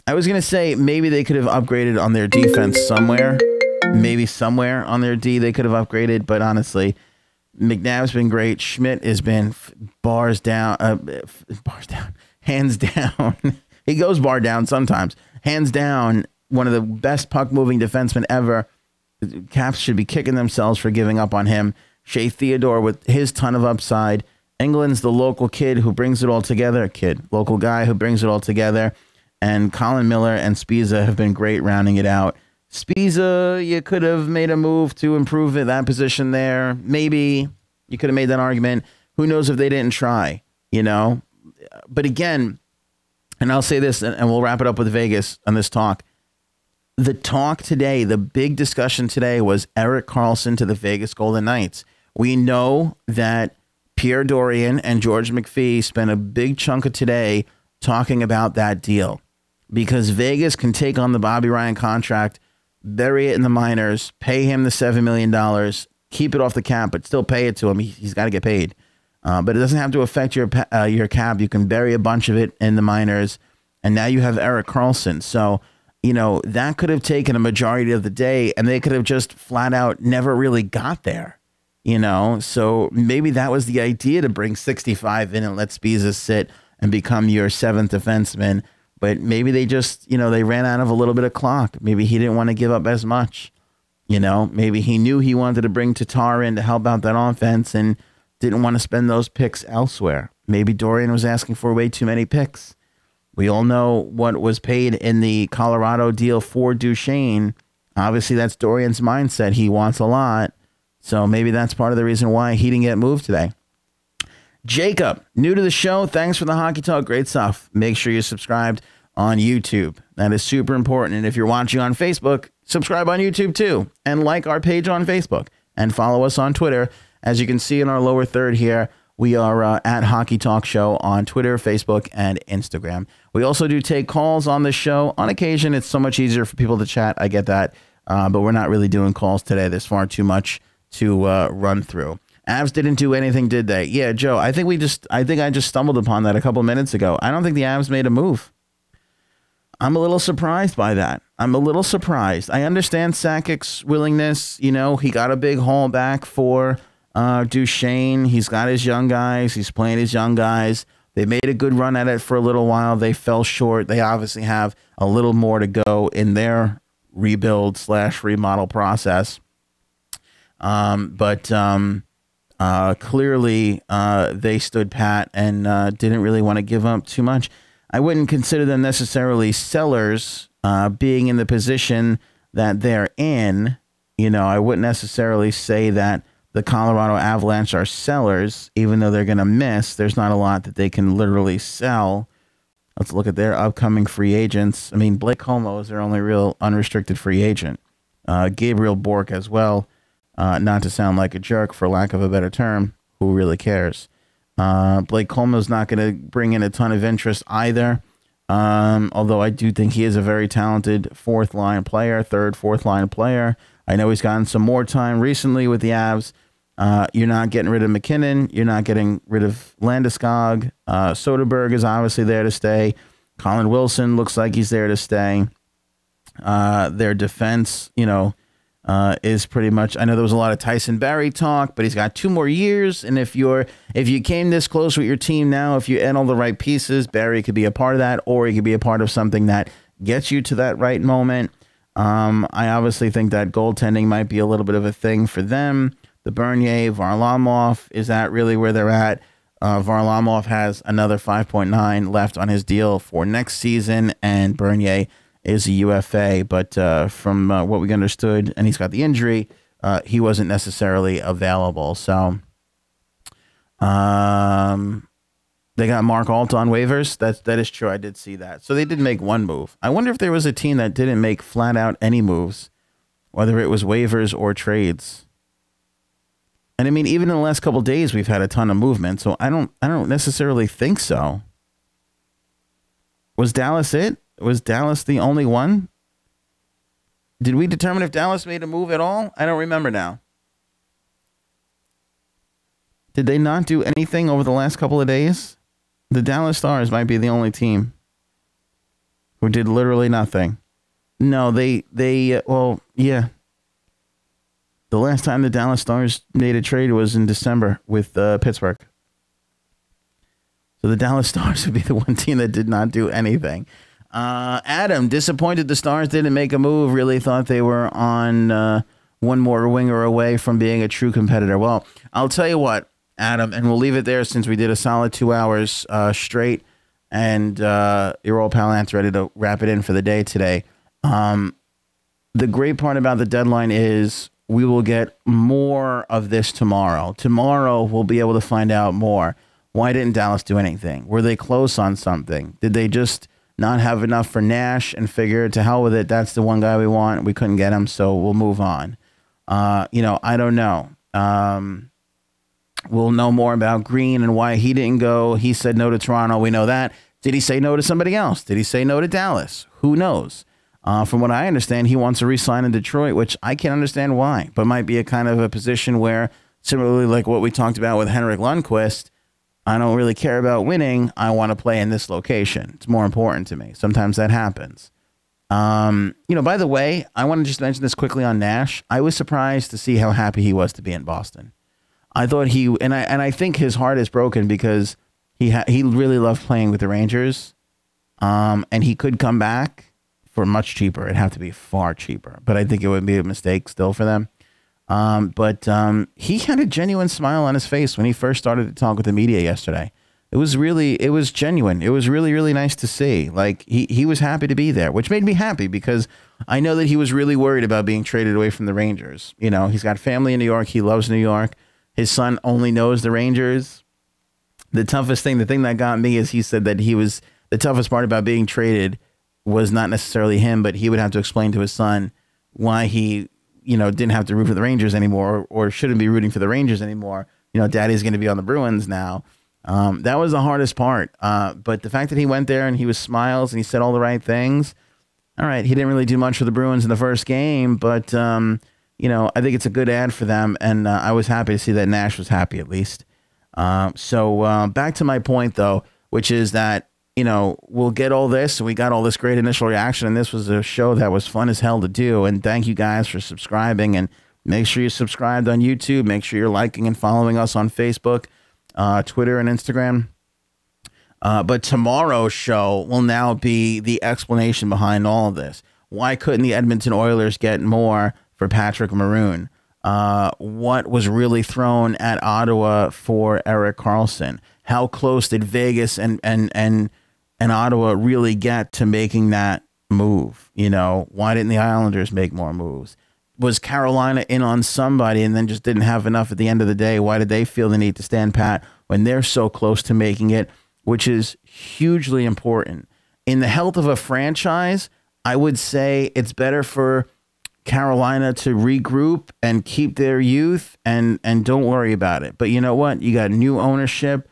I was going to say maybe they could have upgraded on their defense somewhere. Maybe somewhere on their D they could have upgraded, but honestly, McNabb's been great. Schmidt has been bars down, hands down. He goes bar down sometimes. Hands down, one of the best puck-moving defensemen ever. Caps should be kicking themselves for giving up on him. Shea Theodore with his ton of upside. England's the local kid who brings it all together. Local guy who brings it all together. And Colin Miller and Spiza have been great rounding it out. Spiza, you could have made a move to improve that position there. Maybe you could have made that argument. Who knows if they didn't try, you know? But again, and I'll say this, and we'll wrap it up with Vegas on this talk. The talk today, the big discussion today was Erik Karlsson to the Vegas Golden Knights. We know that Pierre Dorian and George McPhee spent a big chunk of today talking about that deal because Vegas can take on the Bobby Ryan contract, bury it in the minors, pay him the $7 million, keep it off the cap, but still pay it to him. He's got to get paid. But it doesn't have to affect your cap. You can bury a bunch of it in the minors, and now you have Erik Karlsson. So, you know, that could have taken a majority of the day, and they could have just flat out never really got there, you know? So maybe that was the idea, to bring 65 in and let Spiza sit and become your seventh defenseman. But maybe they just, you know, they ran out of a little bit of clock. Maybe he didn't want to give up as much, you know? Maybe he knew he wanted to bring Tatar in to help out that offense and didn't want to spend those picks elsewhere. Maybe Dorian was asking for way too many picks. We all know what was paid in the Colorado deal for Duchesne. Obviously, that's Dorian's mindset. He wants a lot. So maybe that's part of the reason why he didn't get moved today. Jacob, new to the show. Thanks for the hockey talk. Great stuff. Make sure you're subscribed on YouTube. That is super important. And if you're watching on Facebook, subscribe on YouTube too. And like our page on Facebook. And follow us on Twitter. As you can see in our lower third here, we are at Hockey Talk Show on Twitter, Facebook, and Instagram. We also do take calls on the show. On occasion, it's so much easier for people to chat. I get that. But we're not really doing calls today. There's far too much to run through. Avs didn't do anything, did they? Yeah, Joe, I think I just stumbled upon that a couple minutes ago. I don't think the Avs made a move. I'm a little surprised by that. I'm a little surprised. I understand Sakic's willingness. You know, he got a big haul back for Duchesne. He's got his young guys. He's playing his young guys. They made a good run at it for a little while. They fell short. They obviously have a little more to go in their rebuild/remodel process. But clearly they stood pat and didn't really want to give up too much. I wouldn't consider them necessarily sellers, being in the position that they're in. You know, I wouldn't necessarily say that the Colorado Avalanche are sellers, even though they're going to miss. There's not a lot that they can literally sell. Let's look at their upcoming free agents. I mean, Blake Comeau is their only real unrestricted free agent. Gabriel Bourque as well. Not to sound like a jerk, for lack of a better term, who really cares? Blake Comeau's not going to bring in a ton of interest either. Although I do think he is a very talented fourth line player. I know he's gotten some more time recently with the Avs. You're not getting rid of McKinnon. You're not getting rid of Landeskog. Soderberg is obviously there to stay. Colin Wilson looks like he's there to stay. Their defense, you know, is pretty much. I know there was a lot of Tyson Barrie talk, but he's got 2 more years. And if you came this close with your team now, if you add all the right pieces, Barrie could be a part of that, or he could be a part of something that gets you to that right moment. I obviously think that goaltending might be a little bit of a thing for them. The Bernier, Varlamov, is that really where they're at? Varlamov has another 5.9 left on his deal for next season, and Bernier is a UFA. But from what we understood, and he's got the injury, he wasn't necessarily available. So they got Mark Alt on waivers. That is true. I did see that. So they did make one move. I wonder if there was a team that didn't make flat out any moves, whether it was waivers or trades. And I mean, even in the last couple of days, we've had a ton of movement. So I don't necessarily think so. Was Dallas it? Was Dallas the only one? Did we determine if Dallas made a move at all? I don't remember now. Did they not do anything over the last couple of days? The Dallas Stars might be the only team who did literally nothing. No, well, yeah. The last time the Dallas Stars made a trade was in December with Pittsburgh. So the Dallas Stars would be the one team that did not do anything. Adam, disappointed the Stars didn't make a move. Really thought they were on one more winger away from being a true competitor. Well, I'll tell you what, Adam, and we'll leave it there since we did a solid 2 hours straight. And your old pal Ant's ready to wrap it in for the day today. The great part about the deadline is we will get more of this tomorrow. Tomorrow, we'll be able to find out more. Why didn't Dallas do anything? Were they close on something? Did they just not have enough for Nash and figure to hell with it? That's the one guy we want. We couldn't get him, so we'll move on. I don't know. We'll know more about Green and why he didn't go. He said no to Toronto. We know that. Did he say no to somebody else? Did he say no to Dallas? Who knows? From what I understand, he wants to re-sign in Detroit, which I can't understand why, but might be a kind of a position where, similarly like what we talked about with Henrik Lundqvist, I don't really care about winning. I want to play in this location. It's more important to me. Sometimes that happens. By the way, I want to just mention this quickly on Nash. I was surprised to see how happy he was to be in Boston. I thought I think his heart is broken because he really loved playing with the Rangers, and he could come back for much cheaper. It'd have to be far cheaper, but I think it would be a mistake still for them. But he had a genuine smile on his face when he first started to talk with the media yesterday. It was genuine. It was really, really nice to see. Like he was happy to be there, which made me happy because I know that he was really worried about being traded away from the Rangers. He's got family in New York. He loves New York. His son only knows the Rangers. The thing that got me is he said that the toughest part about being traded was not necessarily him, but he would have to explain to his son why he, didn't have to root for the Rangers anymore or shouldn't be rooting for the Rangers anymore. Daddy's going to be on the Bruins now. That was the hardest part. But the fact that he went there and he was smiles and he said all the right things. All right. He didn't really do much for the Bruins in the first game, but, I think it's a good ad for them. And I was happy to see that Nash was happy at least. So back to my point, though, which is that, we'll get all this. We got all this great initial reaction, and this was a show that was fun as hell to do. And thank you guys for subscribing. And make sure you're subscribed on YouTube. Make sure you're liking and following us on Facebook, Twitter, and Instagram. But tomorrow's show will now be the explanation behind all of this. Why couldn't the Edmonton Oilers get more for Patrick Maroon? What was really thrown at Ottawa for Erik Karlsson? How close did Vegas and Ottawa really get to making that move? Why didn't the Islanders make more moves? Was Carolina in on somebody and then just didn't have enough at the end of the day? Why did they feel the need to stand pat when they're so close to making it, which is hugely important? In the health of a franchise, I would say it's better for Carolina to regroup and keep their youth and don't worry about it. But you know what? You got new ownership.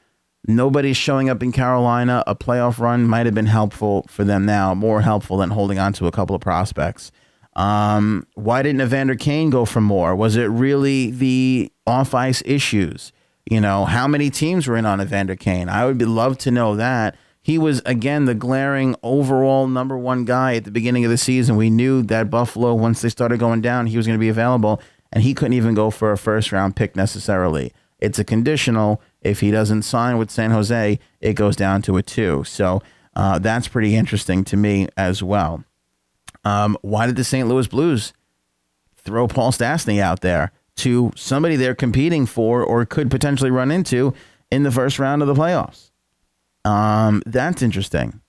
Nobody's showing up in Carolina. A playoff run might have been helpful for them now, more helpful than holding on to a couple of prospects. Why didn't Evander Kane go for more? Was it really the off-ice issues? How many teams were in on Evander Kane? I would love to know that. He was, again, the glaring overall number one guy at the beginning of the season. We knew that Buffalo, once they started going down, he was going to be available, and he couldn't even go for a first-round pick necessarily. It's a conditional. If he doesn't sign with San Jose, it goes down to a 2. So that's pretty interesting to me as well. Why did the St. Louis Blues throw Paul Stastny out there to somebody they're competing for or could potentially run into in the first round of the playoffs? That's interesting.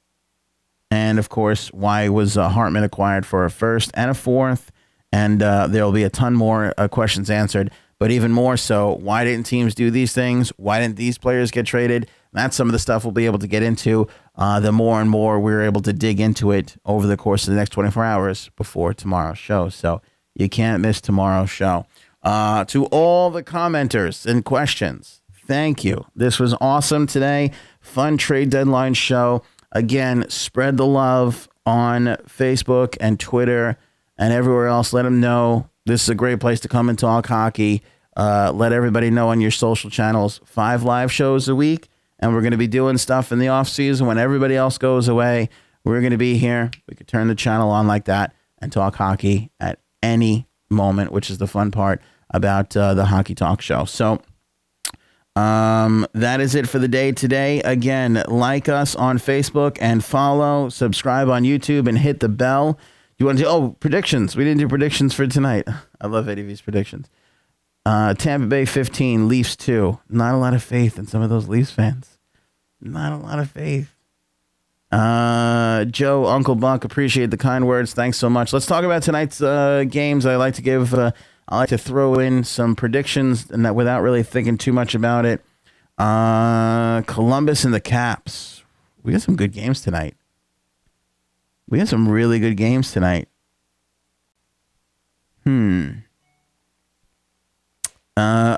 And, of course, why was Hartman acquired for a first and a fourth? And there will be a ton more questions answered. But even more so, why didn't teams do these things? Why didn't these players get traded? That's some of the stuff we'll be able to get into the more and more we're able to dig into it over the course of the next 24 hours before tomorrow's show. So you can't miss tomorrow's show. To all the commenters and questions, thank you. This was awesome today. Fun trade deadline show. Again, spread the love on Facebook and Twitter and everywhere else. Let them know this is a great place to come and talk hockey. Let everybody know on your social channels. 5 live shows a week, and we're going to be doing stuff in the off season when everybody else goes away. We're going to be here. We could turn the channel on like that and talk hockey at any moment, which is the fun part about the Hockey Talk Show. So that is it for the day today. Again, like us on Facebook and follow, subscribe on YouTube, and hit the bell. You want to do, predictions. We didn't do predictions for tonight. I love Eddie V's predictions. Tampa Bay 15, Leafs 2. Not a lot of faith in some of those Leafs fans. Not a lot of faith. Joe, Uncle Buck, appreciate the kind words. Thanks so much. Let's talk about tonight's games. I like to throw in some predictions and that without really thinking too much about it. Columbus and the Caps. We got some good games tonight. We got some really good games tonight. All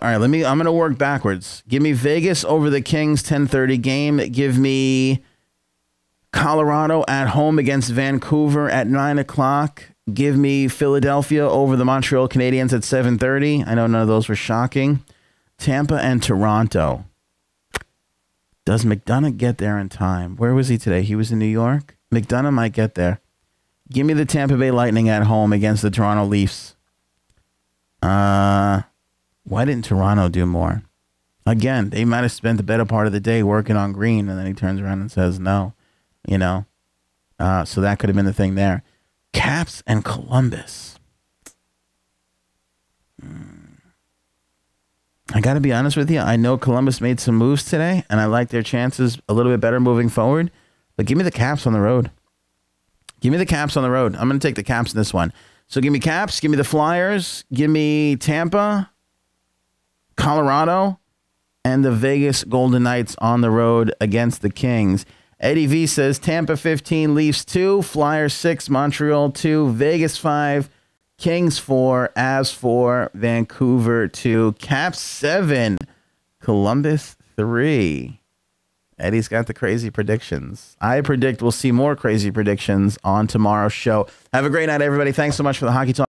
right, I'm going to work backwards. Give me Vegas over the Kings 10:30 game. Give me Colorado at home against Vancouver at 9 o'clock. Give me Philadelphia over the Montreal Canadiens at 7:30. I know none of those were shocking. Tampa and Toronto. Does Mcdonagh get there in time? Where was he today? He was in New York. Mcdonagh might get there. Give me the Tampa Bay Lightning at home against the Toronto Leafs. Why didn't Toronto do more? Again, they might have spent the better part of the day working on Green, and then he turns around and says no. So that could have been the thing there. Caps and Columbus. I got to be honest with you. I know Columbus made some moves today, and I like their chances a little bit better moving forward. But give me the Caps on the road. Give me the Caps on the road. I'm going to take the Caps in this one. So give me Caps. Give me the Flyers. Give me Tampa, Colorado, and the Vegas Golden Knights on the road against the Kings. Eddie V says Tampa 15, Leafs 2, Flyers 6, Montreal 2, Vegas 5, Kings 4, Avs 4, Vancouver 2, Caps 7, Columbus 3. Eddie's got the crazy predictions. I predict we'll see more crazy predictions on tomorrow's show. Have a great night, everybody. Thanks so much for the Hockey Talk.